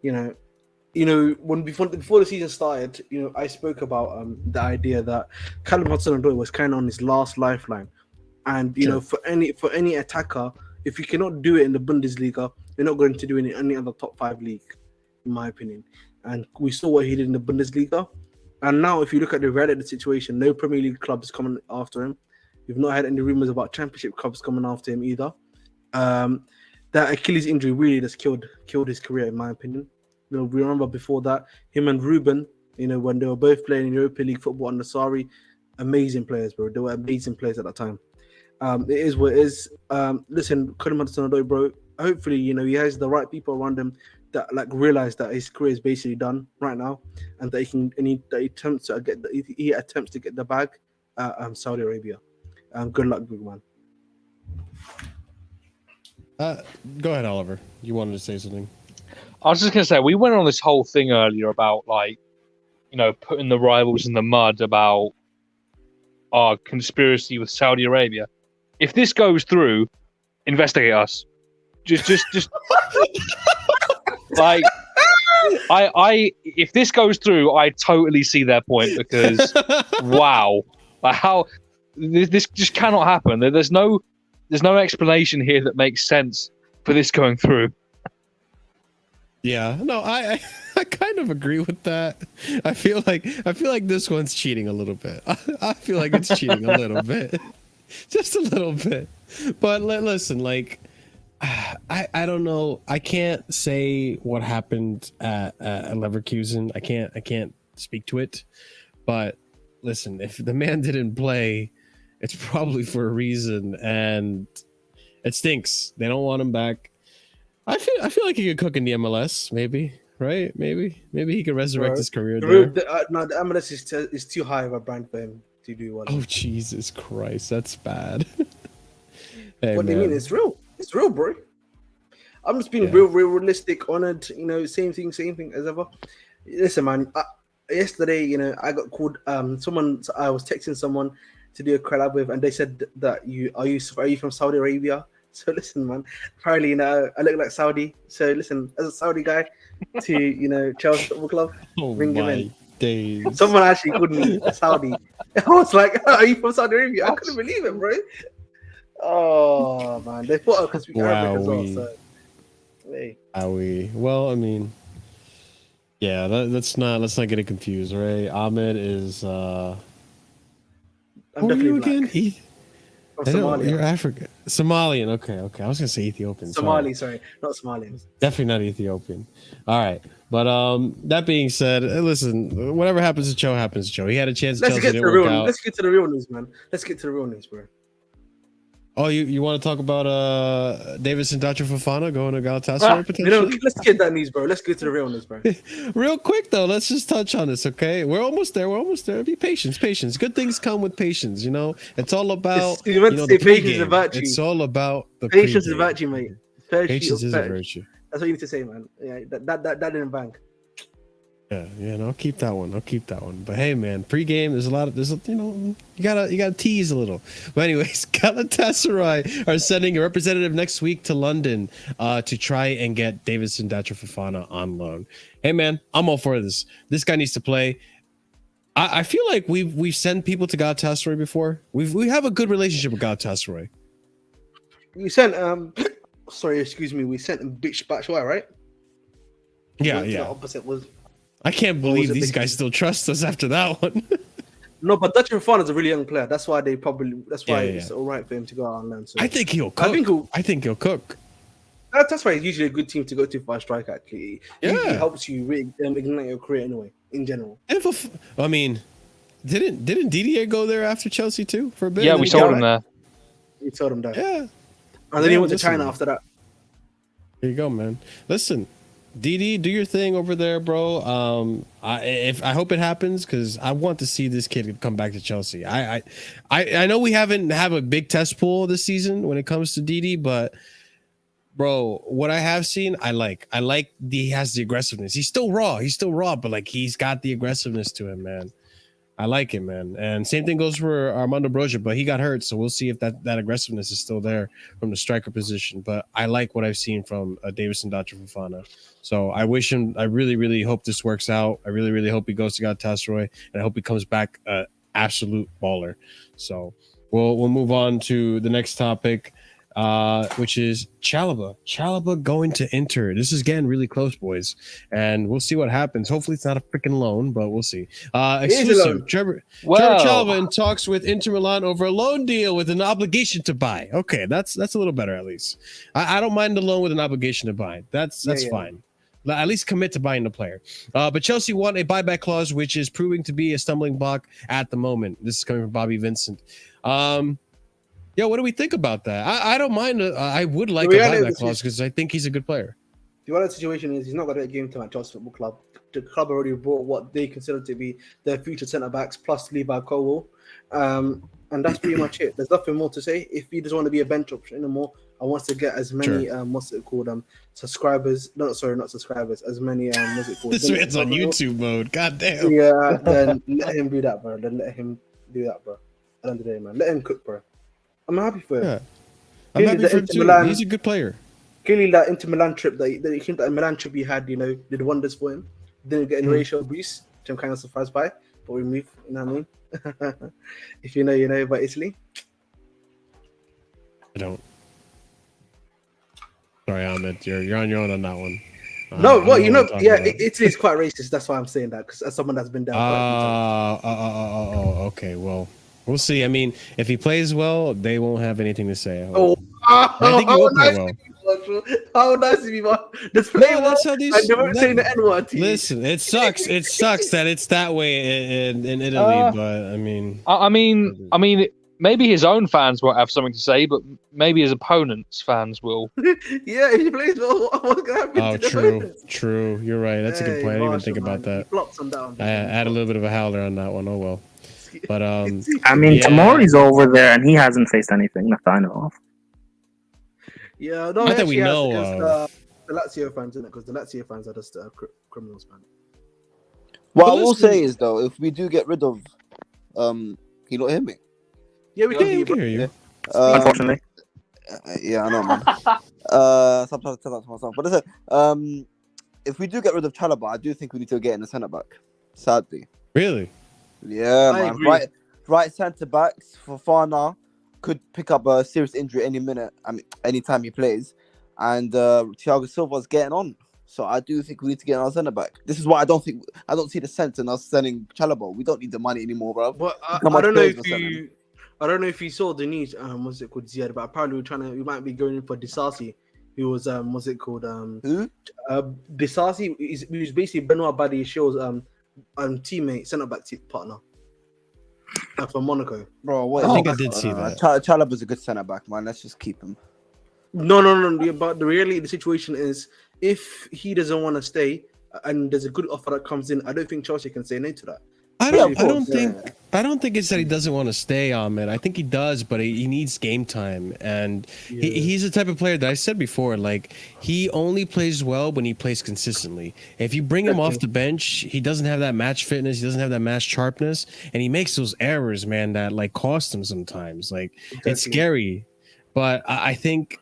When before the season started, I spoke about the idea that Callum Hudson-Odoi was kind of on his last lifeline, and for any attacker, if you cannot do it in the Bundesliga, you're not going to do it in any other top 5 league, in my opinion. And we saw what he did in the Bundesliga, and now if you look at the reality of the situation, no Premier League club is coming after him. We've not had any rumors about Championship clubs coming after him either. That Achilles injury really just killed his career, in my opinion. We remember before that, him and Ruben, when they were both playing in Europa League football under Sarri, amazing players, bro. They were amazing players at that time. It is what it is. Listen, Callum Hudson-Odoi, bro. Hopefully, he has the right people around him that realize that his career is basically done right now, and that he attempts to get the bag at Saudi Arabia. Good luck, big man. Go ahead, Oliver. You wanted to say something. I was just going to say, we went on this whole thing earlier about, putting the rivals in the mud about our conspiracy with Saudi Arabia. If this goes through, investigate us. Just if this goes through, I totally see their point because, wow. How this just cannot happen. There's no explanation here that makes sense for this going through. Yeah, no, I kind of agree with that. I feel like this one's cheating a little bit. I feel like it's cheating a little bit, just a little bit. But listen, I don't know. I can't say what happened at Leverkusen. I can't speak to it. But listen, if the man didn't play, it's probably for a reason, and it stinks. They don't want him back. I feel like he could cook in the MLS, maybe, right? Maybe he could resurrect his career there. The MLS is too high of a brand for him. to do well. Oh Jesus Christ, that's bad. Hey, What do you mean? man. It's real. It's real, bro. I'm just being Yeah. real realistic, honored. You know, same thing as ever. Listen, man. Yesterday, you know, I got called. I was texting someone to do a collab with, and they said that are you from Saudi Arabia? So listen, man. Apparently, you know, I look like Saudi. So listen, as a Saudi guy, to Chelsea Football Club, Oh bring him my in. days. Someone actually called me Saudi. I was like, "Are you from Saudi Arabia?" I couldn't believe it, bro. Oh man, they thought I could speak Arabic as well. Wowee. So, hey. Well, I mean, yeah, let's not get it confused, right? Ahmed is I'm who are you definitely again? black. From Somalia. You're African. Somalian. Okay. I was gonna say Ethiopian. Somali, sorry, not Somalians. Definitely not Ethiopian. All right. But that being said, listen, whatever happens to Joe happens to Joe. He had a chance. Let's Chelsea get to didn't the work real. out. Let's get to the real news, man. Let's get to the real news, bro. Oh, you want to talk about Davis and Dr. Fofana going to Galatasaray potentially? Let's get that news, bro. Let's get to the real news, bro. Real quick though, let's just touch on this, okay? We're almost there. Be patient. Good things come with patience, you know. It's all about You meant to say the patience is a pregame. virtue. It's all about the Patience is a pregame. virtue, mate. Patience is a virtue. That's what you need to say, man. Yeah, that didn't bang. Yeah, I'll keep that one. But hey, man, pregame. You gotta tease a little. But anyways, Galatasaray are sending a representative next week to London to try and get Davidson Datcher Fofana on loan. Hey, man, I'm all for this. This guy needs to play. I feel like we've sent people to Galatasaray before. We have a good relationship with Galatasaray. We sent sorry, excuse me. We sent him bitch Batshuayi, right? Yeah. The opposite was. I can't was believe it these big- guys still trust us after that one. No, but Dutch Fofana is a really young player. That's why Yeah. it's all right for him to go out on loan. So I think he'll cook. I think he'll cook. that's why he's usually a good team to go to for a striker. Actually, Yeah. Usually helps you really ignite your career anyway. In general, And I mean, didn't Didier go there after Chelsea too for a bit? Yeah, And we then he sold got- him there. we told him that, Yeah, and then he went to listen. China after that. there you go, man. Listen, DD, do your thing over there, bro. I hope it happens because I want to see this kid come back to Chelsea. I know we haven't have a big test pool this season when it comes to DD, but bro, what I have seen, I like he has the aggressiveness. He's still raw, but like he's got the aggressiveness to him, man. I like it, man. And same thing goes for Armando Broja, but he got hurt, so we'll see if that aggressiveness is still there from the striker position. But I like what I've seen from Davison Dr. Fofana. So I wish him. I really, really hope this works out. I really, really hope he goes to Galatasaray, and I hope he comes back absolute baller. So we'll move on to the next topic, which is Chalobah going to Inter. This is getting really close, boys, and we'll see what happens. Hopefully it's not a freaking loan, but we'll see. Exclusive. Trevor Chalobah in talks with Inter Milan over a loan deal with an obligation to buy. Okay, that's a little better at least. I don't mind the loan with an obligation to buy. That's fine. At least commit to buying the player. But Chelsea want a buyback clause, which is proving to be a stumbling block at the moment. This is coming from Bobby Vincent. Yeah, what do we think about that? I don't mind. I would like a buyback clause because I think he's a good player. The other situation is he's not got a game time at Chelsea Football Club. The club already bought what they consider to be their future centre backs plus Levi Colwill, and that's pretty much it. There's nothing more to say. If he doesn't want to be a bench option anymore, I want to get as many subscribers. No, sorry, not subscribers. As many what's it called? This man's on YouTube mode. God damn. Yeah, then let him do that, bro. At the end of the day, man, let him cook, bro. I'm happy for him. Yeah, I'm happy for him too. He's a good player. Clearly, that Inter Milan trip, that Milan trip he had, did wonders for him. Didn't get any racial abuse, which I'm kind of surprised by. But we move, you know what I mean? If you know about Italy. I don't. Sorry, Ahmed, you're on your own on that one. No, well, Italy's quite racist. That's why I'm saying that, because as someone that's been down. Okay. Well, we'll see. I mean, if he plays well, they won't have anything to say. I think he will play well. How nice of you, man. Just play well. That's how these. I never saying the N-word. Listen, it sucks. It sucks that it's that way in Italy. But I mean, maybe his own fans won't have something to say, but maybe his opponents' fans will. Yeah, if he plays well, what's going to happen? Oh, to the true. opponents? You're right. That's a good point. I didn't even think about that. Flops on down. I add a little bit of a howler on that one. Oh well. But I mean, yeah. Tamori's over there and he hasn't faced anything that I know of. Yeah, no, Not that we actually has know against, of. the Lazio fans, isn't it? Because the Lazio fans are just criminals, man. What But I will listen- say is though, if we do get rid of, can you not hear me? Yeah, we Yeah, can we hear can you. hear you. Unfortunately. Yeah, I know, man. Sometimes I tell that to myself. But listen, if we do get rid of Chalobah, I do think we need to get in a centre back. Sadly, Really? yeah, I man. agree. Right centre backs Fofana could pick up a serious injury any minute. I mean, anytime he plays, and Thiago Silva's getting on. So I do think we need to get our centre back. This is why I don't see the sense in us selling Chalobah. We don't need the money anymore, bro. But How I much don't know players if we're selling? you, I don't know if you saw the news. What's it called? ZIAD, but apparently we might be going in for Disasi, who was what's it called? Who? Disasi is basically Benoit Badiashil's teammate, centre back partner from Monaco. Bro, what? I think I did see that. Chalobah's a good centre back, man. Let's just keep him. No. Yeah, but the reality of the situation is, if he doesn't want to stay and there's a good offer that comes in, I don't think Chelsea can say no to that. I Yeah, don't. of I don't course, think. I don't think it's that he doesn't want to stay, Ahmed. I think he does, but he needs game time, and he's the type of player that I said before. Like, he only plays well when he plays consistently. If you bring him off the bench, he doesn't have that match fitness. He doesn't have that match sharpness, and he makes those errors, man, that like cost him sometimes. Like, it's scary. But I think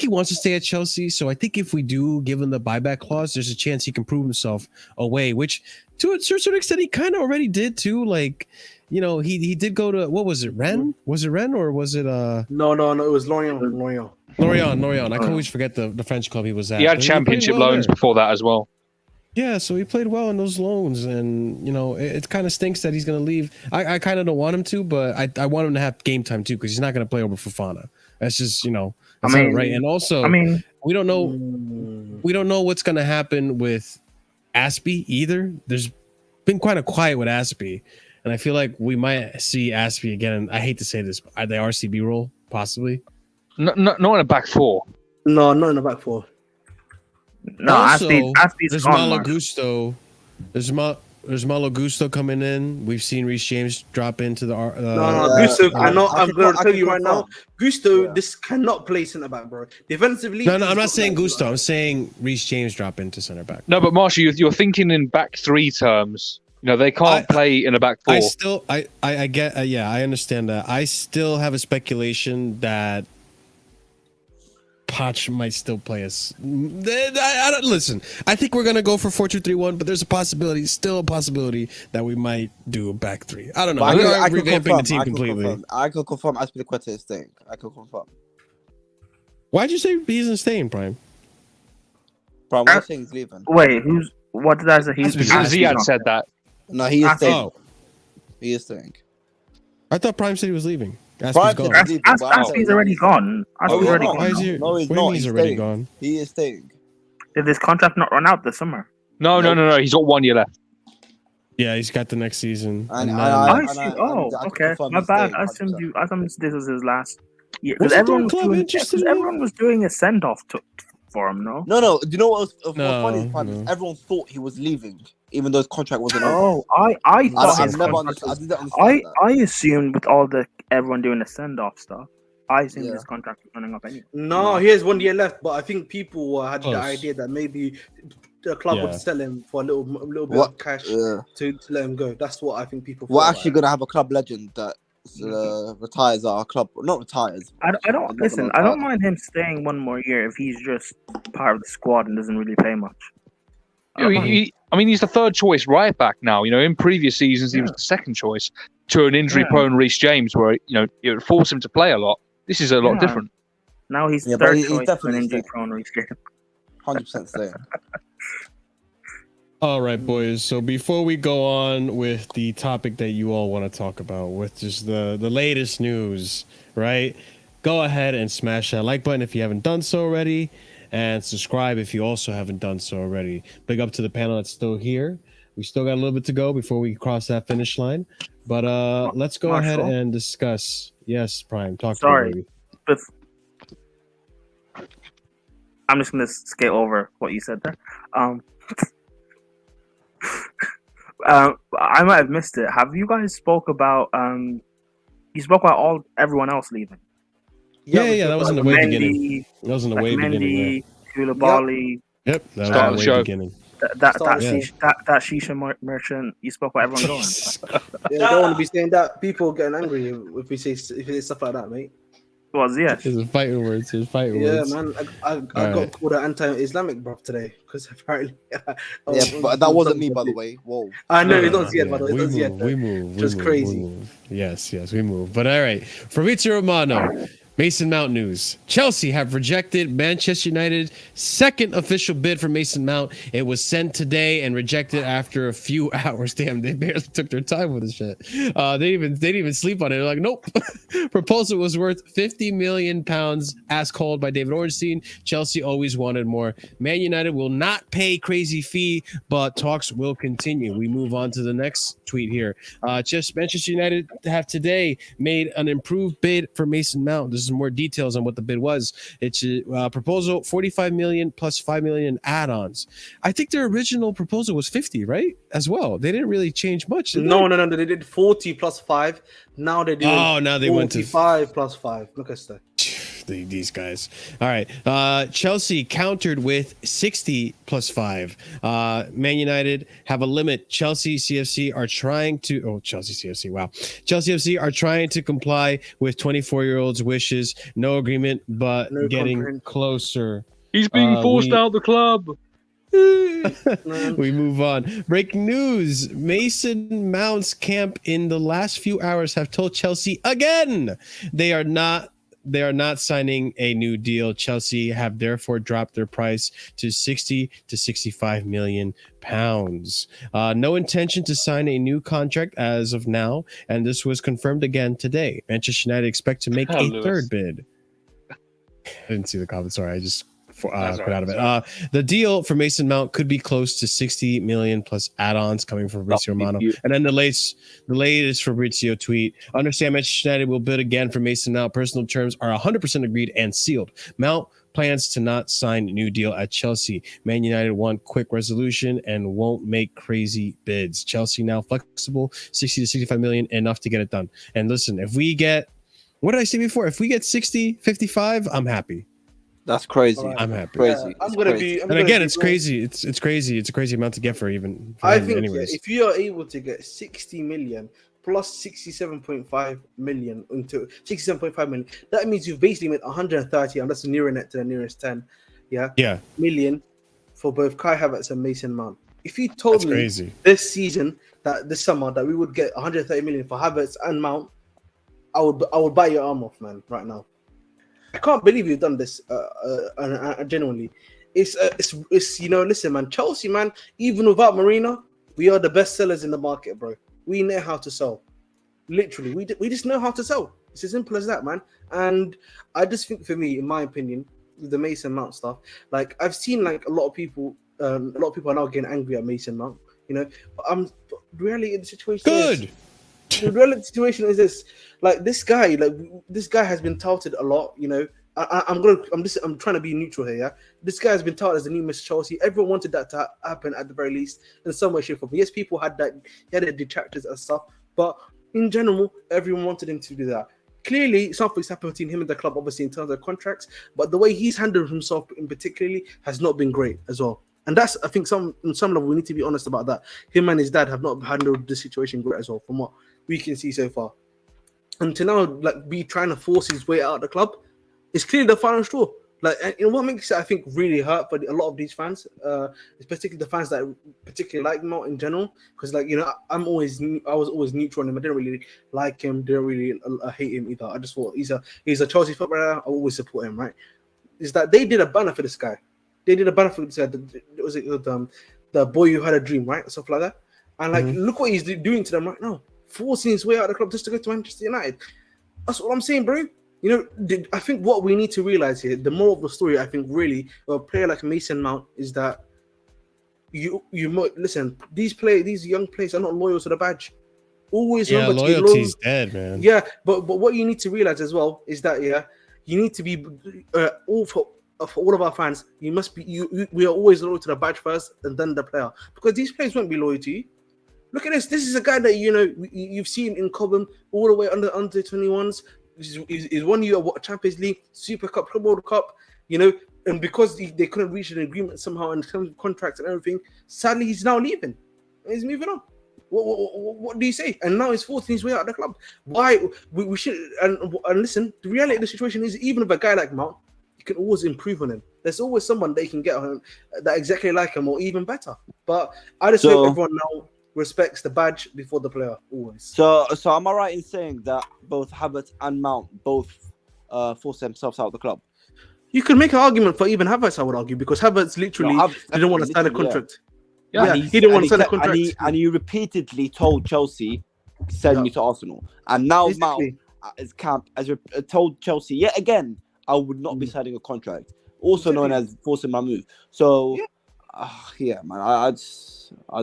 he wants to stay at Chelsea. So I think if we do give him the buyback clause, there's a chance he can prove himself away, which to a certain extent he kind of already did too. Like, you know, he did go to, what was it, Rennes? Was it Rennes or was it No, it was Lorient. Lorient. I can always forget the French club he was at. He had But championship played well loans there. before that as well. Yeah, so he played well in those loans, and you know it kind of stinks that he's going to leave. I kind of don't want him to, but I want him to have game time too, because he's not going to play over Fofana. That's just, you know, that's not right. And also, we don't know what's going to happen with Aspie either. There's been quite a quiet with Aspie, and I feel like we might see Aspie again. I hate to say this, but the RCB role possibly. Not in a back four. No, not in the back four. No, Also, Aspie's there's gone, Malo man. Gusto. There's Malo Gusto coming in. We've seen Reece James drop into the. Gusto. I'm going to tell you right confirm. now. Gusto, this cannot play centre back, bro. Defensively. No, I'm not saying Gusto. I'm saying Reece James drop into center back. No, but Marshall, you're thinking in back three terms. You know, they can't play in a back four. I get. I understand that. I still have a speculation that Poch might still play us. I don't listen. I think we're gonna go for 4-2-3-1, but there's still a possibility that we might do a back three. I don't know. But We I are can revamping confirm. the team completely. I can confirm Aspilicueta is staying. I can confirm. Why'd you say he isn't staying, Prime? Bro, I'm not saying he's leaving. Wait, what did I say? Ziyad said that. No, he is staying. Oh, He is staying. I thought Prime said he was leaving. Prime Aspie's gone. said he's leaving, but I'm Aspie's saying already gone. No, Aspie's he's already not. Why is gone. he? No, he's what do you not. mean he's already staying. gone? He is staying. Did this contract not run out this summer? No. He's got 1 year left. Yeah, he's got the next season. And And I- then- I can Okay. confirm My he's bad. staying, I assumed 100%. I thought this was his last year. Was Because the third club interested in him? everyone was doing a send off for him, no? No. Do you know what was what's No, funny is, Prime, is no. everyone thought he was leaving, even though his contract wasn't over. Oh, I thought I his never contract understood. I was- didn't understand that. I assumed with all the everyone doing the send off stuff, I assumed Yeah. his contract was running up anyway. No, he has 1 year left, but I think people had Close. the idea that maybe the club Yeah. would sell him for a little bit What? of cash Yeah. to let him go. That's what I think people. We're thought actually about gonna have a club legend that retires at our club. Not retires. I I'm don't not listen. gonna I don't retire. mind him staying one more year if he's just part of the squad and doesn't really play much. I don't mind. He's the third choice right back now. You know, in previous seasons he was the second choice to an injury-prone Reece James, where it would force him to play a lot. This is a lot different. Now he's Yeah, but third he's choice for an definitely injury staying. prone Reece James. 100% staying. All right, boys. So before we go on with the topic that you all want to talk about, with just the latest news, right? Go ahead and smash that like button if you haven't done so already, and subscribe if you also haven't done so already. Big up to the panel that's still here. We still got a little bit to go before we cross that finish line. But let's go ahead Marshall? and discuss. Yes, Prime. Talk Sorry. to me, baby. But I'm just gonna skate over what you said there. I might have missed it. Have you guys spoke about you spoke about everyone else leaving? Yeah, that was in the way beginning. Mendy, That was in the like way beginning. Mendy, Koulibaly. Yep, that was Start in the the show. way beginning. That Yeah. shisha merchant. You spoke about everyone going. Yeah, don't want to be saying that. People getting angry if we say stuff like that, mate. Well, yeah. It's fighting words. It's fighting Yeah, words. man. I got right. called an anti-Islamic bruv today because apparently. Yeah, but that wasn't me, by the way. Whoa. I know No, it's not Ziyad, by the way. we It's not move, Ziyad. we move. Just we move, crazy. we move. Yes, we move. But all right, Fabrizio Romano, Mason Mount news. Chelsea have rejected Manchester United's second official bid for Mason Mount. It was sent today and rejected after a few hours. Damn, they barely took their time with this shit. They didn't even sleep on it. They're like, nope. Proposal was worth £50 million, as called by David Ornstein. Chelsea always wanted more. Man United will not pay crazy fee, but talks will continue. We move on to the next tweet here. Just Manchester United have today made an improved bid for Mason Mount. This is more details on what the bid was. It's a proposal 45 million plus 5 million add-ons. I think their original proposal was 50, right? As well. They didn't really change much. Did No. They did 40 plus 5. Now they're doing now they went to 45 plus 5. Look at that. These guys. All right. Chelsea countered with 60 plus 5. Man United have a limit. Chelsea CFC are trying to Chelsea FC are trying to comply with 24-year-old's wishes. No agreement, but getting closer. He's being forced out the club. We move on. Breaking news. Mason Mount's camp in the last few hours have told Chelsea again they are not signing a new deal. Chelsea have therefore dropped their price to 60 to 65 million pounds. No intention to sign a new contract as of now, and this was confirmed again today. Manchester United expect to make a third bid. I didn't see the comment. Sorry, I just put out of it. The deal for Mason Mount could be close to 60 million plus add-ons coming from Fabrizio Romano. And then the latest Fabrizio tweet. Understand Manchester United will bid again for Mason Mount. Personal terms are 100% agreed and sealed. Mount plans to not sign a new deal at Chelsea. Man United want quick resolution and won't make crazy bids. Chelsea now flexible, 60 to 65 million, enough to get it done. And listen, if we get, what did I say before? If we get 60, 55, I'm happy. That's crazy. I'm happy. Crazy. Yeah, I'm gonna be. And again, it's crazy. It's crazy. It's a crazy amount to get for even. For I him think anyways. if you are able to get 60 million plus 67.5 million into 67.5 million, that means you've basically made 130, and that's the nearer net to the nearest 10. Yeah. Million for both Kai Havertz and Mason Mount. If you told me crazy. this summer that we would get 130 million for Havertz and Mount, I would buy your arm off, man, right now. I can't believe you've done this. Genuinely, it's listen, man. Chelsea, man. Even without Marina, we are the best sellers in the market, bro. We know how to sell. Literally, we just know how to sell. It's as simple as that, man. And I just think, for me, in my opinion, with the Mason Mount stuff, like I've seen, like a lot of people are now getting angry at Mason Mount. But really, the situation is, the real situation is this: this guy has been touted a lot. I'm trying to be neutral here. Yeah, this guy has been touted as the new Mr. Chelsea. Everyone wanted that to happen at the very least in some way, shape, or form. Yes, people had that, he had their detractors and stuff, but in general, everyone wanted him to do that. Clearly, something's happened between him and the club, obviously in terms of contracts, but the way he's handled himself in particularly has not been great as well. And that's, I think, on some level, we need to be honest about that. Him and his dad have not handled the situation great as well, from what we can see so far. And to now, be trying to force his way out of the club, it's clearly the final straw. What makes it, I think, really hurt for a lot of these fans, is particularly the fans that particularly like Mount in general, because I was always neutral on him. I didn't really like him, didn't really hate him either. I just thought he's a Chelsea footballer. I always support him, right? Is that they did a banner for this guy. They did a banner for this guy. The boy who had a dream, right? Stuff like that. And look what he's doing to them right now, forcing his way out of the club just to go to Manchester United. That's what I'm saying, bro. I think what we need to realize here, the moral of the story, I think, really, a player like Mason Mount, is that you listen. These young players are not loyal to the badge. Always remember to be loyal. Loyalty's dead, man. Yeah, but what you need to realize as well is that you need to be for all of our fans. You must be we are always loyal to the badge first and then the player, because these players won't be loyal to you. Look at this. This is a guy that you've seen in Cobham all the way under 21s. He's won you a Champions League, Super Cup, Club World Cup. And because they couldn't reach an agreement somehow in terms of contracts and everything, sadly he's now leaving. He's moving on. What do you say? And now he's forcing his way out of the club. Why we should and listen. The reality of the situation is, even with a guy like Mount, you can always improve on him. There's always someone they can get on him that exactly like him or even better. But I just hope everyone now respects the badge before the player always. So am I right in saying that both Havertz and Mount both forced themselves out of the club? You could make an argument for even Havertz, I would argue, because Havertz literally didn't want to sign a contract. Yeah, he didn't want to sign a contract. And he repeatedly told Chelsea, send me to Arsenal. And now Mount as camp has told Chelsea yet again, I would not be signing a contract. Also known as forcing my move. So, man, I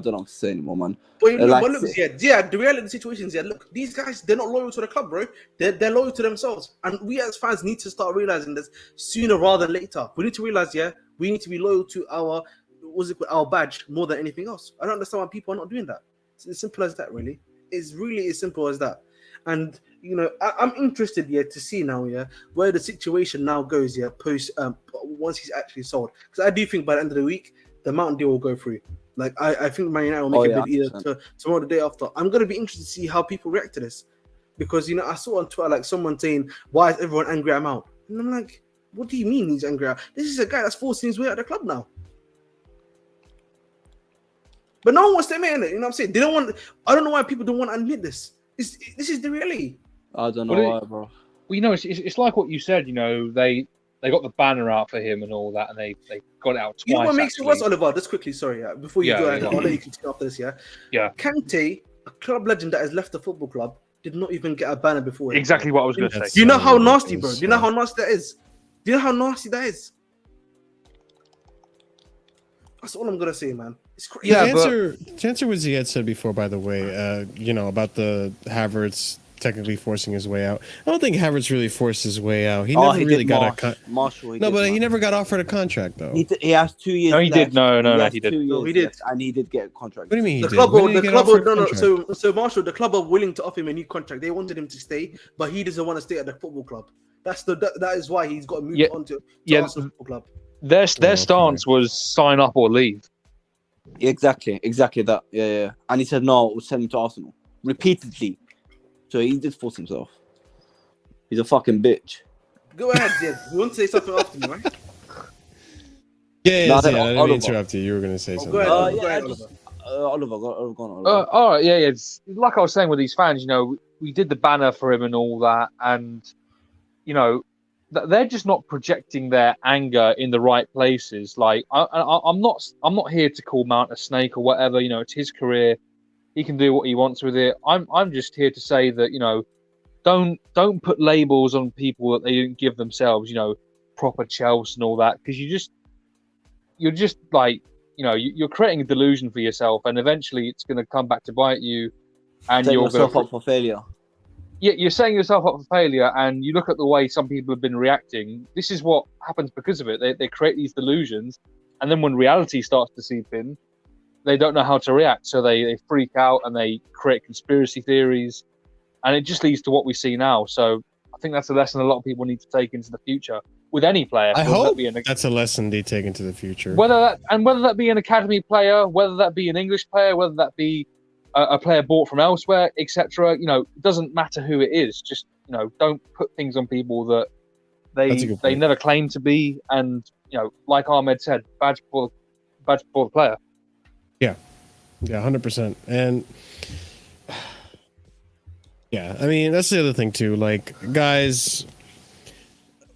don't know what to say anymore, man. But look, the reality of the situation is, look, these guys, they're not loyal to the club, bro. They're loyal to themselves. And we as fans need to start realizing this sooner rather than later. We need to realize, we need to be loyal to our badge more than anything else. I don't understand why people are not doing that. It's as simple as that, really. It's really as simple as that. And, I'm interested, to see now, where the situation now goes, post, once he's actually sold. Because I do think by the end of the week, the Mountain deal will go through. Like, I think Man United will make a bid either tomorrow or the day after. I'm going to be interested to see how people react to this. Because, I saw on Twitter, like, someone saying, why is everyone angry at Mount? And I'm like, what do you mean he's angry at? This is a guy that's forcing his way out of the club now. But no one wants to admit it. You know what I'm saying? They don't want. I don't know why people don't want to admit this. This is the reality. I don't know why, bro. Well, it's like what you said. They got the banner out for him and all that, and they got it out twice. You know what makes it worse, Oliver? Just quickly, sorry, before you go, I'll let you continue after this. Yeah. Kante, a club legend that has left the football club, did not even get a banner before. Exactly what I was going to say. Do you know how nasty, bro? Do you know how nasty that is? Do you know how nasty that is? That's all I'm gonna say, man. It's crazy. Yeah, to answer what Ziyad said before, by the way, about the Havertz technically forcing his way out. I don't think Havertz really forced his way out. He never really got he never got offered a contract though. He has 2 years. No, he did. No, he did. No, he did, and he did get a contract. What do you mean? The club, So Marshall, the club are willing to offer him a new contract. They wanted him to stay, but he doesn't want to stay at the football club. That is why he's got to move on to Arsenal Football Club. Their stance was sign up or leave. Exactly that. Yeah. And he said no, we'll send him to Arsenal repeatedly. So he did force himself. He's a fucking bitch. Go ahead, Ziyad. You want to say something after me, right? Yeah, I didn't interrupt you. You were going to say something. Go ahead, Oliver, go on. All right, yeah. It's like I was saying with these fans. We did the banner for him and all that, and they're just not projecting their anger in the right places. Like I'm not here to call Mount a snake or whatever. It's his career. He can do what he wants with it. I'm just here to say that don't put labels on people that they didn't give themselves. Proper Chelsea and all that, because you're just like you're creating a delusion for yourself, and eventually it's going to come back to bite you, and you're yourself up for failure. Yeah, you're setting yourself up for failure, and you look at the way some people have been reacting. This is what happens because of it. They create these delusions, and then when reality starts to seep in, they don't know how to react. So they freak out and they create conspiracy theories, and it just leads to what we see now. So I think that's a lesson a lot of people need to take into the future with any player. I hope that's a lesson they take into the future. Whether that be an academy player, whether that be an English player, whether that be a player bought from elsewhere, etc. It doesn't matter who it is. Just don't put things on people that they never claim to be. And like Ahmed said, badge for the player. Yeah, 100%. And yeah, I mean that's the other thing too. Like guys,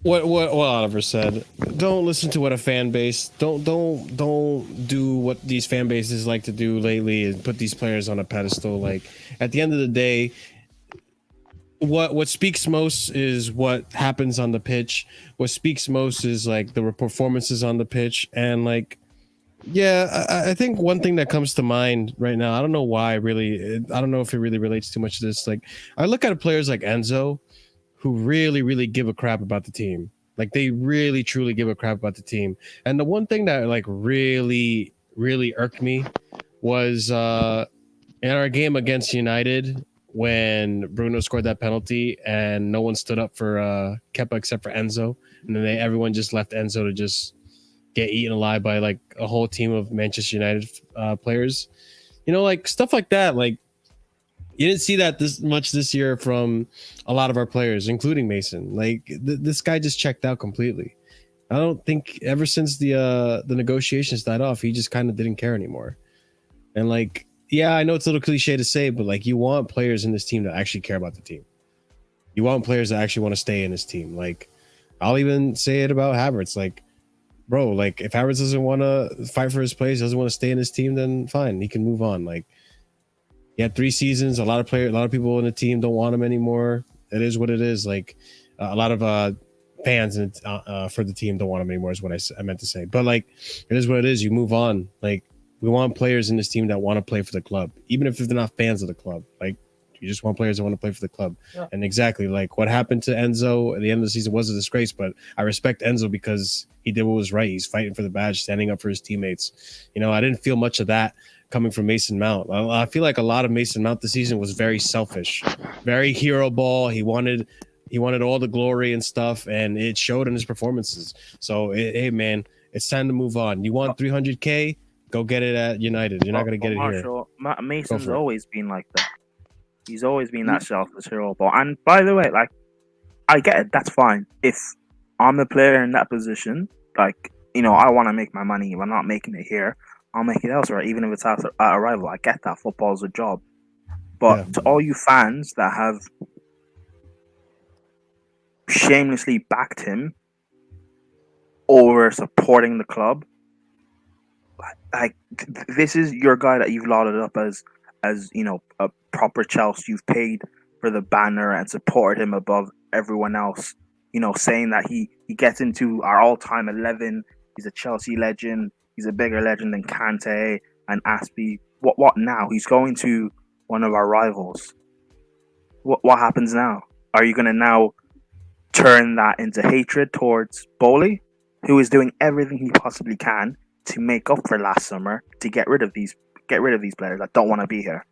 what Oliver said. Don't listen to what a fan base. Don't do what these fan bases like to do lately and put these players on a pedestal. Like at the end of the day, what speaks most is what happens on the pitch. What speaks most is like the performances on the pitch. And like, yeah, I think one thing that comes to mind right now. I don't know why. Really, I don't know if it really relates too much to this. Like I look at players like Enzo, who really give a crap about the team. Like they really truly give a crap about the team. And the one thing that like really irked me was In our game against United, when Bruno scored that penalty and no one stood up for Kepa except for Enzo, and then everyone just left Enzo to just get eaten alive by like a whole team of Manchester United players. You know, like stuff like that. Like you didn't see that this much this year from a lot of our players, including Mason. Like this guy just checked out completely. I don't think ever since the negotiations died off, he just kind of didn't care anymore. And like, yeah, I know it's a little cliche to say, but like you want players in this team that actually care about the team. You want players that actually want to stay in this team. Like I'll even say it about Havertz. Like, bro, like if Havertz doesn't want to fight for his place, doesn't want to stay in his team, then fine, he can move on. Like he had 3 seasons. A lot of people in the team don't want him anymore. It is what it is. Like a lot of fans for the team don't want him anymore is what I meant to say. But like it is what it is. You move on. Like we want players in this team that want to play for the club, even if they're not fans of the club. Like you just want players that want to play for the club. Yeah. And exactly like what happened to Enzo at the end of the season was a disgrace, but I respect Enzo because he did what was right. He's fighting for the badge, standing up for his teammates. You know, I didn't feel much of that coming from Mason Mount. I feel like a lot of Mason Mount this season was very selfish, very hero ball. He wanted all the glory and stuff, and it showed in his performances. So, hey, man, it's time to move on. You want 300K? Go get it at United. You're not going to get it here. Mason's always been like that. He's always been that selfish hero ball. And by the way, like, I get it. That's fine. If I'm a player in that position, like, you know, I want to make my money. If I'm not making it here, I'll make it elsewhere, even if it's at a rival. I get that. Football's a job. But to all you fans that have shamelessly backed him over supporting the club, like this is your guy that you've lauded up as you know, a proper Chelsea. You've paid for the banner and supported him above everyone else, you know, saying that he gets into our all-time 11. He's a Chelsea legend. He's a bigger legend than Kante and Aspie. What now? He's going to one of our rivals. What happens now? Are you going to now turn that into hatred towards Bowley, who is doing everything he possibly can to make up for last summer to get rid of these players that don't want to be here?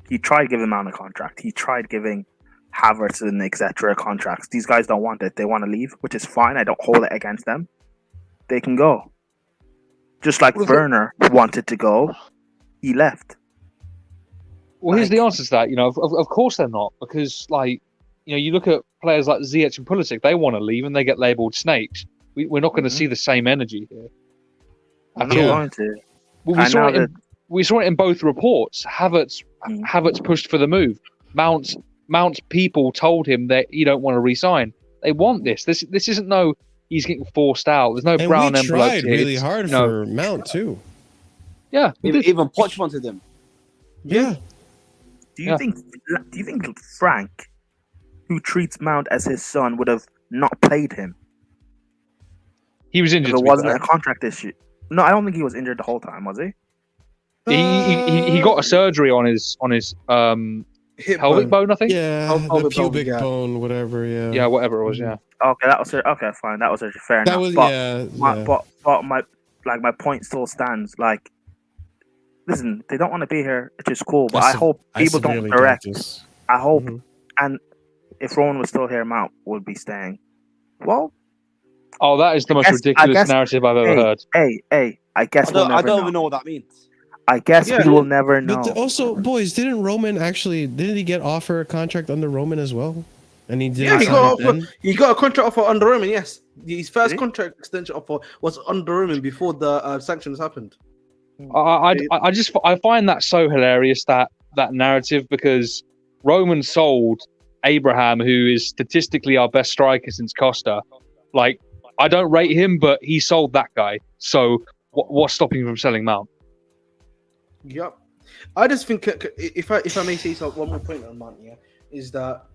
He tried giving Mount a contract. He tried giving Havertz and etc. contracts. These guys don't want it. They want to leave, which is fine. I don't hold it against them. They can go. Just like Werner wanted to go, he left. Well, here's the answer to that. You know, of course they're not, because like, you know, you look at players like Ziyech and Pulisic, they want to leave and they get labelled snakes. We're not going to see the same energy here. I'm not going to. Well, we saw it in both reports. Havertz pushed for the move. Mount's people told him that he don't want to resign. They want this. This isn't he's getting forced out. There's no brown envelope. We tried really hard for Mount too. Yeah, even Poch wanted him. Yeah. Do you think Frank, who treats Mount as his son, would have not played him? He was injured. There wasn't a contract issue. No, I don't think he was injured the whole time, was he? He got a surgery on his pelvic bone, I think. Yeah, the pubic bone, whatever. Yeah, whatever it was. Yeah. Okay, fine. That was actually fair enough. But my point still stands. Like, listen, they don't want to be here, which is cool. But I hope people don't correct. I hope, and if Rowan was still here, Mount would be staying. Well. Oh, that is the most ridiculous narrative I've ever heard. Hey, I guess I don't even know what that means. I guess we will never know. But also, boys, didn't he get offered a contract under Roman as well? And he did. He got a contract offer under Roman. Yes, his first contract extension offer was under Roman before the sanctions happened. I find that so hilarious, that narrative, because Roman sold Abraham, who is statistically our best striker since Costa. Like, I don't rate him, but he sold that guy. So what's stopping him from selling Mount? Yep. I just think, if I may say so, one more point on Mount, is that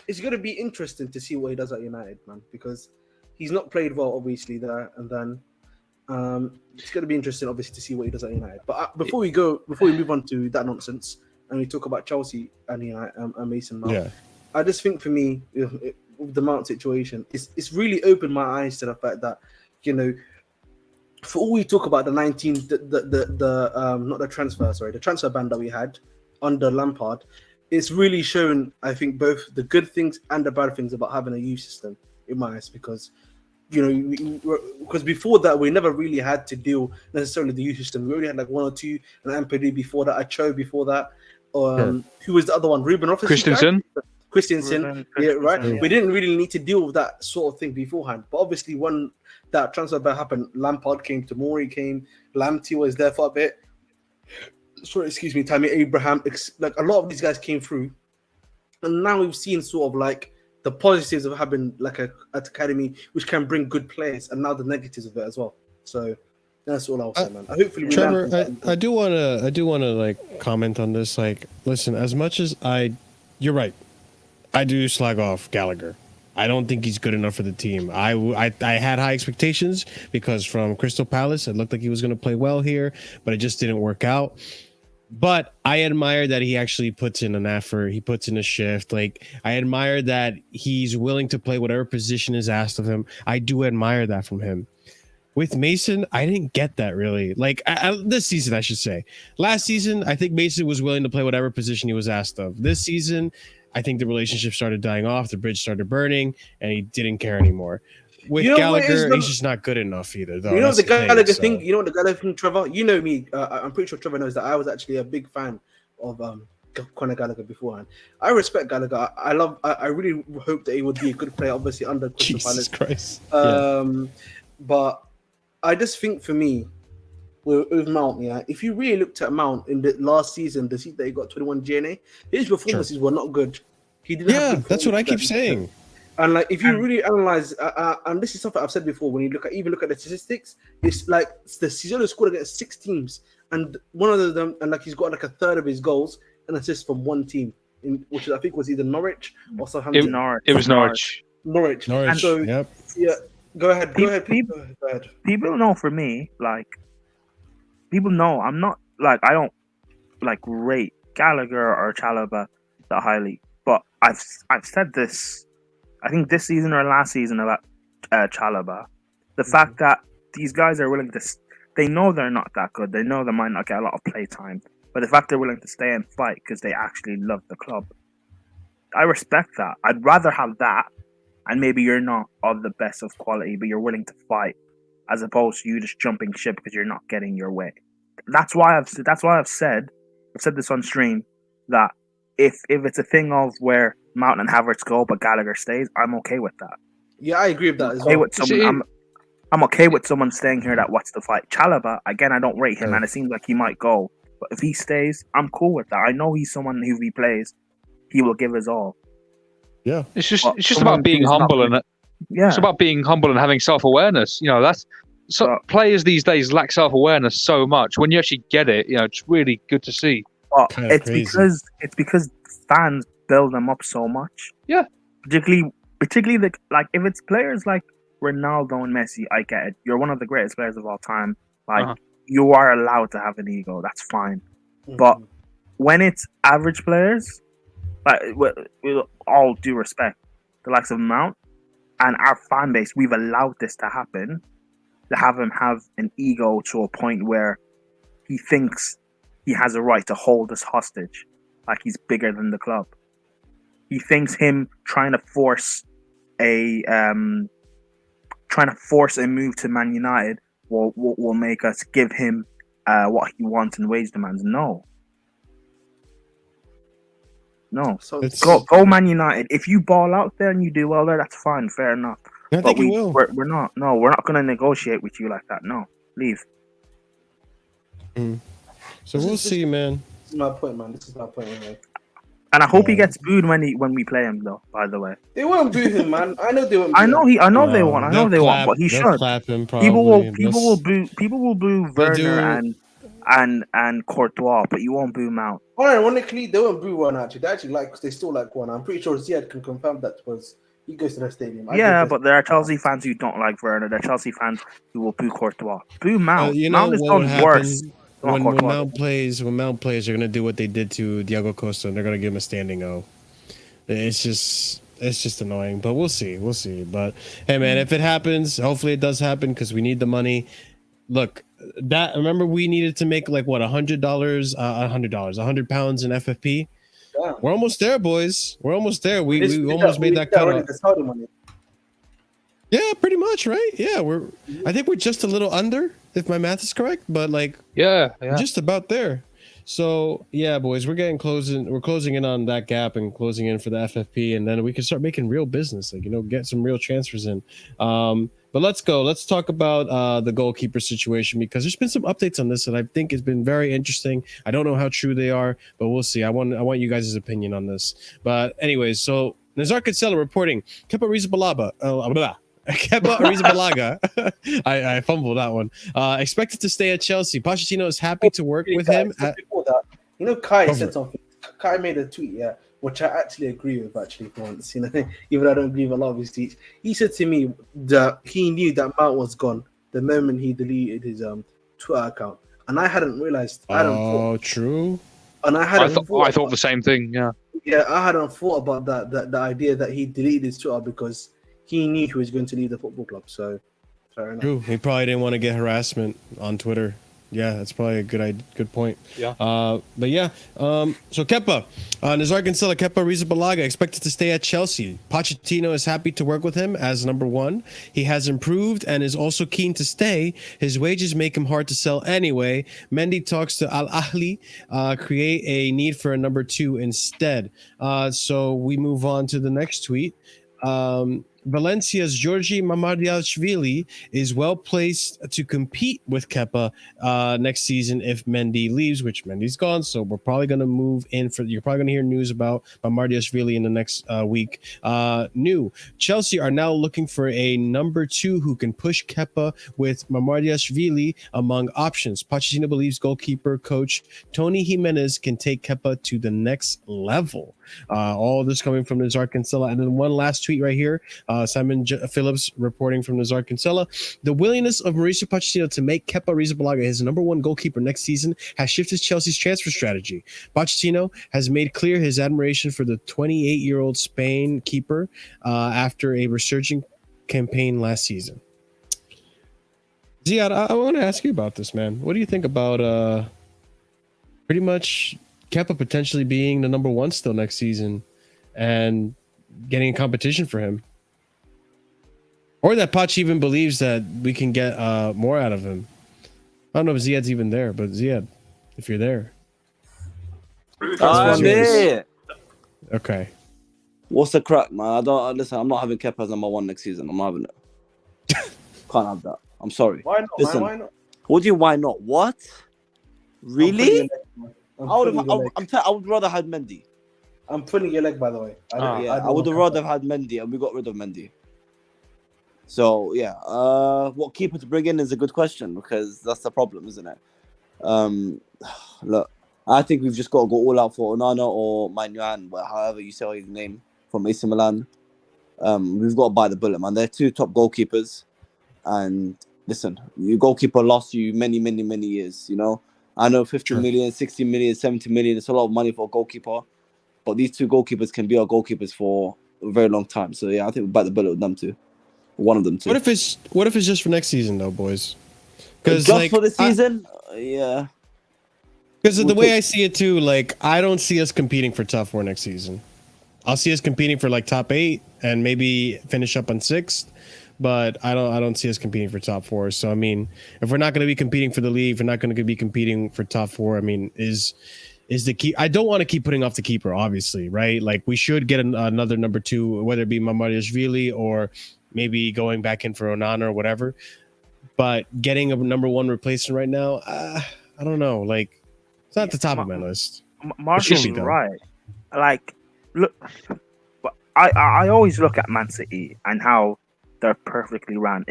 it's going to be interesting to see what he does at United, man, because he's not played well, obviously, there, and then it's going to be interesting, obviously, to see what he does at United. But before we move on to that nonsense, and we talk about Chelsea and United and Mason Mount, I just think for me, with the Mount situation, it's really opened my eyes to the fact that, you know, for all we talk about the 19, not the transfer, sorry, the transfer ban that we had under Lampard, it's really shown, I think, both the good things and the bad things about having a youth system in my eyes, because because before that we never really had to deal necessarily with the youth system. We only had like one or two, and Ampadu before that, Acho before that. Who was the other one? Ruben Christensen. Christensen, yeah, right. Yeah. We didn't really need to deal with that sort of thing beforehand. But obviously, when that transfer ban happened, Lampard came, Tomori came, Lamptey was there for a bit. Sorry, excuse me, Tammy Abraham. Like a lot of these guys came through, and now we've seen sort of like the positives of having like an academy which can bring good players, and now the negatives of it as well. So that's all I'll say, man. Hopefully, Trevor, I do want to like comment on this. Like, listen, as much as you're right. I do slag off Gallagher. I don't think he's good enough for the team. I had high expectations because from Crystal Palace, it looked like he was going to play well here, but it just didn't work out. But I admire that he actually puts in an effort. He puts in a shift. Like, I admire that he's willing to play whatever position is asked of him. I do admire that from him. With Mason, I didn't get that really. Like this season, I should say. Last season, I think Mason was willing to play whatever position he was asked of. This season, I think the relationship started dying off. The bridge started burning, and he didn't care anymore. With Gallagher, he's just not good enough either. Though. You know the Gallagher thing. You know the Gallagher thing, Trevor. You know me. I'm pretty sure Trevor knows that I was actually a big fan of Conor Gallagher beforehand. I respect Gallagher. I really hope that he would be a good player. Obviously under Crystal Palace. Jesus Christ. But I just think for me, with Mount, yeah, if you really looked at Mount in the last season, the season that he got 21 GNA, his performances were not good. He didn't. Yeah, that's what I keep saying. And like, if you really analyze, and this is something I've said before, when you look at the statistics, it's like he's only scored against 6 teams, and one of them, and like he's got like a third of his goals and assists from one team, which I think was either Norwich or Southampton. It was Norwich. And so, yeah, go ahead. People know for me, like, people know I'm not like, I don't like rate Gallagher or Chalobah that highly, but I've said this, I think this season or last season about Chalobah. The fact that these guys are willing to, they know they're not that good. They know they might not get a lot of play time, but the fact they're willing to stay and fight because they actually love the club, I respect that. I'd rather have that, and maybe you're not of the best of quality, but you're willing to fight, as opposed to you just jumping ship because you're not getting your way. That's why I've said this on stream, that if it's a thing of where Mount and Havertz go but Gallagher stays, I'm okay with that. Yeah, I agree with that as well. I'm okay with someone staying here that wants to fight. Chalobah, again, I don't rate him, and it seems like he might go. But if he stays, I'm cool with that. I know he's someone who, if he plays, he will give his all. Yeah, it's just about being humble it's about being humble and having self-awareness. You know, that's players these days lack self-awareness so much. When you actually get it, you know, it's really good to see. It's because fans build them up so much. Yeah, particularly like if it's players like Ronaldo and Messi, I get it. You're one of the greatest players of all time. Like you are allowed to have an ego. That's fine. But when it's average players, like with all due respect, the likes of Mount and our fan base, we've allowed this to happen. To have him have an ego to a point where he thinks he has a right to hold us hostage, like he's bigger than the club. He thinks him trying to force a move to Man United will make us give him what he wants and wage demands. No. So go Man United. If you ball out there and you do well there, that's fine, fair enough. I think you will. We're not. No, we're not going to negotiate with you like that. No, leave. So we'll see, man. This is my point, man. This is my point, anyway. And I hope he gets booed when we play him, though. By the way, they won't boo him, man. I know they won't. I know they won't. But he should. Clap him, people will boo Werner and Courtois, but you won't boo Mount. Ironically, they won't boo one actually. They actually they still like one. I'm pretty sure ZIAD can confirm that because he goes to their stadium. But there are Chelsea fans who don't like Werner. There are Chelsea fans who will boo Courtois. Boo Mount. Mount is done worse. When Mount plays, they're gonna do what they did to Diego Costa, and they're gonna give him a standing O. It's just annoying, but we'll see. But hey, man, if it happens, hopefully it does happen because we need the money. look, that remember we needed to make like what $100, £100 in FFP. Yeah. We're almost there, boys. We're almost there. We did almost that- made we that did cut already, off. the Saudi money. Yeah, pretty much, right? Yeah, I think we're just a little under, if my math is correct, but like Yeah. just about there. So yeah, boys, we're closing in on that gap and closing in for the FFP, and then we can start making real business, like get some real transfers in. But let's go. Let's talk about the goalkeeper situation, because there's been some updates on this that I think has been very interesting. I don't know how true they are, but we'll see. I want you guys' opinion on this. But anyways, so Nazar Cancelo reporting Kepa Arrizabalaga. I fumbled that one. Expected to stay at Chelsea. Pochettino is happy to work with him. Before that, Kai Go for said it. something. Kai made a tweet, which I actually agree with, actually, for once. Even though I don't agree with a lot of his tweets. He said to me that he knew that Mount was gone the moment he deleted his Twitter account, and I hadn't realized. True. And I thought the same thing. Yeah. Yeah, I hadn't thought about that the idea that he deleted his Twitter because he knew he was going to leave the football club. So, fair enough. True. He probably didn't want to get harassment on Twitter. Yeah, that's probably a good point. Yeah. But yeah. So Kepa, Nazar Cancelo, Kepa Arrizabalaga expected to stay at Chelsea. Pochettino is happy to work with him as number one. He has improved and is also keen to stay. His wages make him hard to sell anyway. Mendy talks to Al Ahly, create a need for a number two instead. So we move on to the next tweet. Valencia's Georgi Mamardashvili is well placed to compete with Kepa next season if Mendy leaves, which Mendy's gone. So we're probably going to move in for. You're probably going to hear news about Mamardashvili in the next week. Chelsea are now looking for a number two who can push Kepa with Mamardashvili among options. Pochettino believes goalkeeper coach Tony Jimenez can take Kepa to the next level. All this coming from Nazar Cancelo. And then one last tweet right here. Simon Phillips reporting from Nazar Cancelo. The willingness of Mauricio Pochettino to make Kepa Arrizabalaga his number one goalkeeper next season has shifted Chelsea's transfer strategy. Pochettino has made clear his admiration for the 28-year-old Spain keeper after a resurging campaign last season. Ziyad, I want to ask you about this, man. What do you think about pretty much Kepa potentially being the number one still next season and getting a competition for him? Or that Poch even believes that we can get more out of him. I don't know if Ziyad's even there, but Ziyad, if you're there. I'm there. Okay. What's the crack, man? I'm not having Kepa as number one next season. I'm not having it. Can't have that. I'm sorry. Why not? Listen, Why not? What do you? Why not? What? Really? I would rather have Mendy. I'm pulling your leg, by the way. I would have rather had Mendy, and we got rid of Mendy. So yeah, what keeper to bring in is a good question, because that's the problem, isn't it? Look, I think we've just got to go all out for Onana or Maignan, but however you say his name, from AC Milan. We've got to bite the bullet, man. They're two top goalkeepers, and listen, your goalkeeper lost you many years. I know 50 million, 60 million, 70 million. It's a lot of money for a goalkeeper, but these two goalkeepers can be our goalkeepers for a very long time. So yeah, I think we bite the bullet with them too. One of them too. What if it's just for next season though, boys? Because just for the season, yeah. Because of the way I see it too, like I don't see us competing for top four next season. I'll see us competing for like top 8 and maybe finish up on 6th, but I don't see us competing for top 4. So I mean, if we're not going to be competing for the league, if we're not going to be competing for top 4, I mean, is the key? I don't want to keep putting off the keeper, obviously, right? Like we should get another number 2, whether it be Mamardashvili or maybe going back in for Onana or whatever. But getting a number 1 replacement right now, I don't know. Like it's not at the top of my list. Marshall's right. Like, look, I always look at Man City and how they're perfectly ran.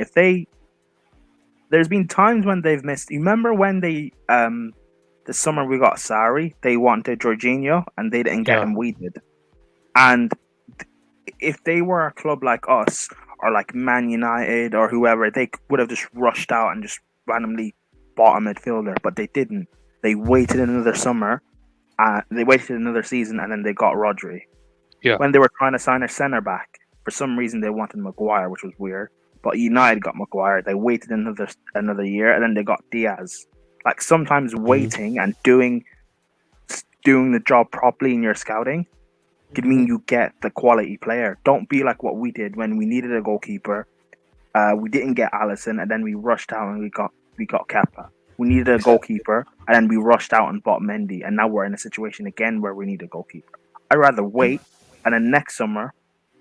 There's been times when they've missed. You remember when they the summer we got Sarri, they wanted Jorginho and they didn't get him. We did. And if they were a club like us or like Man United or whoever, they would have just rushed out and just randomly bought a midfielder, but they didn't. They waited another summer. They waited another season and then they got Rodri. Yeah. When they were trying to sign a centre back, for some reason they wanted Maguire, which was weird. But United got Maguire. They waited another year, and then they got Diaz. Like sometimes waiting and doing the job properly in your scouting could mean you get the quality player. Don't be like what we did when we needed a goalkeeper. We didn't get Alisson, and then we rushed out and we got Kepa. We needed a goalkeeper, and then we rushed out and bought Mendy, and now we're in a situation again where we need a goalkeeper. I'd rather wait, and then next summer,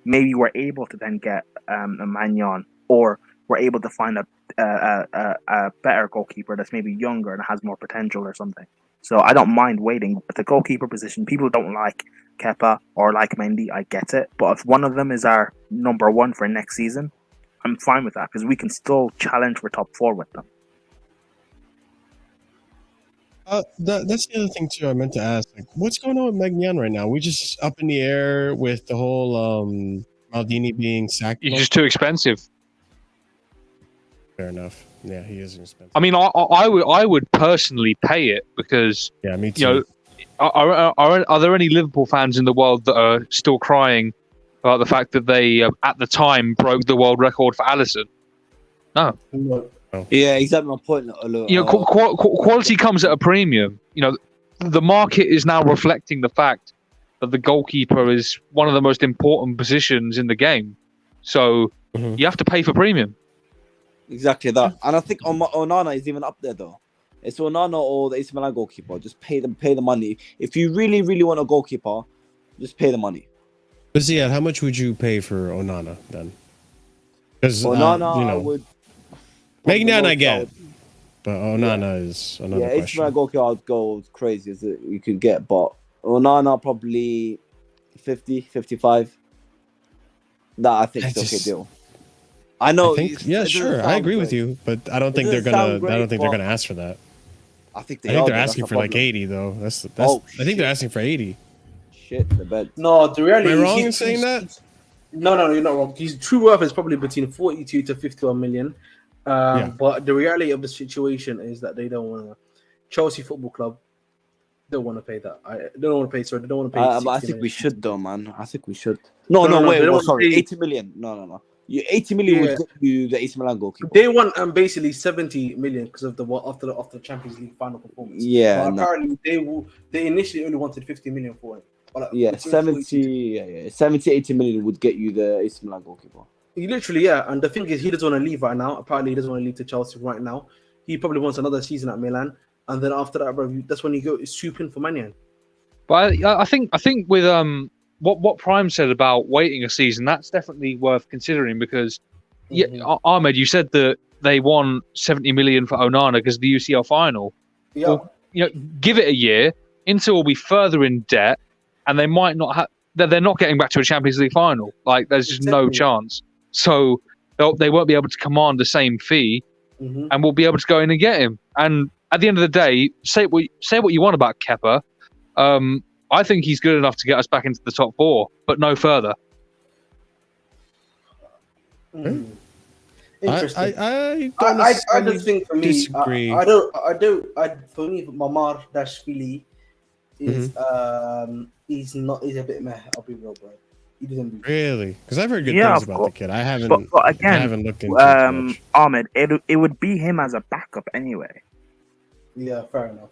maybe we're able to then get a Magnan, or we're able to find a better goalkeeper that's maybe younger and has more potential or something. So I don't mind waiting. At the goalkeeper position, people don't like Kepa or like Mendy. I get it, but if one of them is our number one for next season, I'm fine with that because we can still challenge for top 4 with them. That's the other thing too. I meant to ask, like, what's going on with Magnan right now? We just up in the air with the whole Maldini being sacked. He's just too expensive. Fair enough. Yeah, he is expensive. I mean, I would personally pay it because me too. You know, are there any Liverpool fans in the world that are still crying about the fact that they at the time broke the world record for Alisson? No. Yeah, exactly my point. You know, quality comes at a premium. You know, the market is now reflecting the fact that the goalkeeper is one of the most important positions in the game. So you have to pay for premium. Exactly that. And I think Onana is even up there though. It's Onana or the AC Milan goalkeeper. Just pay the money. If you really, really want a goalkeeper, just pay the money. But ZIAD, how much would you pay for Onana then? Because Onana, I would. Magnan I get, but Onana is another question. AC Milan goalkeeper, I'd go crazy as you could get, but Onana probably 50, 55. That I think is a okay deal. I know. Sure, I agree with you, but I don't think they're gonna ask for that. I think they're asking for like 80 though. I think they're asking for 80. Shit, the bed. No, the reality. Am I wrong in saying that? No, you're not wrong. His true worth is probably between 42 to 51 million. But the reality of the situation is that they don't want to. Chelsea Football Club don't want to pay that. They don't want to pay. Sorry, they don't want to pay. But I think we should, though, man. I think we should. No, wait. Sorry, 80 million. No. 80 million would get you the AC Milan goalkeeper. They want basically 70 million because of after the Champions League final performance. Yeah, but apparently they initially only wanted 50 million for it. 70, 80 million would get you the AC Milan goalkeeper. Literally, yeah. And the thing is, he doesn't want to leave right now. Apparently, he doesn't want to leave to Chelsea right now. He probably wants another season at Milan, and then after that, bro, that's when you go swoop in for Magnan. But I think with what Prime said about waiting a season, that's definitely worth considering because Ahmed, you said that they won 70 million for Onana because of the UCL final. Yeah. Well, give it a year, Inter will be further in debt, and they might not have. They're not getting back to a Champions League final. Like, there's just no chance. So they won't be able to command the same fee, and we'll be able to go in and get him. And at the end of the day, say what you want about Kepa. I think he's good enough to get us back into the top 4, but no further. Interesting. I just think for me, disagree. For me, Mamar Dashvili is he's a bit meh. I'll be real, bro. He doesn't really, because I've heard good things about the kid. I haven't looked into it much. Ahmed, it would be him as a backup anyway. Yeah, fair enough.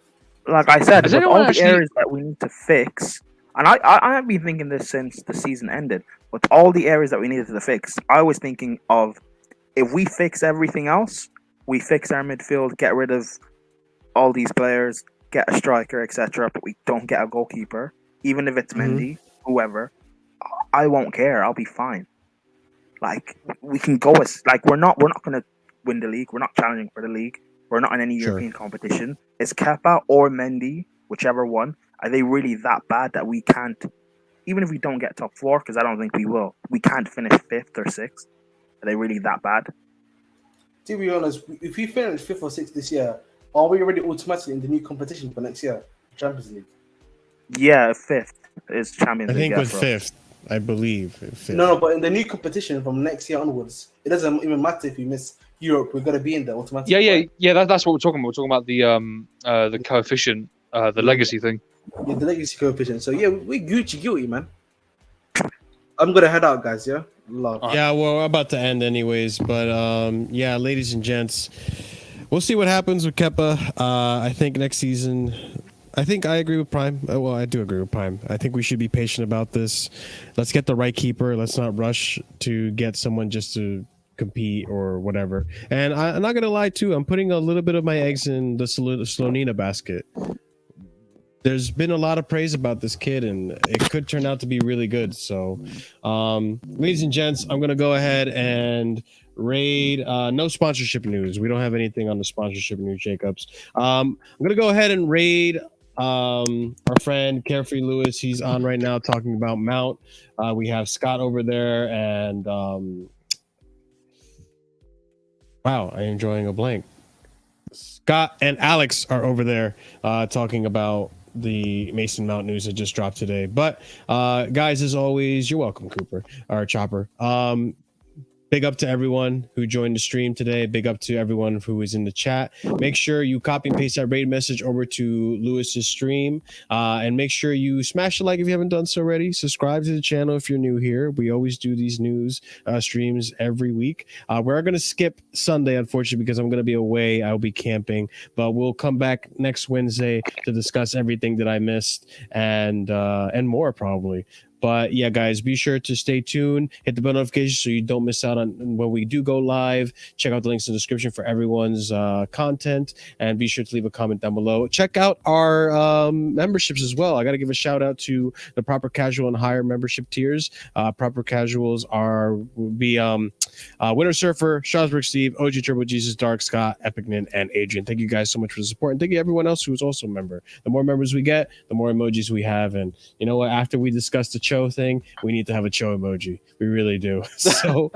Like I said, with all the areas that we need to fix, and I have been thinking this since the season ended, with all the areas that we needed to fix, I was thinking of, if we fix everything else, we fix our midfield, get rid of all these players, get a striker, etc., but we don't get a goalkeeper, even if it's Mendy, whoever, I won't care. I'll be fine. Like, we can go we're not going to win the league. We're not challenging for the league. We're not in any European competition. Is Kepa or Mendy, whichever one, are they really that bad that we can't, even if we don't get top 4, because I don't think we will, we can't finish 5th or 6th? Are they really that bad? To be honest, if we finish 5th or 6th this year, are we already automatically in the new competition for next year, Champions League? Yeah, 5th is Champions League. I think with 5th, I believe. 5th. No, but in the new competition from next year onwards, it doesn't even matter if we miss Europe. We're gonna be in there automatically. Yeah. That's what we're talking about. We're talking about the coefficient, the legacy thing. Yeah, the legacy coefficient. So yeah, we're guilty, man. I'm gonna head out, guys. Yeah, Love. Yeah, well, we're about to end anyways, but yeah, ladies and gents, we'll see what happens with Kepa. I think next season, I think I agree with Prime. Well, I do agree with Prime. I think we should be patient about this. Let's get the right keeper. Let's not rush to get someone just to compete or whatever. And I'm not gonna lie too. I'm putting a little bit of my eggs in the Slonina basket. There's been a lot of praise about this kid, and it could turn out to be really good. So, ladies and gents, I'm gonna go ahead and raid. No sponsorship news. We don't have anything on the sponsorship news, Jacobs. I'm gonna go ahead and raid our friend Carefree Lewis. He's on right now talking about Mount. We have Scott over there, and wow, I am drawing a blank. Scott and Alex are over there talking about the Mason Mount news that just dropped today. But guys, as always, you're welcome, Cooper or Chopper. Big up to everyone who joined the stream today. Big up to everyone who is in the chat. Make sure you copy and paste that raid message over to Lewis's stream. And make sure you smash the like if you haven't done so already. Subscribe to the channel if you're new here. We always do these news streams every week. We're going to skip Sunday, unfortunately, because I'm going to be away. I'll be camping. But we'll come back next Wednesday to discuss everything that I missed and more, probably. But yeah, guys, be sure to stay tuned. Hit the bell notification so you don't miss out on when we do go live. Check out the links in the description for everyone's content. And be sure to leave a comment down below. Check out our memberships as well. I got to give a shout out to the Proper Casual and Higher membership tiers. Proper Casuals would be Winter Surfer, Strasburg Steve, OG Turbo Jesus, Dark Scott, Epicnin, and Adrian. Thank you guys so much for the support. And thank you everyone else who is also a member. The more members we get, the more emojis we have. And you know what? After we discuss the Cho thing, we need to have a Cho emoji. We really do. So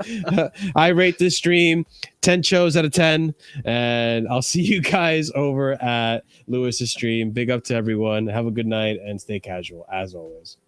I rate this stream 10 Chos out of 10. And I'll see you guys over at Lewis's stream. Big up to everyone. Have a good night and stay casual as always.